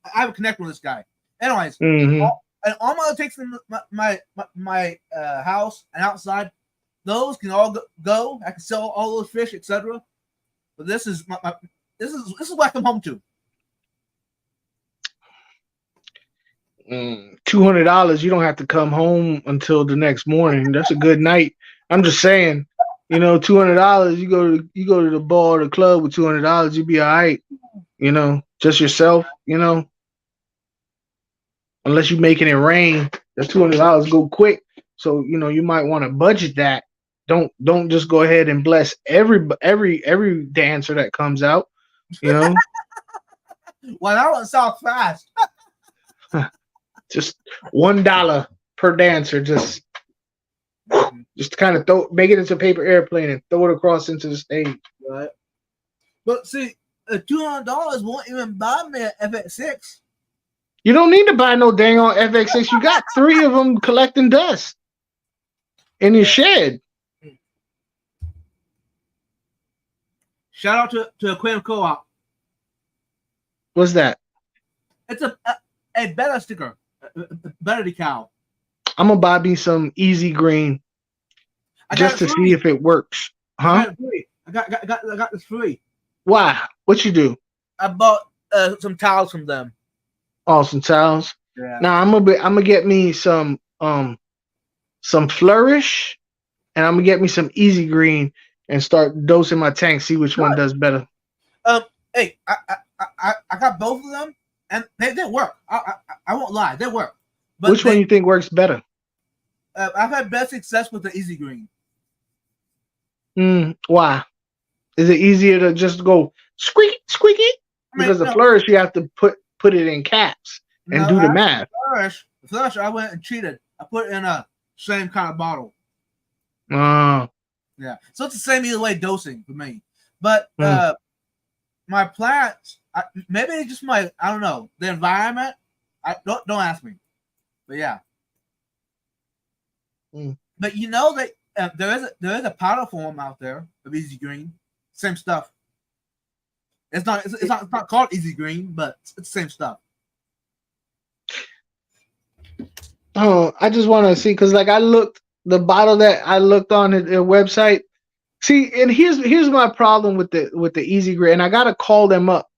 I have a connection with this guy. Anyways, all my other tanks in my house and outside, those can all go. I can sell all those fish, etc. But this is this is what I come home to. $200. You don't have to come home until the next morning. That's a good night. I'm just saying, you know, $200. You go to the bar or the club with $200. You be all right. You know, just yourself. You know, unless you're making it rain, that $200 go quick. So you know you might want to budget that. Don't just go ahead and bless every dancer that comes out. You know. Well, that one sounds fast. Just $1 per dancer. Just kind of make it into a paper airplane and throw it across into the stage. Right. But see, $200 won't even buy me an FX6. You don't need to buy no dang on FX6. You got 3 of them collecting dust in your shed. Shout out to Aquarium Co-op. What's that? It's a better sticker, better decal. I'm gonna buy me some Easy Green just to see if it works. Huh? I got this free. Why? What you do? I bought some towels from them. Oh, some towels. Yeah. Now I'm gonna get me some Flourish, and I'm gonna get me some Easy Green and start dosing my tank. See which one does better. Hey, I got both of them, and they work. I won't lie, they work. But which one you think works better? I've had best success with the Easy Green. Why? Is it easier to just go squeaky? Because the Flourish you have to put it in caps and do the math. Flourish, I went and cheated. I put it in a same kind of bottle. Yeah, so it's the same either way dosing for me. But my plants, maybe it's just I don't know, the environment. Don't ask me. But yeah. But you know that there is a powder form out there of Easy Green. Same stuff. It's not called Easy Green, but it's the same stuff. Oh, I just want to see because like the bottle that I looked on their website. See, and here's my problem with the Easy Green, and I gotta call them up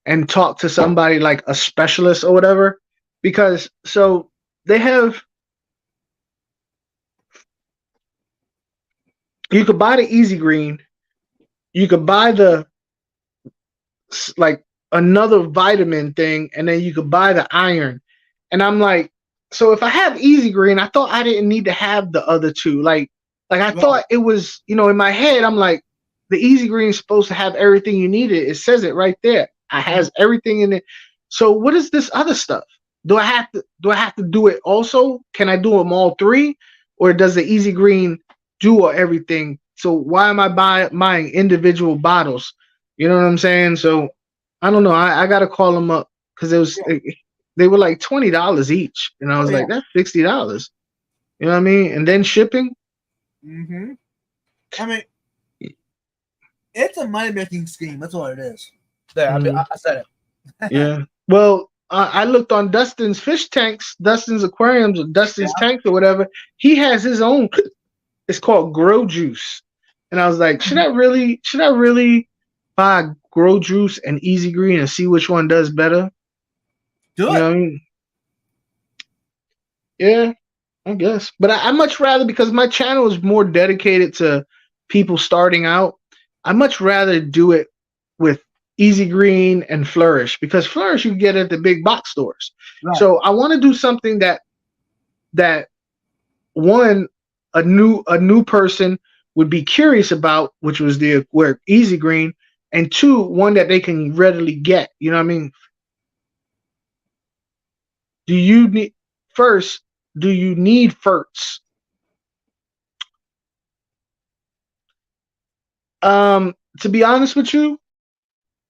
and talk to somebody like a specialist or whatever, because so they have. You could buy the Easy Green. You could buy the like another vitamin thing, and then you could buy the iron. And I'm like, so if I have Easy Green, I thought I didn't need to have the other two. Like I thought it was, in my head, I'm like, the Easy Green is supposed to have everything you needed. It says it right there. It has everything in it. So what is this other stuff? Do I have to do it also? Can I do them all 3? Or does the Easy Green do everything? So why am I buying individual bottles? You know what I'm saying? So I don't know. I gotta call them up because they were like $20 each, and I was like, that's $60. You know what I mean? And then shipping. I mean, it's a money-making scheme. That's all it is. There, I said it. Yeah. Well, I looked on Dustin's fish tanks, Dustin's aquariums, or Dustin's tanks or whatever. He has his own. It's called Grow Juice, and I was like, should I really buy Grow Juice and Easy Green and see which one does better? Do it. You know what I mean? Yeah, I guess. But I much rather, because my channel is more dedicated to people starting out, I much rather do it with Easy Green and Flourish, because Flourish you can get at the big box stores. Right. So I want to do something that one a new person would be curious about, which was where Easy Green, and 2, one that they can readily get. You know what I mean? Do you need ferts? To be honest with you,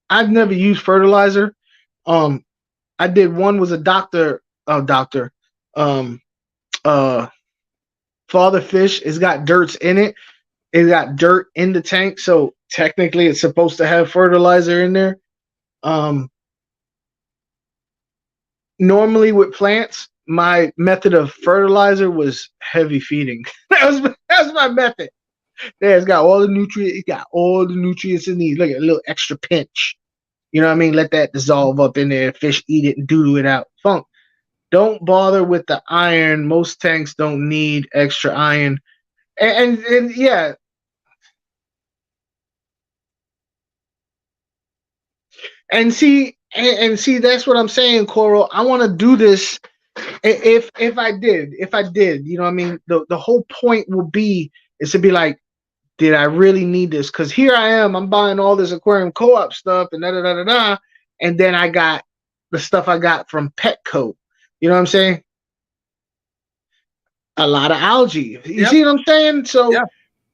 I've never used fertilizer. I did one was a doctor. Father Fish. It's got dirts in it. It got dirt in the tank, so technically it's supposed to have fertilizer in there. Normally with plants, my method of fertilizer was heavy feeding. that was my method. There, it's got all the nutrients. It got all the nutrients it needs. Look at a little extra pinch. You know what I mean? Let that dissolve up in there. Fish eat it and doo-doo it out. Funk. Don't bother with the iron. Most tanks don't need extra iron. And yeah. And see, that's what I'm saying, Coral. I want to do this. If I did, you know what I mean? The whole point will be is to be like, did I really need this? Because here I am, I'm buying all this Aquarium Co-op stuff and and then I got the stuff I got from Petco. You know what I'm saying? A lot of algae. You see what I'm saying? So,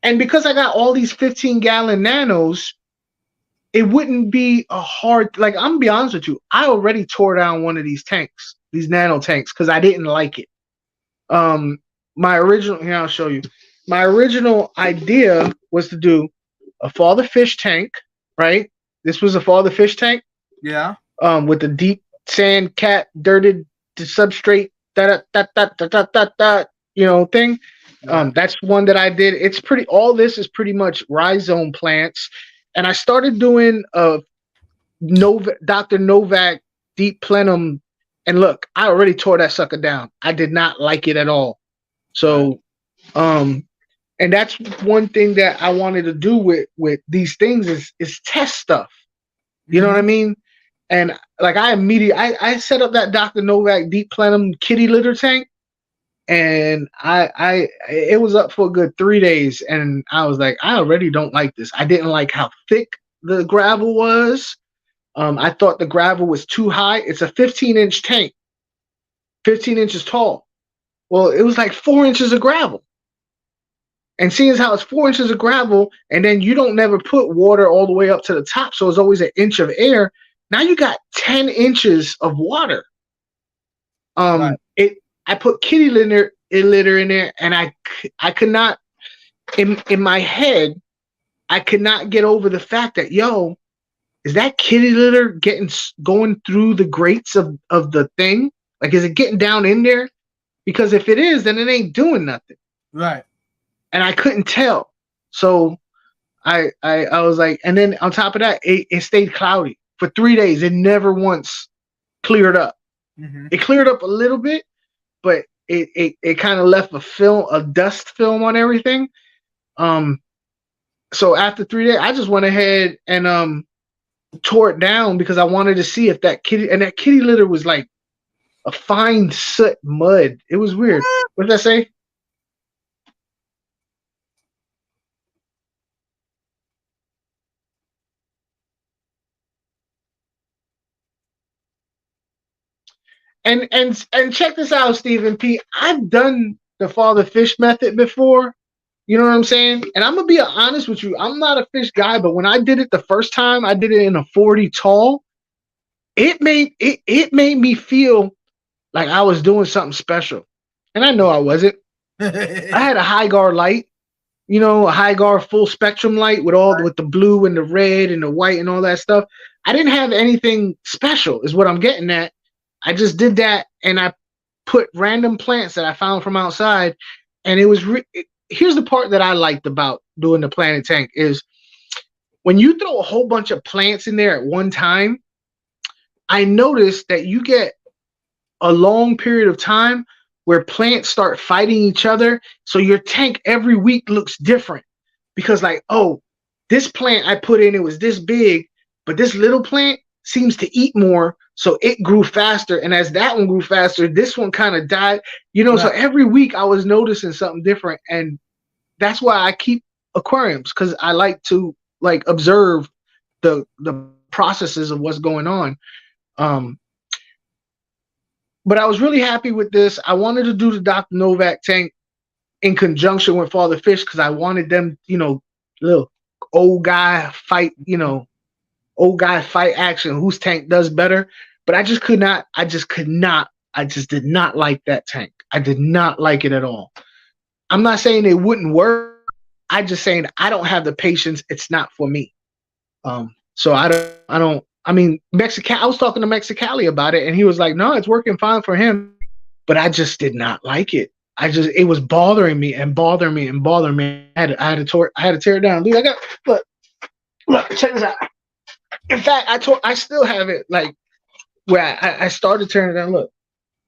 and because I got all these 15-gallon nanos, it wouldn't be a hard, like, I'm gonna be honest with you, I already tore down one of these tanks. these nano tanks because I didn't like it. My original, here I'll show you. My original idea was to do a Father Fish tank, right? This was a Father Fish tank. Yeah. With the deep sand cat dirted substrate thing. That's one that I did. It's pretty. All this is pretty much rhizome plants, and I started doing Dr. Novak deep plenum. And look, I already tore that sucker down. I did not like it at all. So, and that's one thing that I wanted to do with these things is test stuff. You know what I mean? And like I set up that Dr. Novak deep plenum kitty litter tank, and it was up for a good 3 days, and I was like, I already don't like this. I didn't like how thick the gravel was. I thought the gravel was too high. It's a 15-inch tank, 15 inches tall. Well, it was like 4 inches of gravel. And seeing as how it's 4 inches of gravel, and then you don't never put water all the way up to the top, so it's always an inch of air. Now you got 10 inches of water. Right. I put kitty litter in there, and I could not, in my head, I could not get over the fact that, yo, is that kitty litter going through the grates of the thing? Like, is it getting down in there? Because if it is, then it ain't doing nothing. Right. And I couldn't tell. So I was like, and then on top of that, it stayed cloudy for 3 days. It never once cleared up. Mm-hmm. It cleared up a little bit, but it kind of left a dust film on everything. So after 3 days, I just went ahead and tore it down because I wanted to see if that kitty litter was like a fine soot mud. It was weird. What did I say? And check this out, Stephen P. I've done the Father Fish method before. You know what I'm saying? And I'm gonna be honest with you. I'm not a fish guy, but when I did it the first time, I did it in a 40 tall. It made me feel like I was doing something special, and I know I wasn't. I had a Hygar light, a Hygar full spectrum light with the blue and the red and the white and all that stuff. I didn't have anything special, is what I'm getting at. I just did that, and I put random plants that I found from outside, and it was. Here's the part that I liked about doing the Planet Tank is when you throw a whole bunch of plants in there at one time, I noticed that you get a long period of time where plants start fighting each other. So your tank every week looks different because like, oh, this plant I put in, it was this big, but this little plant seems to eat more. So it grew faster. And as that one grew faster, this one kind of died, right. So every week I was noticing something different. And that's why I keep aquariums, because I like to observe the processes of what's going on. But I was really happy with this. I wanted to do the Dr. Novak tank in conjunction with Father Fish because I wanted them, little old guy fight action, whose tank does better. But I just did not like that tank. I did not like it at all. I'm not saying it wouldn't work. I just saying I don't have the patience. It's not for me. So I mean, I was talking to Mexicali about it, and he was like, no, it's working fine for him. But I just did not like it. It was bothering me. I had to tear it down. Dude, look, check this out. In fact, I still have it where I started tearing it down. Look.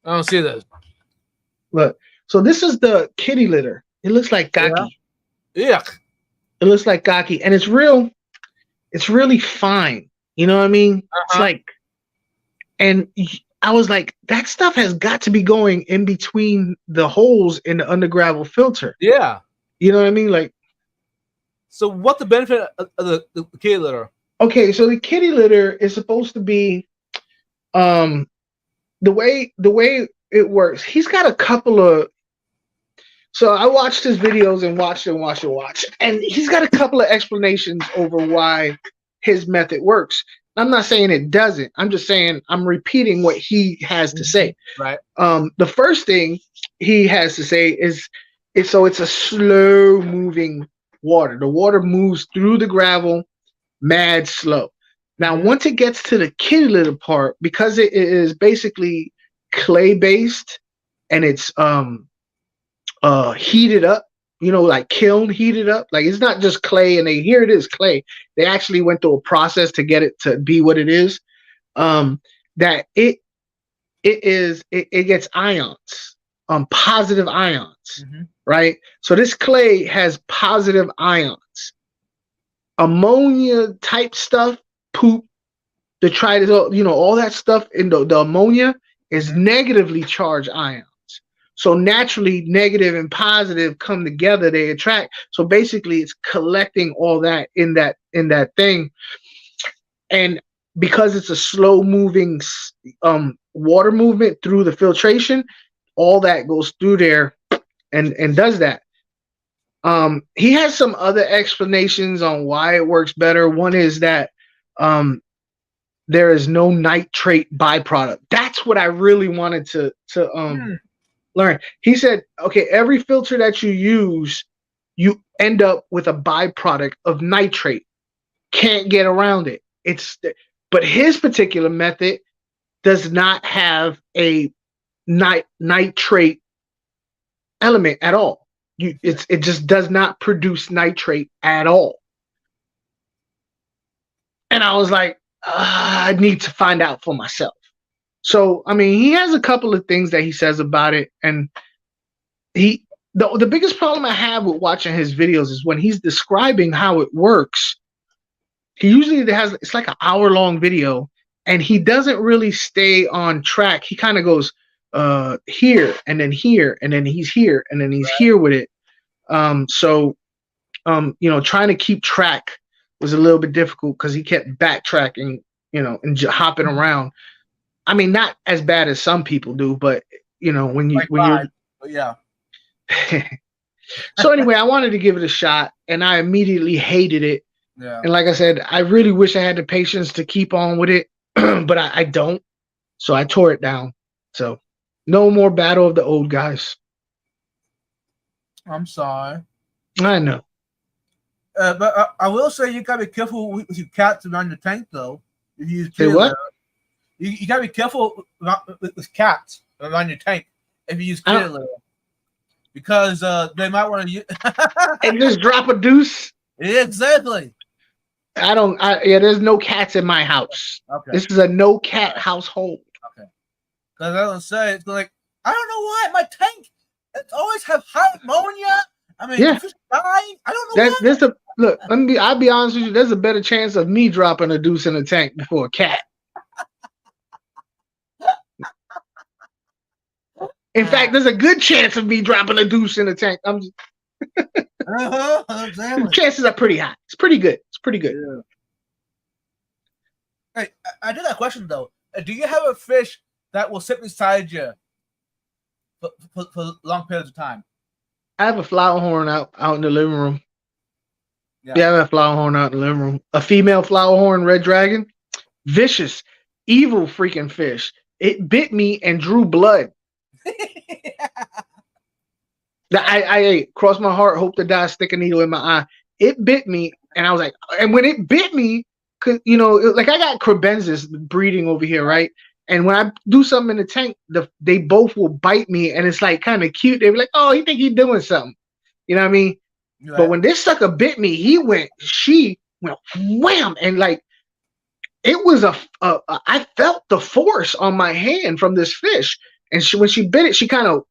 I don't see this. Look. So this is the kitty litter. It looks like gaki. Yeah. It looks like gaki. And it's really fine. You know what I mean? Uh-huh. And I was like, that stuff has got to be going in between the holes in the undergravel filter. Yeah. You know what I mean? So what's the benefit of the kitty litter? Okay, so the kitty litter is supposed to be the way it works. He's got a couple of. So I watched his videos and watched, and he's got a couple of explanations over why his method works. I'm not saying it doesn't. I'm just saying I'm repeating what he has to say. Right. The first thing he has to say is it's a slow moving water. The water moves through the gravel mad slow. Now, once it gets to the kitty litter part, because it is basically clay based and it's heated up, like kiln heated up. Like it's not just clay and here it is clay. They actually went through a process to get it to be what it is. That it gets ions, positive ions, right? So this clay has positive ions. Ammonia type stuff, poop, detritus, all that stuff in the ammonia is negatively charged ions. So naturally, negative and positive come together, they attract. So basically, it's collecting all that in that thing. And because it's a slow moving water movement through the filtration, all that goes through there and does that. He has some other explanations on why it works better. One is that there is no nitrate byproduct. That's what I really wanted to learn. He said, okay, every filter that you use, you end up with a byproduct of nitrate. Can't get around it. But his particular method does not have a nitrate element at all. It just does not produce nitrate at all. And I was like, I need to find out for myself. So, I mean, he has a couple of things that he says about it. And the biggest problem I have with watching his videos is when he's describing how it works. He usually it's like an hour-long video, and he doesn't really stay on track. He kind of goes here, and then here, and then he's here, and then he's here with it. So trying to keep track was a little bit difficult because he kept backtracking, and hopping around. I mean, not as bad as some people do, but when you're, yeah. So anyway, I wanted to give it a shot, and I immediately hated it. Yeah. And like I said, I really wish I had the patience to keep on with it, but I don't. So I tore it down. So no more battle of the old guys. I'm sorry. I know. But I will say you gotta be careful with your cats around your tank, though. If you Say what? You gotta be careful with cats around your tank if you use kitty litter, because they might want to use and just drop a deuce. Yeah, exactly. There's no cats in my house. Okay. This is a no cat household. Okay. Because I was say it's like, I don't know why my tank it's always have high ammonia. I mean, fish dying. I don't know why. I'll be honest with you. There's a better chance of me dropping a deuce in a tank before a cat. In fact, there's a good chance of me dropping a deuce in a tank. Exactly. Chances are pretty high. It's pretty good. Yeah. Hey, I did have a question though. Do you have a fish that will sit beside you for long periods of time? I have a flower horn out in the living room. Yeah, I have a flower horn out in the living room. A female flower horn red dragon. Vicious, evil freaking fish. It bit me and drew blood. I crossed my heart, hope to die, stick a needle in my eye. It bit me, and I was like, and when it bit me, cause like I got crebensis breeding over here, right? And when I do something in the tank, they both will bite me, and it's like kind of cute. They're like, oh, he think he's doing something, you know what I mean? Right. But when this sucker bit me, she went wham, and like it was I felt the force on my hand from this fish, and when she bit it, she kind of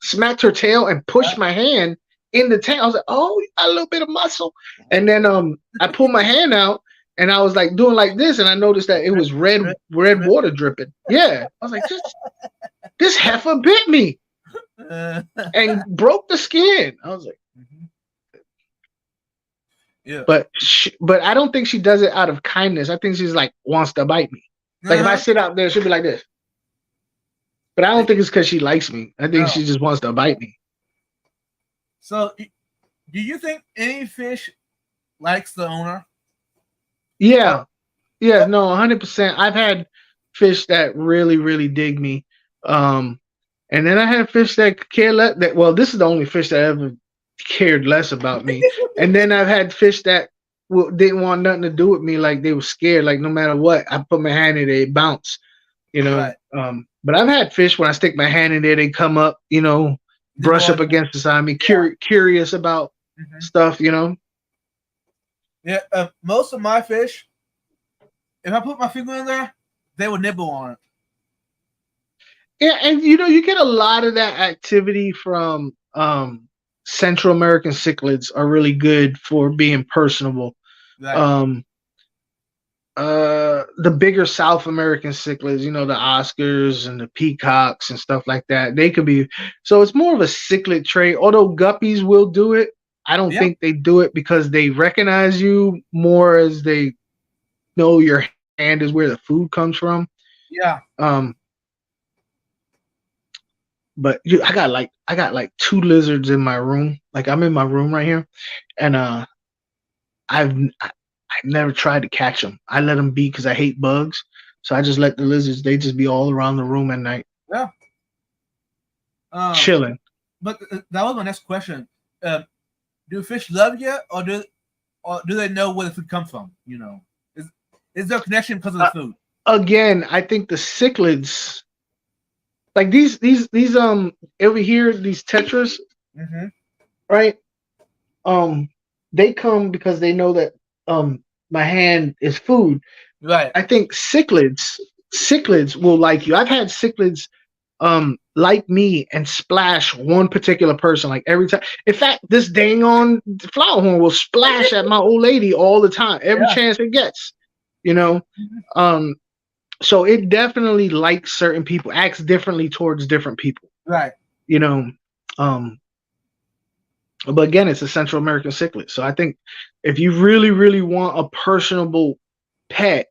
smacked her tail and pushed my hand in the tank. I was like, oh, you got a little bit of muscle. And then I pulled my hand out and I was like doing like this, and I noticed that it was red water dripping. Yeah. I was like, this heifer bit me and broke the skin. I was like, yeah. But I don't think she does it out of kindness. I think she's like wants to bite me. Like if I sit out there, she'll be like this. But I don't think it's because she likes me. I think she just wants to bite me. So, do you think any fish likes the owner? Yeah. Yeah, no, 100%. I've had fish that really, really dig me. And then I had fish that care less. That well, this is the only fish that ever cared less about me. And then I've had fish that didn't want nothing to do with me. Like they were scared. Like no matter what, I put my hand in it, they bounce. You know. Right. But I've had fish when I stick my hand in there, they come up. You know, brush up against the side of me, curious about stuff. You know. Yeah. Most of my fish, if I put my finger in there, they would nibble on it. Yeah, and you know, you get a lot of that activity from Central American cichlids are really good for being personable. Right. The bigger South American cichlids, you know, the Oscars and the peacocks and stuff like that, they could be. So it's more of a cichlid trait. Although guppies will do it, I don't think they do it because they recognize you more as they know your hand is where the food comes from. Yeah. But I got like 2 lizards in my room. Like I'm in my room right here, and I've never tried to catch them. I let them be because I hate bugs. So I just let the lizards. They just be all around the room at night. Yeah. Chilling. But that was my next question. Do fish love you, or do they know where the food comes from? You know, is there a connection because of the food? Again, I think the cichlids. Like these over here, these tetras, right? They come because they know that my hand is food. Right. I think cichlids will like you. I've had cichlids like me and splash one particular person like every time. In fact, this dang on flower horn will splash at my old lady all the time, every chance it gets. You know, so it definitely likes certain people, acts differently towards different people. Right. You know, but again, it's a Central American cichlid. So I think if you really, really want a personable pet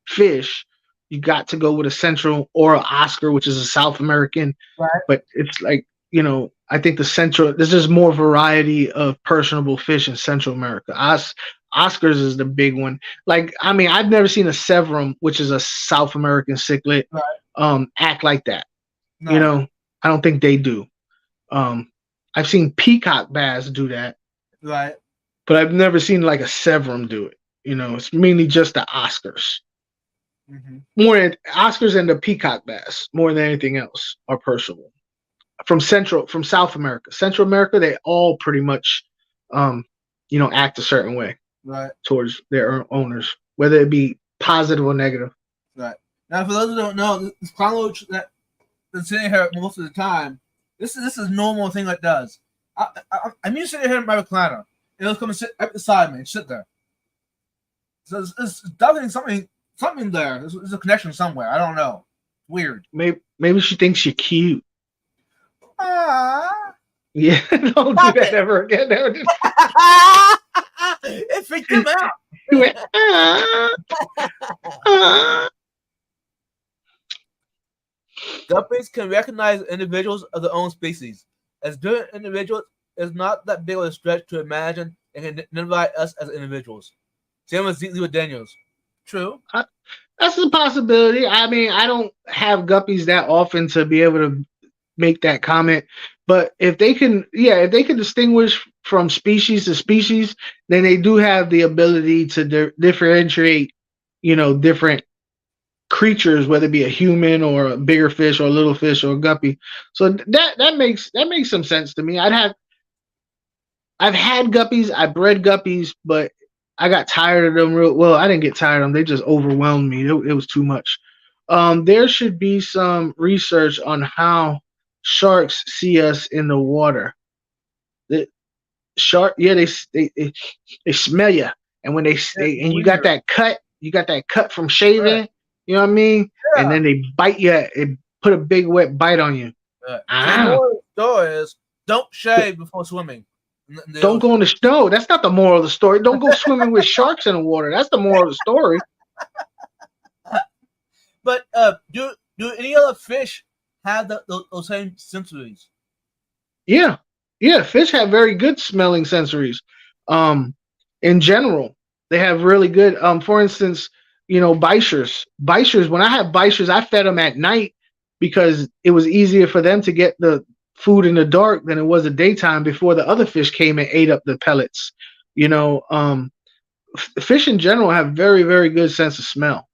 fish, you got to go with a Central or an Oscar, which is a South American. Right. But it's like, you know, I think the Central, there's just more variety of personable fish in Central America. Oscars is the big one. Like, I mean, I've never seen a Severum, which is a South American cichlid, act like that. No. You know, I don't think they do. I've seen peacock bass do that. Right. But I've never seen like a Severum do it. You know, it's mainly just the Oscars. More than Oscars and the peacock bass, more than anything else, are personable. From South America. Central America, they all pretty much, you know, act a certain way. Right. Towards their owners, whether it be positive or negative. Right. Now, for those who don't know, this clown roach that's sitting here most of the time, this is a normal thing that does. I'm used to sitting here in my recliner. It'll come and sit right beside me and sit there. So it's definitely something there. There's a connection somewhere. I don't know. Weird. Maybe she thinks you're cute. Ah. Yeah, don't do that ever again. It freaked him out. He went, Guppies can recognize individuals of their own species. As different individuals, it's not that big of a stretch to imagine they can identify us as individuals. Same as Zeetlee with Daniels. True. That's a possibility. I mean, I don't have guppies that often to be able to make that comment. But if they can distinguish from species to species, then they do have the ability to differentiate, you know, different creatures, whether it be a human or a bigger fish or a little fish or a guppy. So that makes some sense to me. I've had guppies, I bred guppies, but I got tired of them I didn't get tired of them. They just overwhelmed me. It was too much. There should be some research on how sharks see us in the water. The shark, they smell you, and when you got that cut from shaving, right. You know what I mean? Yeah. And then they bite you and put a big wet bite on you. The moral of the story is don't shave before swimming. Don't go in the snow. That's not the moral of the story. Don't go swimming with sharks in the water. That's the moral of the story. But do any other fish have those same sensories? Yeah. Fish have very good smelling sensories. In general, they have really good. For instance, Bichers. When I have Bichers, I fed them at night because it was easier for them to get the food in the dark than it was the daytime before the other fish came and ate up the pellets. Fish in general have very, very good sense of smell,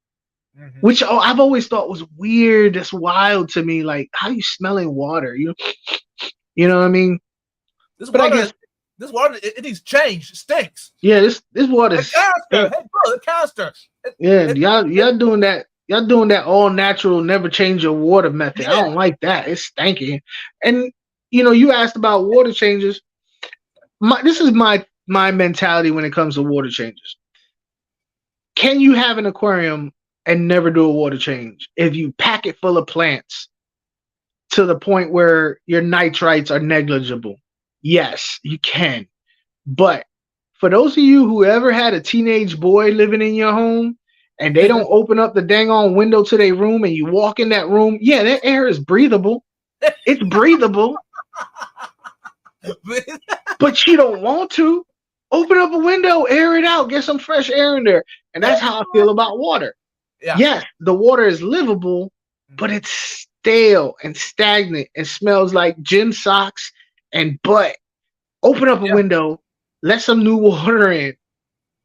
which I've always thought was weird. That's wild to me. Like, how are you smelling water? You know what I mean? This water, it needs change. It stinks. Yeah, this water. The caster. Y'all doing that. Y'all doing that all natural, never change your water method. Yeah. I don't like that. It's stinky. And you asked about water changes. This is my mentality when it comes to water changes. Can you have an aquarium and never do a water change if you pack it full of plants to the point where your nitrites are negligible? Yes, you can. But for those of you who ever had a teenage boy living in your home and they don't open up the dang on window to their room and you walk in that room, yeah, that air is breathable. It's breathable. But you don't want to. Open up a window, air it out, get some fresh air in there. And that's how I feel about water. Yeah. Yes, the water is livable, but it's stale and stagnant and smells like gym socks and butt. Open up a window, let some new water in.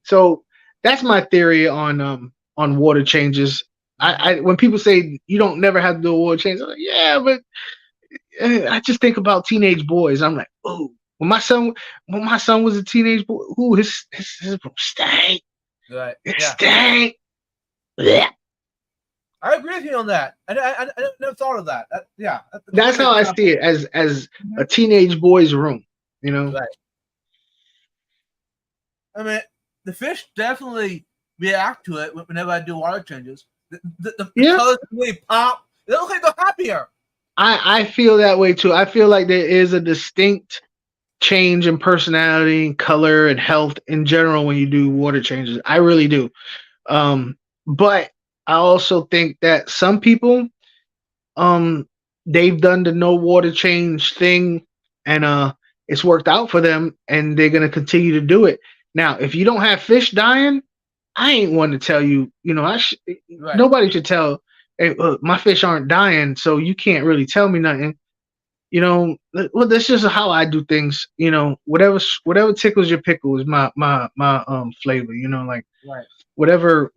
So that's my theory on water changes. I when people say you don't never have to do a water change, I'm like, yeah, but I just think about teenage boys. I'm like, oh, when my son was a teenage boy, his room stank. Right. It stank. Yeah. I agree with you on that. I never thought of that. That's how I see it, as a teenage boy's room. Right. I mean, the fish definitely react to it whenever I do water changes. The colors really pop. They look like they're happier. I feel that way too. I feel like there is a distinct change in personality and color and health in general when you do water changes. I really do. But I also think that some people, they've done the no water change thing and it's worked out for them and they're going to continue to do it. Now, if you don't have fish dying, I ain't one to tell you, nobody should tell, hey, my fish aren't dying, so you can't really tell me nothing. Well, that's just how I do things. Whatever tickles your pickle is my flavor. Right. Whatever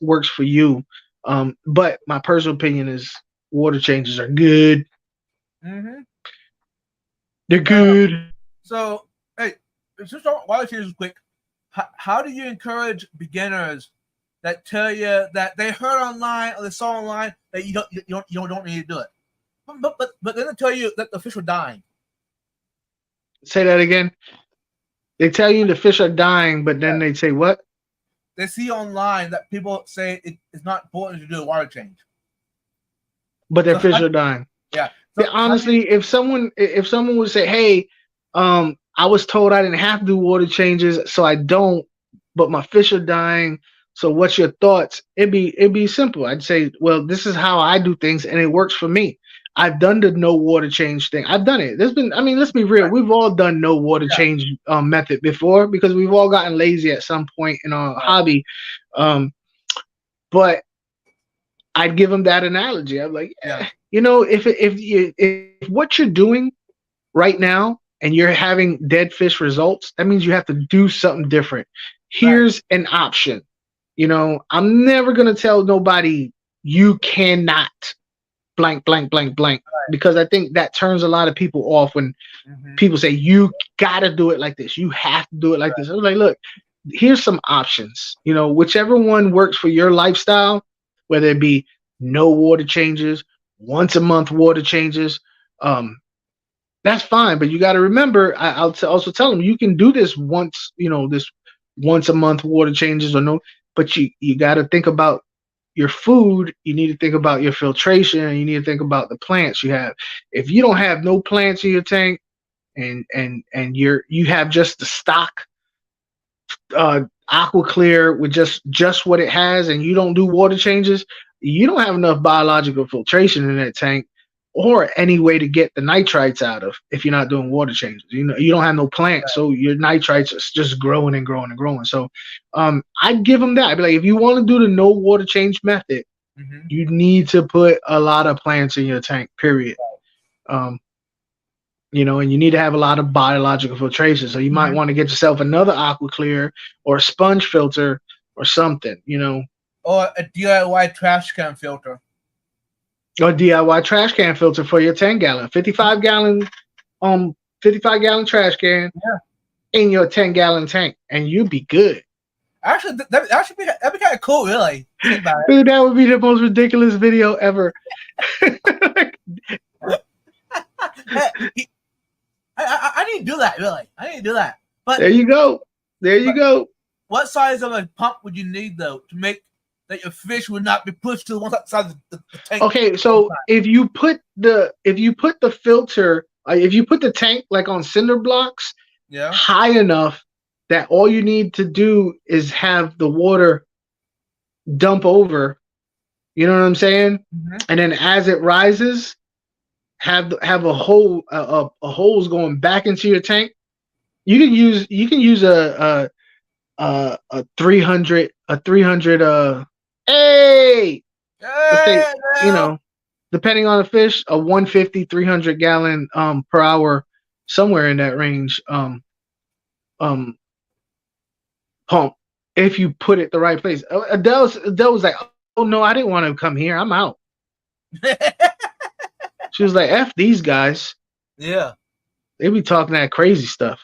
works for you. But my personal opinion is water changes are good. Mm-hmm. They're good. So, hey, just water changes quick. How do you encourage beginners that tell you that they heard online or they saw online that you don't need to do it? But then they tell you that the fish are dying. Say that again. They tell you the fish are dying, but then they say what? They see online that people say it's not important to do a water change. But their fish are dying. Yeah. So honestly, if someone would say, hey, I was told I didn't have to do water changes, so I don't, but my fish are dying. So what's your thoughts? It'd be simple. I'd say, well, this is how I do things and it works for me. I've done the no water change thing. I've done it. Let's be real. We've all done no water change method before because we've all gotten lazy at some point in our hobby. But I'd give them that analogy. I'm like, if what you're doing right now and you're having dead fish results, that means you have to do something different. Here's an option. I'm never going to tell nobody you cannot blank, blank, blank, blank, because I think that turns a lot of people off when people say, you got to do it like this. You have to do it like this. I was like, look, here's some options, whichever one works for your lifestyle, whether it be no water changes, once a month water changes. That's fine. But you got to remember, I'll also tell them you can do this once, this once a month water changes or no, but you got to think about your food. You need to think about your filtration. You need to think about the plants you have. If you don't have no plants in your tank and you have just the stock aqua clear with just what it has and you don't do water changes, you don't have enough biological filtration in that tank, or any way to get the nitrites out of if you're not doing water changes. You know, you don't have no plants, so your nitrites are just growing and growing and growing. So I'd give them that. I'd be like, if you want to do the no water change method, you need to put a lot of plants in your tank, period. You know, and you need to have a lot of biological filtration. So you might want to get yourself another AquaClear or a sponge filter or something, you know. Or a DIY trash can filter. Or DIY trash can filter for your 10-gallon, 55-gallon trash can in your 10-gallon tank, and you'll be good. Actually, that'd be kind of cool, really. Think about it. Dude, that would be the most ridiculous video ever. I need to do that, really. I need to do that. But there you go. There you go. What size of a pump would you need, though, to make that your fish would not be pushed to one side of the tank? Okay, so if you put the filter, if you put the tank like on cinder blocks, high enough that all you need to do is have the water dump over. You know what I'm saying? And then as it rises, have a hole, a holes going back into your tank. You can use a 300 hey, let's say, you know, depending on the fish, a 150 300 gallon per hour, somewhere in that range pump, if you put it the right place. Adele was like, oh no, I didn't want to come here, I'm out. She was like, F these guys. Yeah. They be talking that crazy stuff.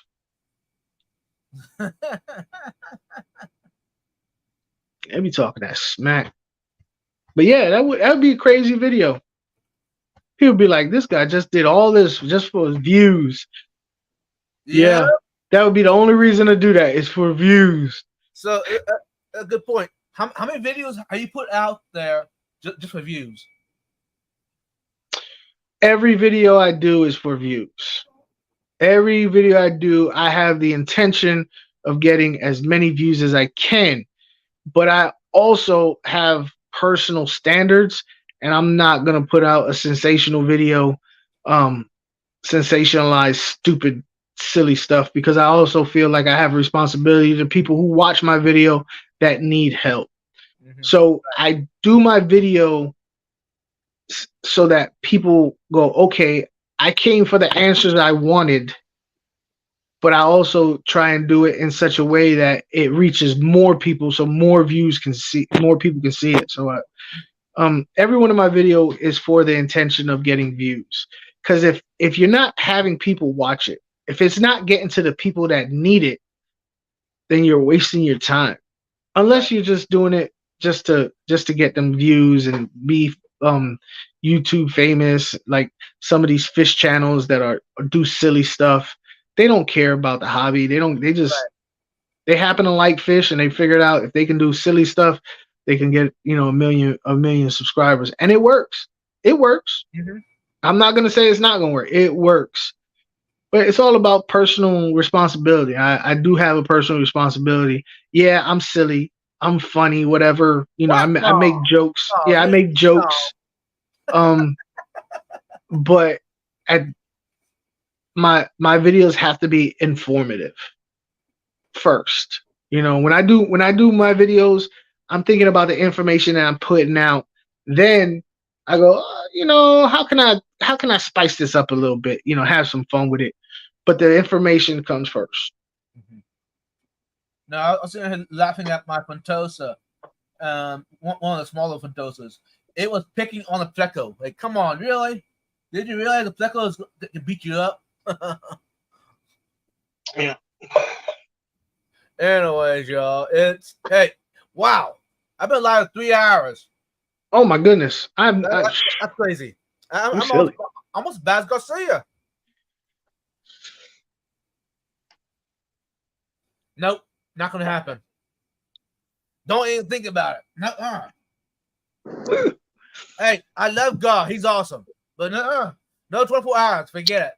They be talking that smack. But yeah, that would be a crazy video. People be like, this guy just did all this just for his views. Yeah. That would be the only reason to do that, is for views. So a good point. How many videos have you put out there just for views? Every video I do is for views. Every video I do, I have the intention of getting as many views as I can. But I also have personal standards, and I'm not going to put out a sensational video, sensationalize stupid, silly stuff, because I also feel like I have a responsibility to people who watch my video that need help. So I do my video so that people go, okay, I came for the answers I wanted, but I also try and do it in such a way that it reaches more people, so more people can see it. So every one of my video is for the intention of getting views. Because if you're not having people watch it, if it's not getting to the people that need it, then you're wasting your time. Unless you're just doing it just to get them views and be YouTube famous, like some of these fish channels that do silly stuff. They don't care about the hobby. They happen to like fish, and they figured out if they can do silly stuff, they can get, you know, a million subscribers, and it works. It works. I'm not gonna say it's not gonna work. It works, but it's all about personal responsibility. I do have a personal responsibility. Yeah, I'm silly. I'm funny. Whatever. You know, I make jokes. Yeah, I make jokes. But my videos have to be informative first. You know, when I do my videos, I'm thinking about the information that I'm putting out. Then I go, you know, how can I spice this up a little bit? You know, have some fun with it. But the information comes first. No, I was sitting here laughing at my Fantosa, one of the smaller Fantosas. It was picking on the Pleco. Like, come on, really? Did you realize the Pleco is going to beat you up? Yeah. Anyways, y'all, hey, wow! I've been live 3 hours. Oh my goodness, That's crazy. I'm almost Baz Garcia. Nope, not gonna happen. Don't even think about it. No. Hey, I love God. He's awesome. But no 24 hours. Forget it.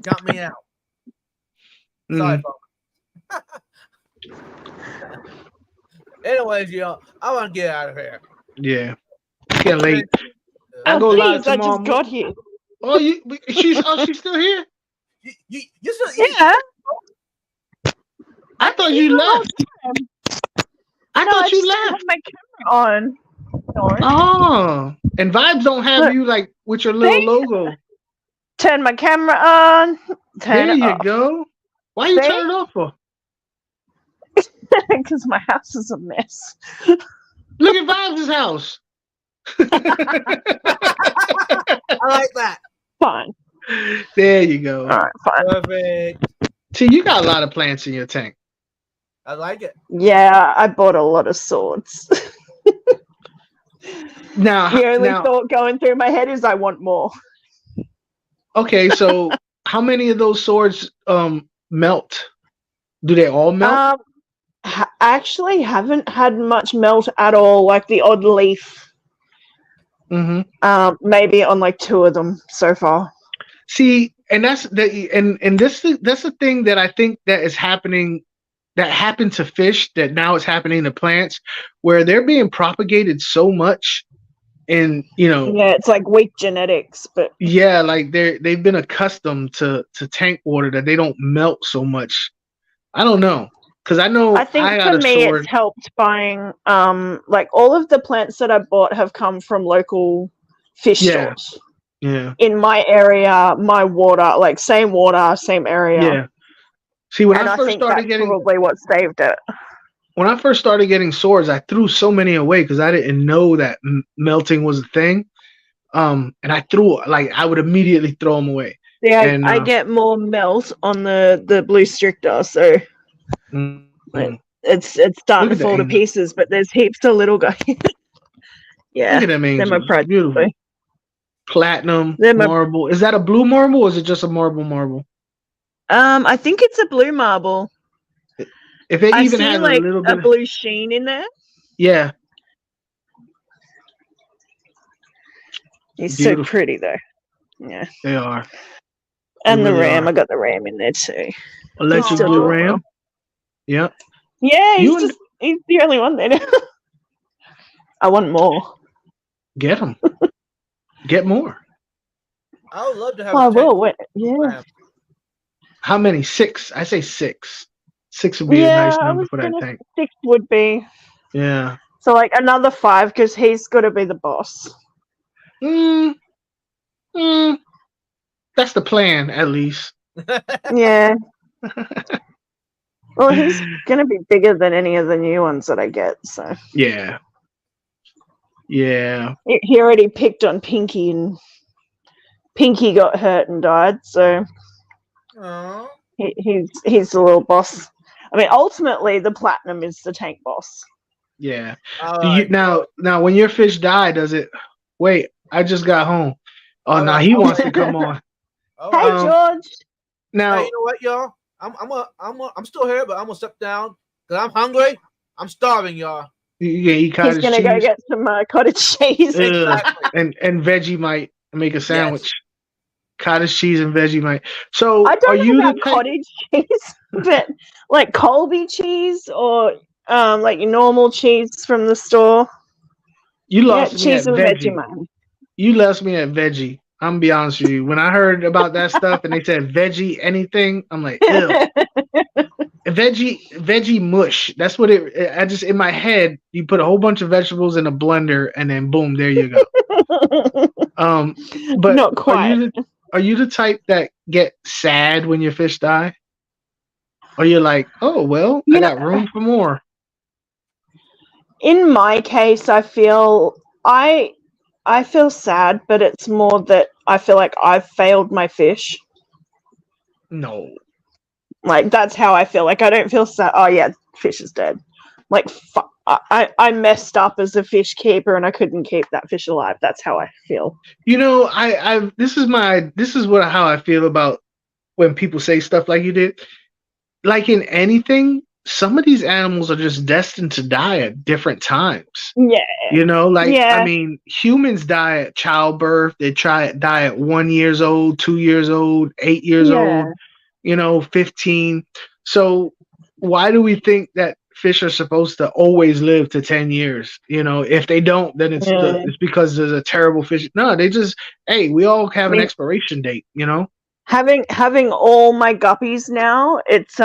Count me out. Sorry, folks. Anyways, y'all, I want to get out of here. Yeah. It's getting late. I just got here. She's still here. You still Yeah. I thought you left. I No, thought you just left. have my camera on. No. Oh, and Vibes don't have Look. you like with your little See? logo. Turn my camera on. Turn There it you off. go. Why you See? turn it off for? Because my house is a mess. Look at Vibes' house. I like that. Fine. There you go. All right, fine. Perfect. See, you got a lot of plants in your tank. I like it. Yeah, I bought a lot of swords. Now, The only thought going through my head is I want more. okay, so how many of those swords melt? Do they all melt? I actually haven't had much melt at all, like the odd leaf. Mm-hmm. Maybe on like 2 of them so far. See, and that's the thing that I think that is happening, that happened to fish, that now it's happening to plants, where they're being propagated so much, and Yeah, it's like weak genetics, but yeah, like they've been accustomed to tank water that they don't melt so much. I don't know, because I know I think got for a me sword. it's helped buying like all of the plants that I bought have come from local fish Yeah. stores. Yeah. In my area, my water, like same water, same area. Yeah. See, when And I I first think started that's getting probably what saved it. when I first started getting swords, I threw so many away because I didn't know that melting was a thing. And I threw, like, I would immediately throw them away. Yeah, And I get more melt on the blue stricter, so mm, it's starting Look to at fall the to pieces. But there's heaps of little guys. Yeah, look at them they're my angels. pride. Beautiful. Platinum They're my- marble. Is that a blue marble or is it just a marble? I think it's a blue marble. If it I even see has like a little a bit, blue sheen in there. yeah, He's beautiful. so pretty though. Yeah, They are. and They the really ram. are. I got the ram in there too. Electric still blue doing ram. well. Yep. Yeah, You and- he's the only one there. I want more. Get them. Get more. I would love to have. Oh, I a tank will. Wait, yeah. ram. How many? 6. I say 6. 6 would be a Yeah, nice I number was for that gonna tank. 6 would be. Yeah. So like another 5 because he's got to be the boss. That's the plan, at least. Yeah. Well, he's gonna be bigger than any of the new ones that I get. So Yeah. Yeah. he already picked on Pinky, and Pinky got hurt and died. So Aw. he's the little boss. I mean, ultimately, the platinum is the tank boss. Yeah. All Do you, right. now, when your fish die, does it? Wait, I just got home. Oh, All now right, he all wants right. to come on. All Hey, right. George. Now, Hey, you know what, y'all? I'm still here, but I'm gonna step down because I'm hungry. I'm starving, y'all. you can eat He's cottage gonna go cheese. get some cottage cheese. Ugh. Exactly. and Vegemite, make a sandwich. Cottage cheese and Vegemite. So, I are don't know you about the type? cottage cheese, but like Colby cheese or like your normal cheese from the store. You Yeah, lost me cheese at and veggie. Vegemite. You lost me at veggie. I'm gonna be honest with you. When I heard about that stuff and they said veggie anything, I'm like, ew. Veggie mush. That's what it. I just in my head, you put a whole bunch of vegetables in a blender and then boom, there you go. But Not quite. Are you the type that get sad when your fish die? Or you're like, oh well, I got room for more. In my case, I feel sad, but it's more that I feel like I've failed my fish. No. Like that's how I feel. Like I don't feel sad. Oh yeah, fish is dead. Like I messed up as a fish keeper and I couldn't keep that fish alive. That's how I feel. You know, this is how I feel about when people say stuff like you did. Like in anything, some of these animals are just destined to die at different times. Yeah. You know, like Yeah. I mean, humans die at childbirth. They die at 1 year old, 2 years old, 8 years old. 15. So why do we think that fish are supposed to always live to 10 years. You know, if they don't, then it's Yeah. it's because there's a terrible fish. No, they just, hey, we all have an mean- expiration date. You know. Having all my guppies now, it's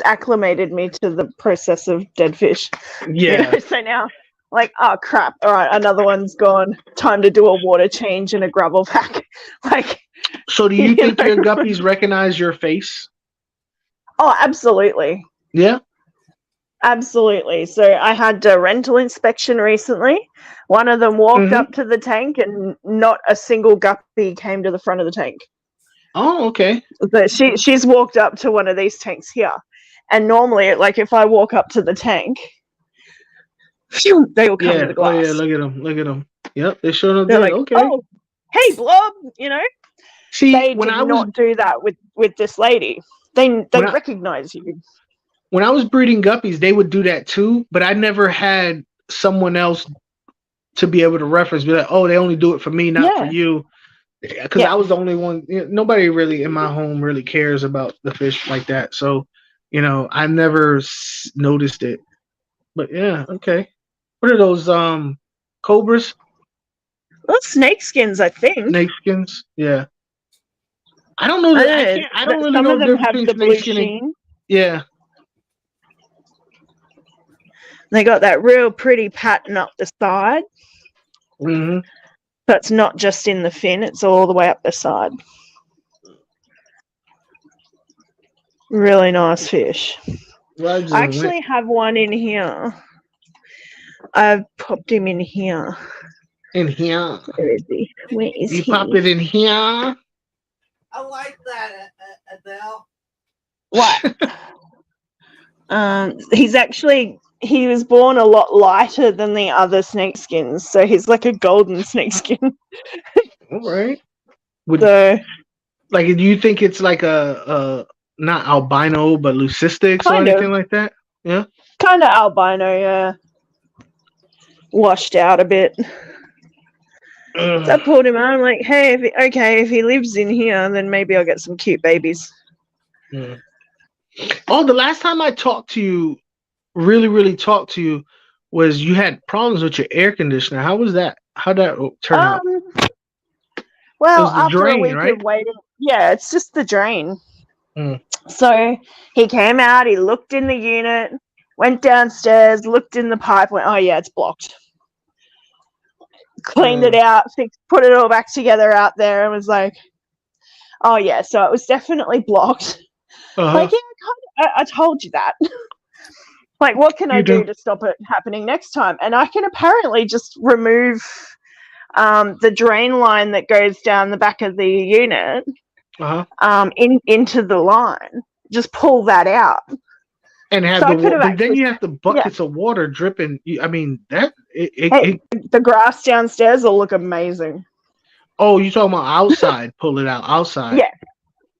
acclimated me to the process of dead fish. You Yeah. know? So now, like, oh crap! All right, another one's gone. Time to do a water change and a gravel pack. Like, So do you You think know? your guppies recognize your face? oh, absolutely. Yeah. Absolutely. So I had a rental inspection recently. One of them walked Mhm. up to the tank and not a single guppy came to the front of the tank. Oh, okay. But she's walked up to one of these tanks here. And normally, like, if I walk up to the tank, phew, they will come Yeah. to the Oh, glass. yeah. Look at them. Look at them. Yep. They're showing up They're there. like, Okay. oh, hey, Blob, you know? See, They when did I was not do that with this lady. They When I- recognize you. when I was breeding guppies, they would do that too, but I never had someone else to be able to reference, be like, oh, they only do it for me, not for Yeah. you. Because Yeah. I was the only one. Nobody really in my home really cares about the fish like that. So, I never noticed it. But yeah, okay. What are those cobras, Well, snake skins, I think. snake skins? Yeah. I don't know. I don't really Some know of the them difference have between the blue snake skin and sheen. yeah. They got that real pretty pattern up the side. Mm-hmm. So it's not just in the fin, it's all the way up the side. Really nice fish. I actually have one in here. I've popped him in here. in here. Where is he? Where is You he? popped it in here. I like that, Adele. What? He was born a lot lighter than the other snake skins, so he's like a golden snake skin. All right. So Like, do you think it's like a not albino but leucistic or Kind of. anything like that? Yeah. kind of albino, yeah. Washed out a bit. So I pulled him out. I'm like, hey, if he lives in here, then maybe I'll get some cute babies. Mm. Oh, the last time I talked to you, really talked to you, was you had problems with your air conditioner. How was that? How'd that turn out? Well, It was the after drain, a week right? of waiting, yeah, it's just the drain. Mm. So he came out, he looked in the unit, went downstairs, looked in the pipe, went, oh yeah, it's blocked. Cleaned it out, put it all back together out there, and was like, oh yeah, so it was definitely blocked. Uh-huh. Like, yeah, I told you that. Like, what can I You do don't- to stop it happening next time? And I can apparently just remove the drain line that goes down the back of the unit Uh-huh. into the line. Just pull that out. And have So I the could have but then actually- you have the buckets of water dripping. I mean, that Hey, the grass downstairs will look amazing. oh, you talking about outside? Pull it out outside. Yeah.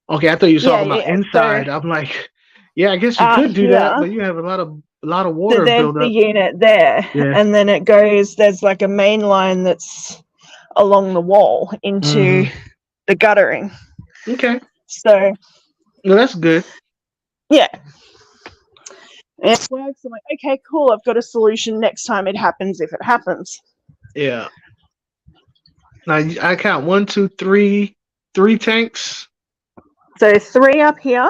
Okay, I thought you were talking about yeah, inside. so- I'm like, yeah, I guess you could do that, here- but you have a lot of So water there's build the up. unit there, Yeah. and then it goes. There's like a main line that's along the wall into Mhm. the guttering. Okay, So no, that's good. yeah, it works. I'm like, okay, cool. I've got a solution next time it happens, if it happens. Yeah. Now I count 1, 2, 3, 3 tanks. So 3 up here,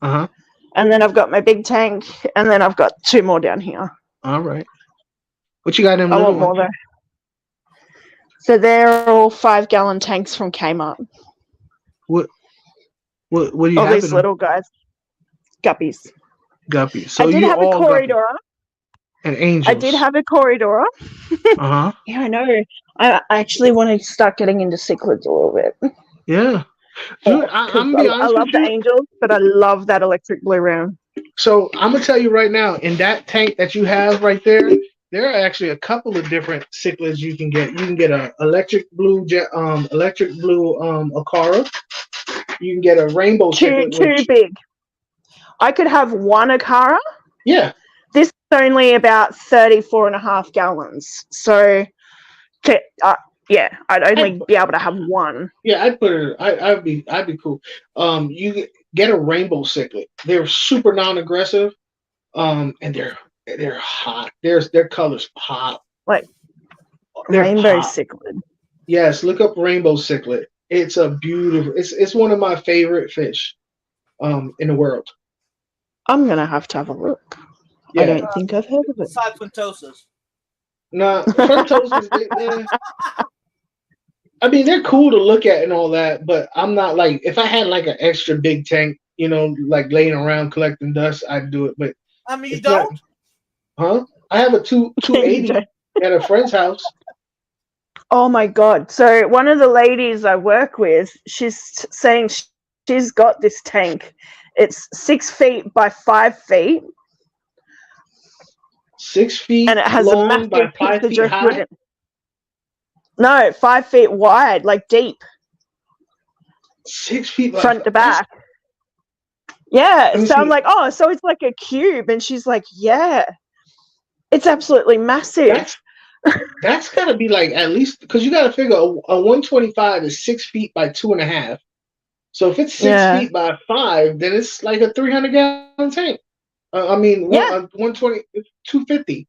Uh huh. and then I've got my big tank, and then I've got 2 more down here. All right. What you got in I little want more one? though. So they're all 5-gallon tanks from Kmart. What do you All have these in little guys, guppies. guppies? So I did you have a all guppies Corridora. and angels. I did have a Corridora. Uh huh. Yeah, I know. I actually want to start getting into cichlids a little bit. Yeah. Dude, I'm gonna be I honest love with the you. angels, but I love that electric blue round. So I'm gonna tell you right now, in that tank that you have right there, there are actually a couple of different cichlids you can get. You can get a electric blue Akara. You can get a rainbow Too cichlid. which- big. I could have one Akara. Yeah. This is only about 34.5 gallons. So, yeah, I'd only be able to have one. Yeah, I'd put it. I'd be cool. get a rainbow cichlid. They're super non-aggressive, and they're hot. Their colors pop. Like They're rainbow pop. cichlid. Yes, look up rainbow cichlid. It's a beautiful. It's one of my favorite fish, in the world. I'm gonna have to have a look. Yeah. I don't think I've heard of it. Besides Quintosas. Nah, Frontosis, I mean, they're cool to look at and all that, but I'm not like, if I had like an extra big tank, like laying around collecting dust, I'd do it. But I mean, you it's not- don't. huh? I have a 280 at a friend's house. Oh my god! So one of the ladies I work with, she's saying she's got this tank. It's 6 feet by 5 feet, 6 feet and it has a long by massive 5 piece of feet driftwood. high. No, 5 feet wide, like deep, 6 feet by front to that's- back. Yeah, Let me so I'm see. like, oh, so it's like a cube, and she's like, yeah, it's absolutely massive. That's got to be like at least, because you got to figure a 125 is 6 feet by 2.5. So if it's 6 Yeah. feet by 5, then it's like a 300-gallon tank. I mean, Yeah. 120, 250,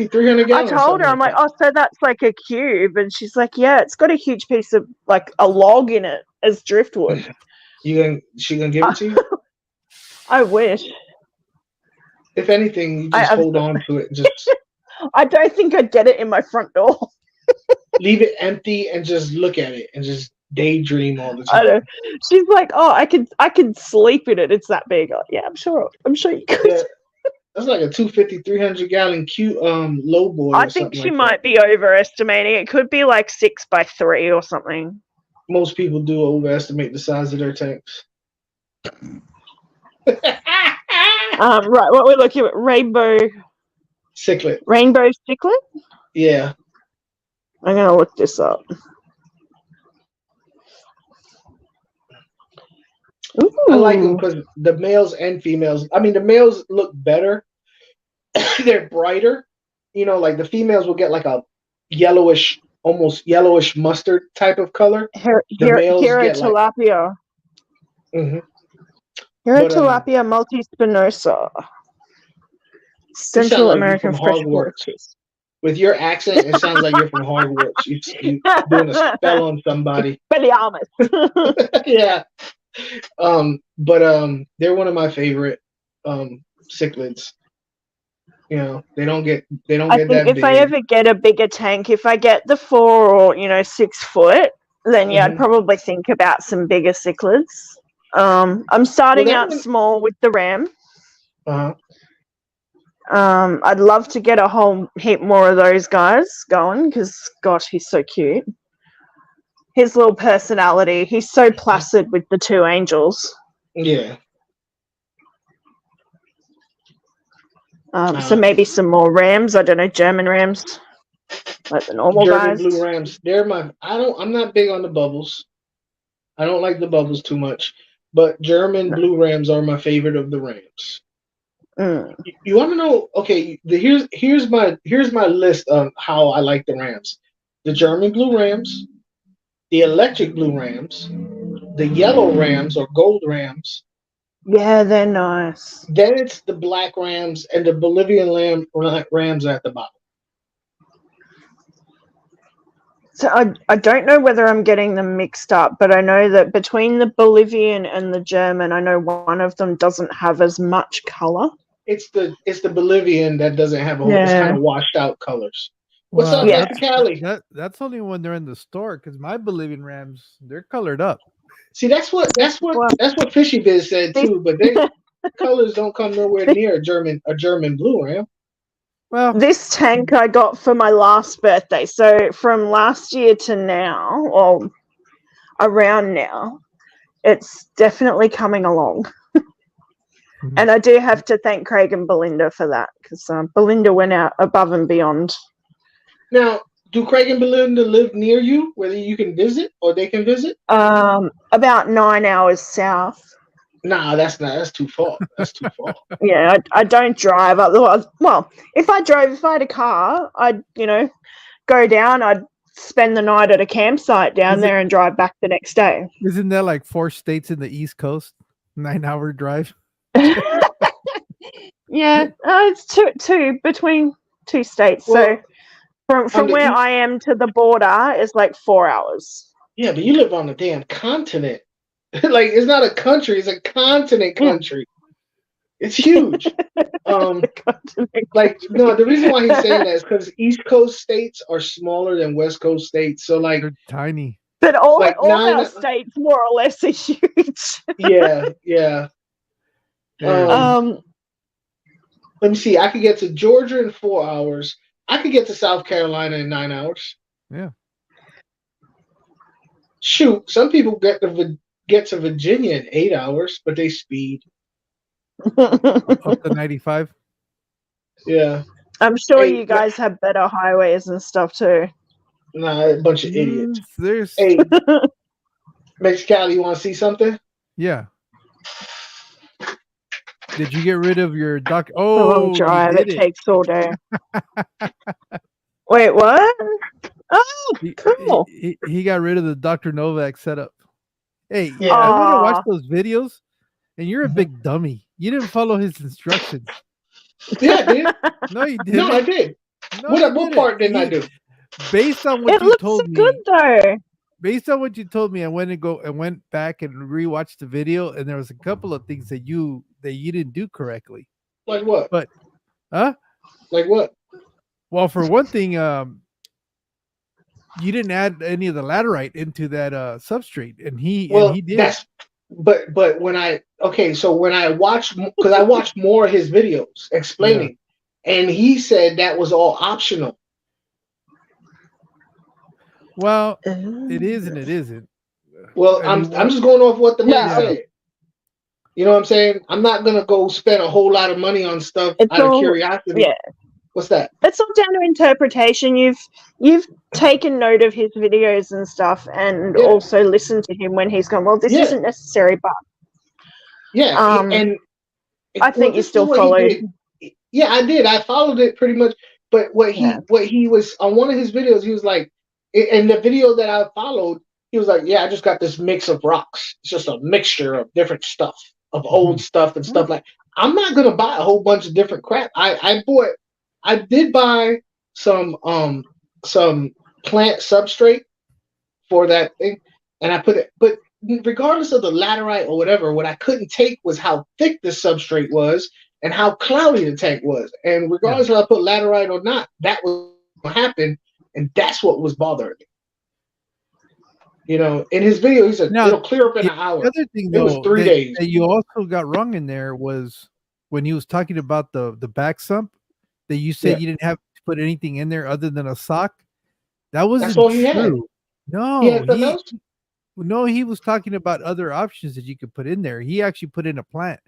300 I gallons. told her, I'm like, oh, so that's like a cube, and she's like, yeah, it's got a huge piece of like a log in it as driftwood. She gonna give it to you? I wish. If anything, you I just have- hold on to it. Just I don't think I'd get it in my front door. leave it empty and just look at it and just daydream all the I time. know. She's like, oh, I could sleep in it. It's that big. I'm like, yeah, I'm sure you could. Yeah, that's like a 250, 300-gallon cute low boy. I or think something she like might be overestimating. It could be like 6 by 3 or something. that. Most people do overestimate the size of their tanks. Right, what we're looking at, rainbow Cichlid. cichlid. Yeah. I'm gonna look this up. I like them Ooh. because the males and females. I mean, the males look better. They're brighter. Like the females will get like a yellowish, almost yellowish mustard type of color. Hero males get, like- tilapia. hmm Hero But, tilapia multispinosa. Central like you're American from freshwater Hogwarts. fish. With your accent, it sounds like you're from Hogwarts. You doing a spell on somebody. Belliamus. Yeah. But they're one of my favorite cichlids. They don't get I think that if big. I ever get a bigger tank, if I get the 4 or 6 foot, then yeah, I'd Mhm. probably think about some bigger cichlids. I'm starting that out one- small with the ram. Uh-huh. I'd love to get a whole heap more of those guys going because, gosh, he's so cute. His little personality, he's so placid with the 2 angels. Yeah. So maybe some more rams. I don't know, German rams, like the normal German guys. blue rams. I'm not big on the bubbles. I don't like the bubbles too much. But German blue rams are my favorite of the rams. Mm. You want to know? Okay, here's my list of how I like the rams: the German blue rams, the electric blue rams, the yellow rams or gold rams. Yeah, they're nice. Then it's the black rams and the Bolivian rams at the bottom. So I don't know whether I'm getting them mixed up, but I know that between the Bolivian and the German, I know one of them doesn't have as much color. It's the Bolivian that doesn't have a whole. It's Yeah. kind of washed out colors. What's Well, up, Yeah. Mr. Cali? That's only when they're in the store because my Bolivian Rams, they're colored up. See, that's what Fishy Biz said too. But the colors don't come nowhere near a German blue ram. Well, This tank I got for my last birthday. So from last year to now, or around now, it's definitely coming along. And I do have to thank Craig and Belinda for that because Belinda went out above and beyond. Now, do Craig and Belinda live near you, whether you can visit or they can visit? About 9 hours south. Nah, that's too far. That's too far. Yeah, I don't drive. Otherwise, well, if I had a car, I'd go down. I'd spend the night at a campsite down Is it- there and drive back the next day. isn't that like 4 states in the East Coast? 9-hour drive. Yeah, it's two between two states. Well, so from the where east- I am to the border is like 4 hours. Yeah, but you live on a damn continent. Like it's not a country; it's a continent country. It's huge. Like no, the reason why he's saying that is because East Coast states are smaller than West Coast states. So like, They're tiny. But all like our states more or less are huge. yeah. Yeah. Let me see. I could get to Georgia in 4 hours. I could get to South Carolina in 9 hours. Yeah. Shoot, some people get to Virginia in 8 hours, but they speed. Up to 95. Yeah. I'm sure Hey, you guys have better highways and stuff too. Nah, a bunch of idiots. There's Hey, Mexicali, you want to see something? yeah. Did you get rid of your doc? A long Oh, drive. you It did it. takes all day. Wait, what? Oh, cool. He got rid of the Dr. Novak setup. Hey, Yeah. I want to Aw. watch those videos, and you're a big dummy. You didn't follow his instructions. Yeah, I did. No, you didn't. No, I did. No, What you what didn't. part didn't I do? Based on what It you looks so told me, good though. based on what you told me, I went back and rewatched the video, and there was a couple of things that you didn't do correctly. Like what? But, huh? Like what? Well, for one thing, you didn't add any of the laterite into that substrate, and he did. That's but when I watched because I watched more of his videos explaining, and he said that was all optional. Well, it is and it isn't. Well, I mean, I'm just going off what the man Yeah. said. You know what I'm saying? I'm not gonna go spend a whole lot of money on stuff It's out of all- curiosity. yeah. What's that? It's all down to interpretation. You've taken note of his videos and stuff, and Yeah. also listened to him when he's gone, well, this Yeah. isn't necessary, but Yeah, I think you this is still what he followed. did. Yeah, I did. I followed it pretty much. But what he was on one of his videos, he was like, in the video that I followed, he was like, "Yeah, I just got this mix of rocks. It's just a mixture of different stuff, of old stuff and stuff like." I'm not gonna buy a whole bunch of different crap. I did buy some plant substrate for that thing, and I put it. But regardless of the laterite or whatever, what I couldn't take was how thick the substrate was and how cloudy the tank was. And regardless if I put laterite or not, that was what happened, and that's what was bothering me. You know, in his video, he said Now, it'll clear up in an hour. The other thing, It was though, 3 days. that you also got wrong in there was when he was talking about the back sump that you said Yeah. you didn't have to put anything in there other than a sock. That wasn't all he had. true. No, He had something else? no, he was talking about other options that you could put in there. He actually put in a plant.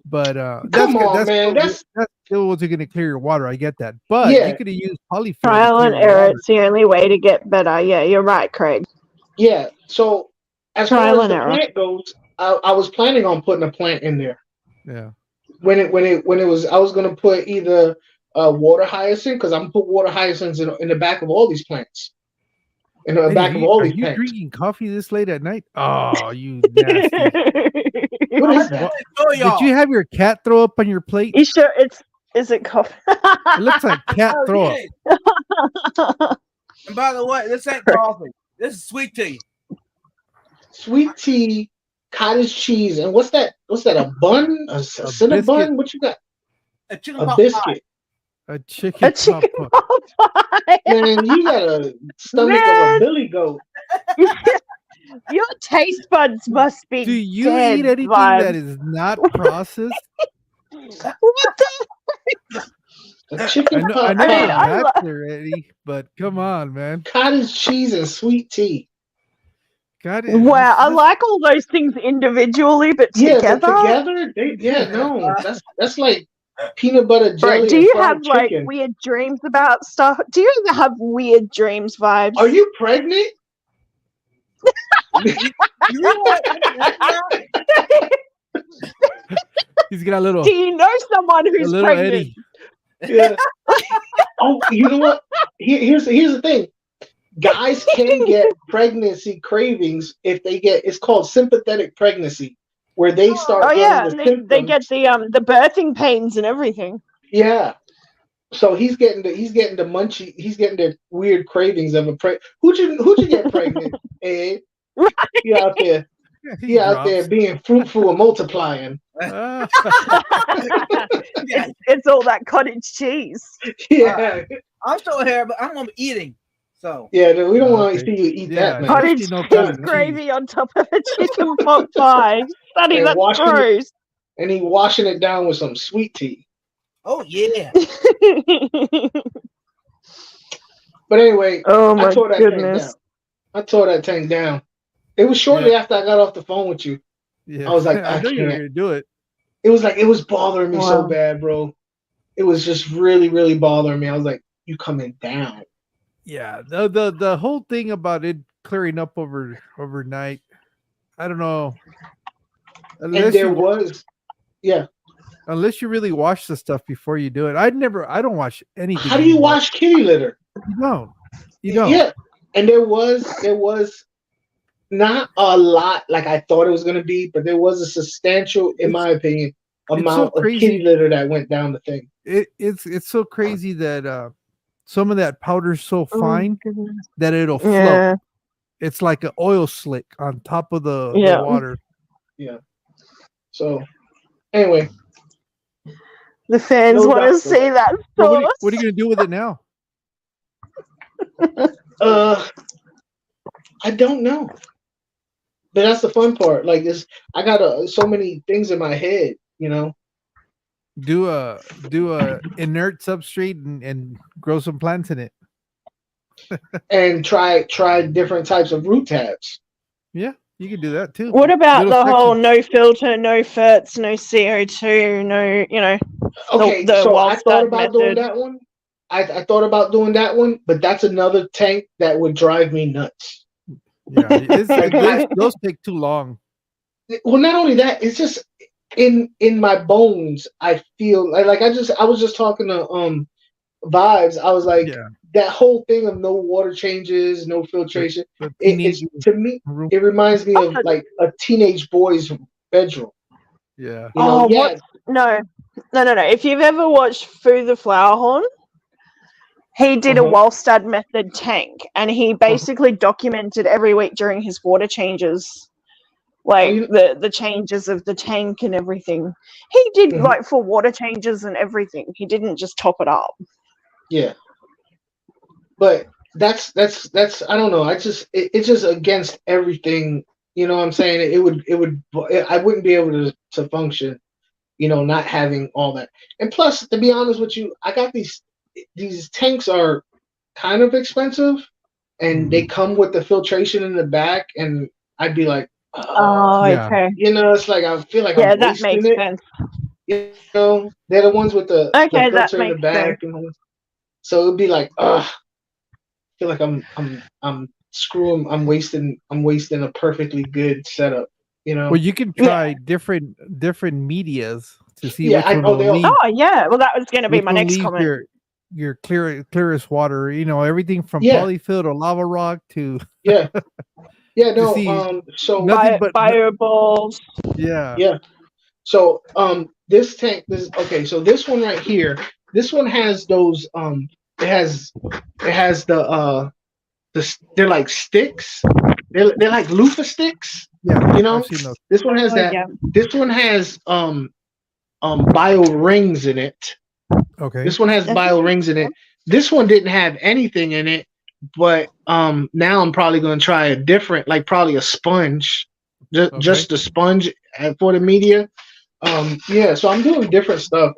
But Come on, man. that still wasn't going to clear your water. I get that. But Yeah. you could have used polyfill. to Trial clear and your error. water. It's the only way to get better. Yeah, you're right, Craig. Yeah. So as Trial far as and the error. plant goes, I was planning on putting a plant in there. Yeah. When it was, I was gonna put either water hyacinth, because I'm gonna put water hyacinths in the back of all these plants. In the Hey, back of all are these you plants. drinking coffee this late at night? Oh, you nasty. What is that? Did you have your cat throw up on your plate? You sure is it coffee? It looks like cat Oh, throw up. yeah. And by the way, this ain't coffee. This is sweet tea. Sweet tea, cottage cheese, and what's that? What's that? A bun? A cinnabon? biscuit. What you got? A chicken A pot pie. biscuit. A chicken, A chicken pot pot pie. Man, you got a stomach of a Man. billy goat. Your taste buds must be Do you dead, eat anything Vibes. that is not processed? What the? A chicken I know pot I mean, pie, I that's already, but come on, man. cottage cheese, and sweet tea. God, Wow, I like all those things individually, but Yeah, together. but together, no, that's like peanut butter jelly. Bro, do and you fried have like chicken. weird dreams about stuff? Do you ever have weird dreams, Vibes? Are you pregnant? You realize he's got a little, Do you know someone a who's little pregnant? Eddie. Yeah. Oh, you know what? Here's the thing. Guys can get pregnancy cravings if they get. It's called sympathetic pregnancy. where they start Oh getting yeah, the they symptoms. get the birthing pains and everything. Yeah. So he's getting the munchy, he's getting the weird cravings of a who'd you get pregnant, Ed? Right. He out there, He he out there drops. being fruitful and multiplying. Ah, It's all that cottage cheese. Yeah, I'm still here, but I'm gonna be eating. So yeah. No, we don't want to okay. see you eat Yeah, that, man. Cottage no cheese cottage gravy on top of a chicken pot pie. Sonny, And that's washing it- gross. And he washing it down with some sweet tea. oh yeah. But anyway, Oh I my tore that tank down. goodness. I tore that tank down. It was shortly after I got off the phone with you. yeah. I was like, I know you were can't. gonna do it. It was like it was bothering me so Wow. bad, bro. It was just really, really bothering me. I was like, you coming down. Yeah, the whole thing about it clearing up overnight. I don't know. And there was, unless you really wash the stuff before you do it. I don't wash anything. how do you anymore. wash kitty litter? You don't. You don't. Yeah. And there was not a lot like I thought it was gonna be, but there was a substantial, in my opinion, amount of crazy. kitty litter that went down the thing. It's so crazy that some of that powder's so fine goodness. that it'll float. Yeah. It's like an oil slick on top of the Yeah. water. So anyway, The fans No want to doctor. see that So sauce. what are you gonna do with it now? I don't know. But that's the fun part. Like this, I got so many things in my head, you know. Do a inert substrate and grow some plants in it. And try different types of root tabs. Yeah, you can do that too. What about Little the whole sections. no filter, no ferts, no CO2, no, Okay, The so I Wallstad thought about doing method. that one. I thought about doing that one, but that's another tank that would drive me nuts. Yeah, those take too long. Well, not only that, it's just in my bones. I feel like I was just talking to Vibes. I was like, Yeah, that whole thing of no water changes, no filtration. the It's teenage to me, room. it reminds me of like a teenage boy's bedroom. Yeah, You know, Oh, what? No. If you've ever watched Fu the Flower Horn, he did a Wallstad method tank, and he basically documented every week during his water changes, like the changes of the tank and everything. He did like for water changes and everything. He didn't just top it up. Yeah. But that's I don't know. It's just against everything. You know what I'm saying? I wouldn't be able to function, not having all that. And plus, to be honest with you, I got these tanks are kind of expensive, and they come with the filtration in the back, and I'd be like, Oh, Yeah. okay. it's like I feel like Yeah, I'm that wasting makes it. sense. They're the ones with the Okay, that filter in the makes back, so it'd be like, I feel like I'm screwing. I'm wasting a perfectly good setup. Well, you can try different medias to see Yeah, which I one know will they all- leave. Oh, yeah. Well, that was going to be which my one next leaves comment. your clearest water. Everything from Yeah. polyfill to lava rock to Yeah. Yeah, no. see, So nothing but Bioballs. yeah. So this tank, so this one right here, this one has those it has the they're like sticks. They're like loofah sticks. Yeah, I've seen those. This one has that. Yeah. This one has bio rings in it. Okay. This one has bio rings in it. This one didn't have anything in it, but now I'm probably going to try a different, like probably a sponge, just a sponge for the media. So I'm doing different stuff.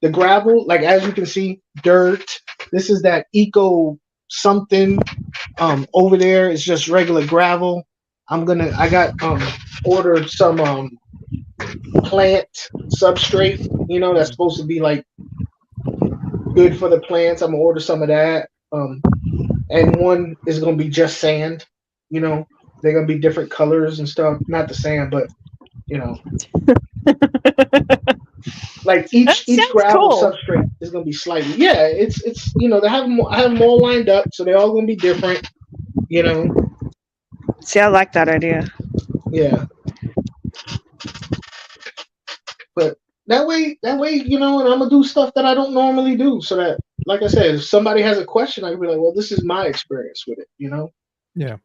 The gravel, like as you can see, dirt. This is that eco something. Over there is just regular gravel. I got ordered some plant substrate. That's supposed to be like good for the plants. I'm gonna order some of that. And one is gonna be just sand. They're gonna be different colors and stuff. Not the sand, but like each gravel cool. substrate is gonna be slightly. Yeah, it's they have them. I have them all lined up, so they're all gonna be different. See, I like that idea. Yeah. That way, you know, and I'm gonna do stuff that I don't normally do, so that, like I said, if somebody has a question, I can be like, well, this is my experience with it, you know. Yeah.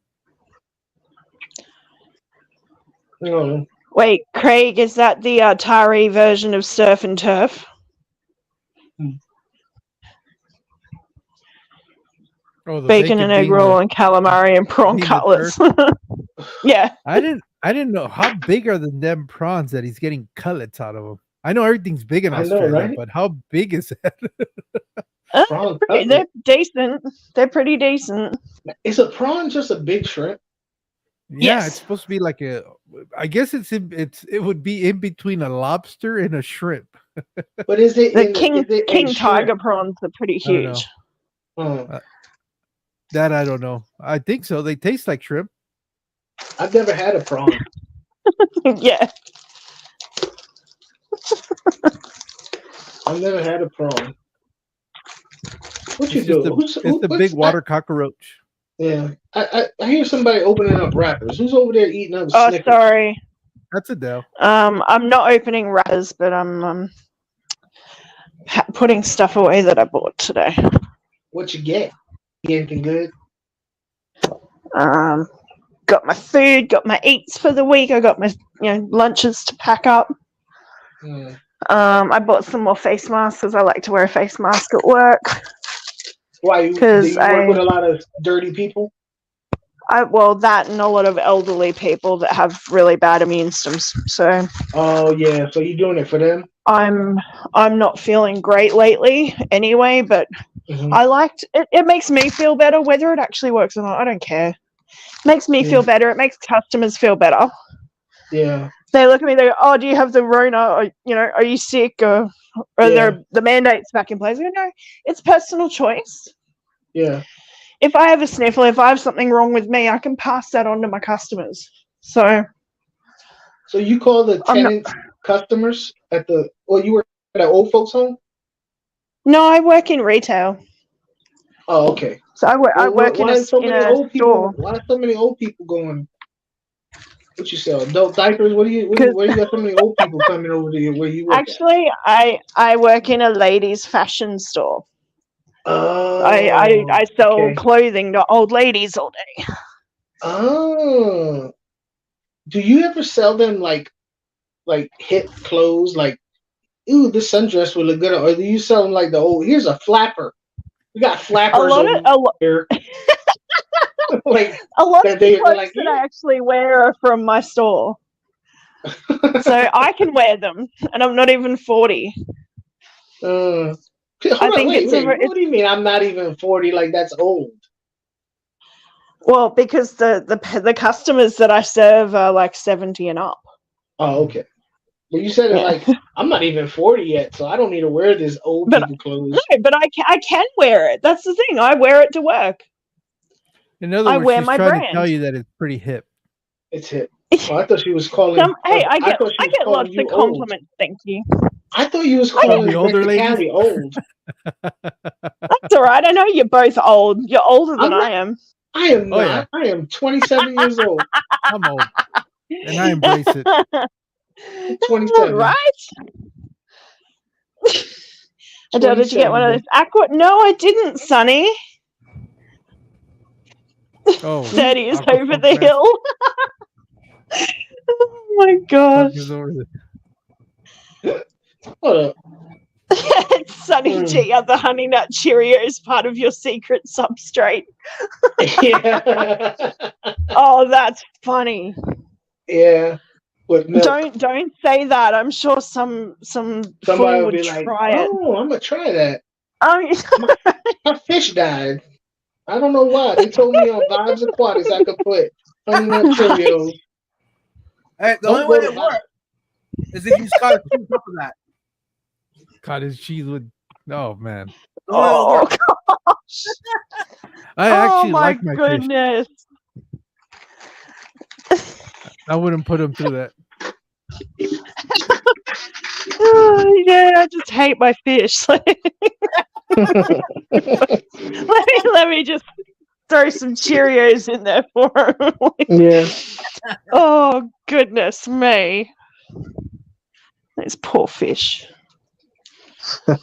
You know, Wait, Craig, is that the Atari version of Surf and Turf? Oh, the Bacon and egg being roll and calamari and prawn being the cutlets. Yeah. I didn't know how big are the them prawns that he's getting cutlets out of them. I know everything's big in I know, Australia, right? but how big is that? prawn They're cutlet. decent. They're pretty decent. Is a prawn just a big shrimp? Yeah, Yes. it's supposed to be like a. I guess it would be in between a lobster and a shrimp. But is it The in king is it king in tiger shrimp? prawns are pretty I don't know. huge. That I don't know. I think so. They taste like shrimp. I've never had a prawn. Yeah. I've never had a prawn. What you It's just do? it's the big water cockroach. Yeah, I hear somebody opening up wrappers. Who's over there eating up Oh, Snickers? sorry. That's Adele. I'm not opening wrappers, but I'm putting stuff away that I bought today. What you get? Anything good? Got my food, got my eats for the week. I got my lunches to pack up. Mm. I bought some more face masks because I like to wear a face mask at work. Why? Do 'Cause you work with a lot of dirty people? Well, that and a lot of elderly people that have really bad immune systems. So Oh yeah, so you're doing it for them? I'm not feeling great lately anyway, but Mhm. I liked it. It makes me feel better. Whether it actually works or not, I don't care. It makes me feel better. It makes customers feel better. Yeah. They look at me, they go, oh, do you have the Rona? Or, are you sick? Or are the mandates back in place? I go, no, it's personal choice. Yeah. If I have a sniffle, if I have something wrong with me, I can pass that on to my customers. So you call the tenants customers at the? Well, you work at an old folks home. No, I work in retail. Oh, okay. So I work in a store. Why are so many old people going? What you sell? Adult diapers? Where you got so many old people coming over to you? Where you work? Actually, I work in a ladies' fashion store. Oh. I sell clothing to old ladies all day. Oh. Do you ever sell them like hip clothes? Like, ooh, this sundress would look good. Or do you sell them like the old? Here's a flapper. We got flappers over here. Like a lot of the clothes that I actually wear are from my store. So I can wear them, and I'm not even 40. What do you mean I'm not even 40? Like, that's old. Well, because the customers that I serve are like 70 and up. Oh, okay. Well, you said it like I'm not even 40 yet, so I don't need to wear this old people clothes. No, but I can wear it. That's the thing. I wear it to work. In other words, she's trying to tell you that it's pretty hip. It's hip. Oh, I thought she was calling. I get lots of compliments. Thank you. I thought you was calling the older lady old. That's all right. I know you're both old. You're older than I am. I am not. Yeah. I am 27 years old. I'm old, and I embrace it. 27. Right? Adele, did you get one of those aqua? No, I didn't, Sonny. Oh, 30 is over the hill. Oh my gosh. Hold up. Sonny G, are the Honey Nut Cheerios part of your secret substrate? Yeah. Oh, that's funny. Yeah. With milk. Don't say that. I'm sure somebody would be try it. Oh, I'm gonna try that. Oh, my fish died. I don't know why. They told me on Vibes Aquatics I could put Honey Nut Cheerios. Hey, the only way it works is if you cut a cheese up of that. Cottage cheese with. Oh man. Oh gosh. I actually like my goodness. Fish. I wouldn't put them through that. Oh, yeah, I just hate my fish. let me just throw some Cheerios in there for him. Yeah. Oh goodness me. Those poor fish. Do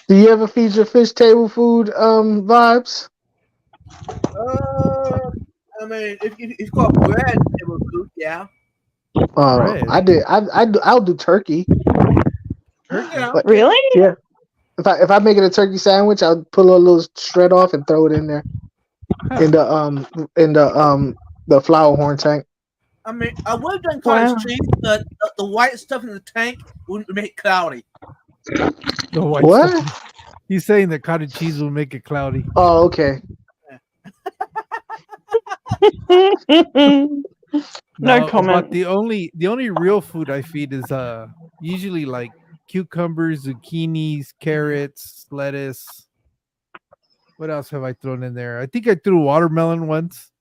you ever feed your fish table food vibes? I mean, if it's called bread, it will cook. Yeah. Right. I did. I'll do turkey. Yeah. But- Really? Yeah. If I make it a turkey sandwich, I'll pull a little shred off and throw it in there in the flour horn tank. I mean, I would have done cottage Wow. cheese, but the white stuff in the tank would make it cloudy. The white What? stuff. He's saying that cottage cheese will make it cloudy. Oh, okay. No comment. But the only real food I feed is usually like cucumbers, zucchinis, carrots, lettuce. What else have I thrown in there? I think I threw watermelon once,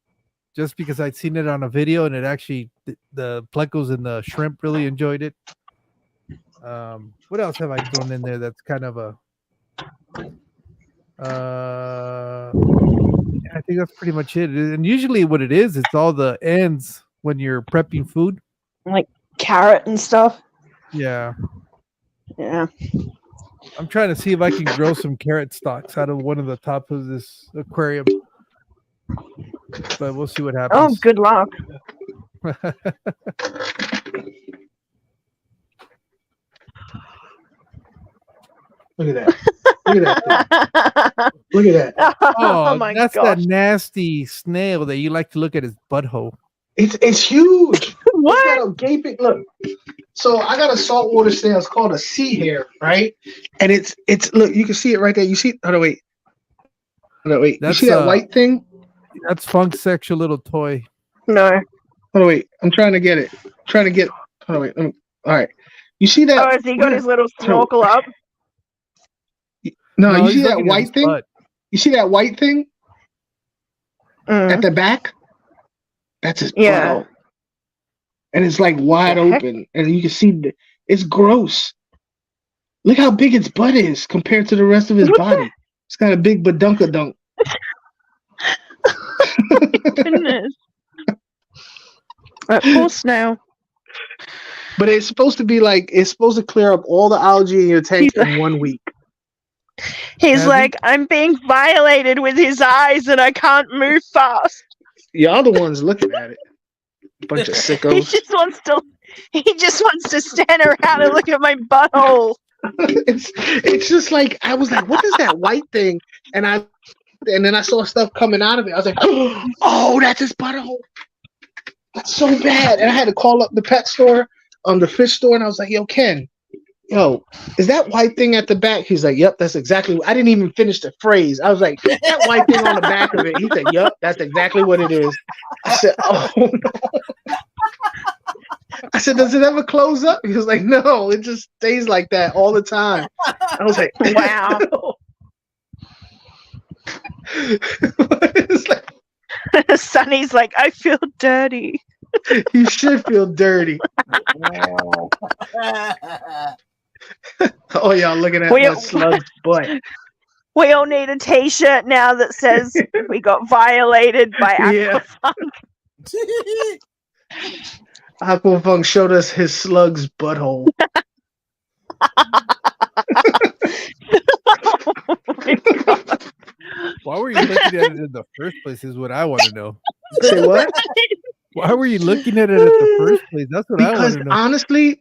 just because I'd seen it on a video and it actually the plecos and the shrimp really enjoyed it. What else have I thrown in there that's kind of a I think that's pretty much it. And usually what it is, it's all the ends when you're prepping food. Like carrot and stuff. Yeah. Yeah. I'm trying to see if I can grow some carrot stalks out of one of the top of this aquarium. But we'll see what Oh, happens. good luck. Look at that. Look at that. Look at that. Oh, my that's gosh. that nasty snail that you like to look at his butthole. It's huge. What? Look at a gaping. Look. So I got a saltwater snail. It's called a sea hare, right? And it's look. You can see it right there. You see? Oh no, wait. Oh, no, wait. That's, you see that white thing? That's Funk's sexual little toy. No. Oh wait. I'm trying to get it. Trying to get. Oh wait. All right. You see that? Oh, has he got his little snorkel up? No, you he's see that looking at his white thing? butt. You see that white thing Mm. at the back? That's his Yeah. butthole. And it's like wide The heck? open, and you can see it's gross. Look how big its butt is compared to the rest of his What body. It's got a big badunkadunk. Goodness. That poor snail. But it's supposed to be like it's supposed to clear up all the algae in your tank He's in 1 week. He's Have like, I'm being violated with his eyes and I can't move fast. Y'all the ones looking at it. Bunch of He sickos. just wants to stand around and look at my butthole. it's just like I was like, what is that white thing? And then I saw stuff coming out of it. I was like, oh, that's his butthole. That's so bad. And I had to call up the pet store, the fish store, and I was like, yo, Ken, yo, is that white thing at the back? He's like, yep, that's exactly I didn't even finish the phrase. I was like, that white thing on the back of it. He said, yep, that's exactly what it is. I said, oh no. I said, does it ever close up? He was like, no, it just stays like that all the time. I was like, Wow. It's like, Sonny's like, I feel dirty. you should feel dirty. Oh, y'all looking at We- my slug's butt. We all need a t-shirt now that says we got violated by Yeah. Aquafunk. Aquafunk showed us his slug's butthole. Oh my God. Why were you looking at it in the first place is what I want to know. Say what? Why were you looking at it at the first place? That's what I want Because to know. honestly,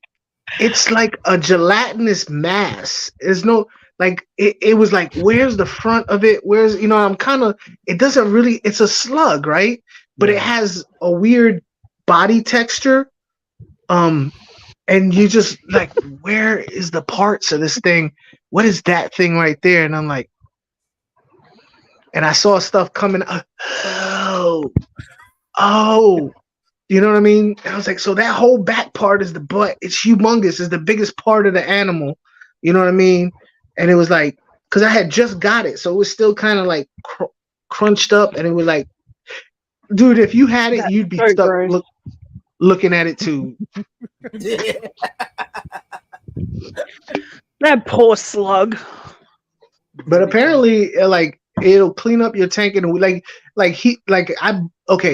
it's like a gelatinous mass. There's no like it was like, where's the front of it? Where's I'm kind of it doesn't really it's a slug, right? But it Yeah. has a weird body texture. And you just like, where is the parts of this thing? What is that thing right there? And I'm like, and I saw stuff coming. Oh, you know what I mean? And I was like, so that whole back part is the butt. It's humongous. It's the biggest part of the animal. You know what I mean? And it was like, because I had just got it, so it was still kind of like crunched up, and it was like, dude, if you had it, That's you'd be so stuck gross. looking at it too. That poor slug. But apparently, like it'll clean up your tank and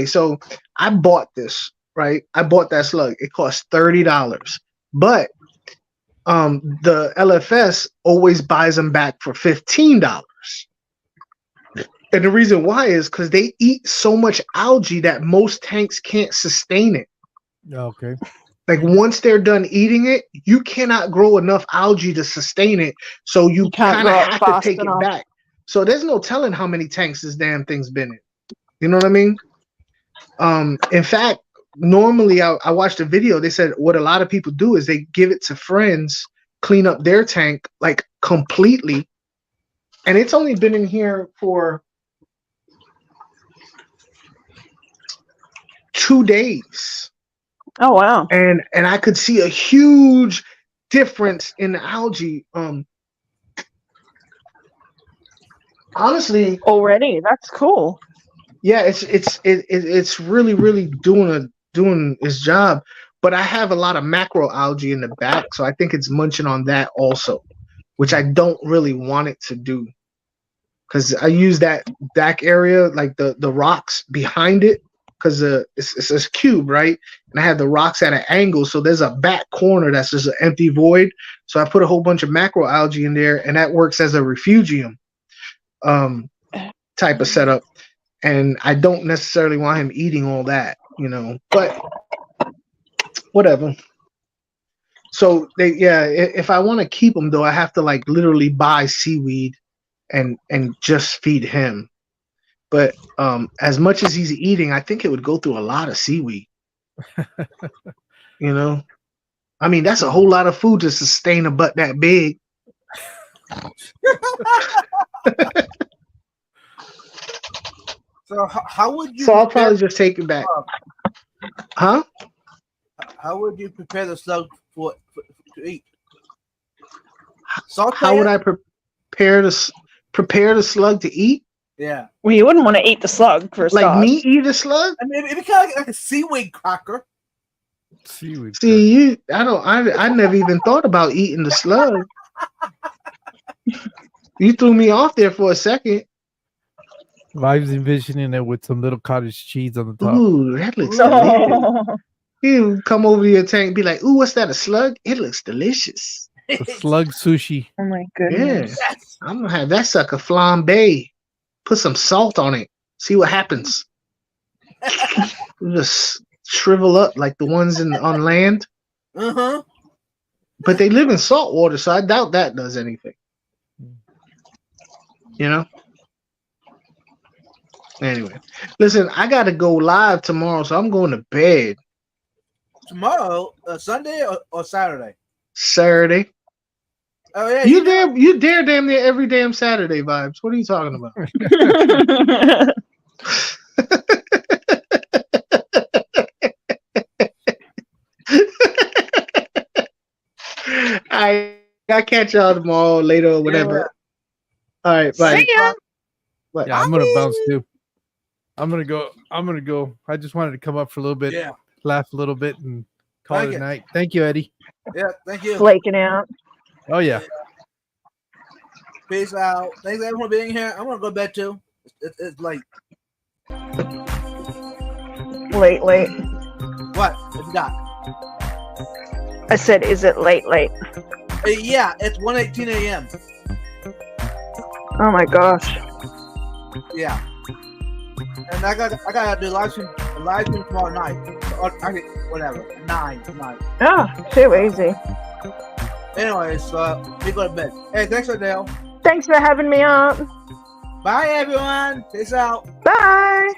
so I bought this, right? I bought that slug. It cost $30, but the LFS always buys them back for $15. And the reason why is because they eat so much algae that most tanks can't sustain it. Okay. Like once they're done eating it, you cannot grow enough algae to sustain it. So you can't kind of grow it have to fast take enough. it back. So there's no telling how many tanks this damn thing's been in. You know what I mean? In fact, normally I watched a video. They said what a lot of people do is they give it to friends, clean up their tank like completely. And it's only been in here for 2 days. Oh wow. And I could see a huge difference in the algae. Honestly, Already, that's cool. yeah, it's really doing its job. But I have a lot of macro algae in the back, so I think it's munching on that also, which I don't really want it to do, because I use that back area, like the rocks behind it, because it's a cube, right? And I have the rocks at an angle, so there's a back corner that's just an empty void. So I put a whole bunch of macro algae in there, and that works as a refugium type of setup. And I don't necessarily want him eating all that, but whatever. So if I want to keep him though, I have to like literally buy seaweed and just feed him. But as much as he's eating, I think it would go through a lot of seaweed. I mean, that's a whole lot of food to sustain a butt that big. So how would you? So I'll probably just take it back. Huh? How would you prepare the slug to eat? How would I prepare the slug to eat? Yeah. Well, you wouldn't want to eat the slug for a Like start. me eat a slug? I mean, it'd be kind of like a seaweed cracker. Seaweed. See, I never even thought about eating the slug. You threw me off there for a second. Vibes envisioning it with some little cottage cheese on the top. Ooh, that looks delicious. You come over to your tank and be like, ooh, what's that, a slug? It looks delicious. The slug sushi. Oh my Yeah. goodness. Yes. I'm going to have that sucker flambe. Put some salt on it. See what happens. Just shrivel up like the ones on land. Uh-huh. But they live in salt water, so I doubt that does anything. Anyway, listen, I got to go live tomorrow, so I'm going to bed. Tomorrow, Sunday or Saturday? Saturday. Oh yeah. You dare damn near every damn Saturday, Vibes. What are you talking about? I'll catch y'all tomorrow, later, or whatever. Yeah. All right, bye. See ya. What? Yeah, I'm gonna bounce too. I'm gonna go. I just wanted to come up for a little bit, Yeah. laugh a little bit, and call Thank it you. a night. Thank you, Eddie. Yeah. Thank you. Flaking out. Oh yeah. Peace out. Thanks everyone for being here. I'm gonna go to bed too. It's late. Late. What? What you got? I said, is it late? Yeah, it's 1:18 a.m. Oh my gosh. Yeah. And I gotta do live stream tomorrow night. Or whatever. 9 tonight. Oh, too easy. Anyways, we go to bed. Hey, thanks, Adele. Thanks for having me up. Bye, everyone. Peace out. Bye.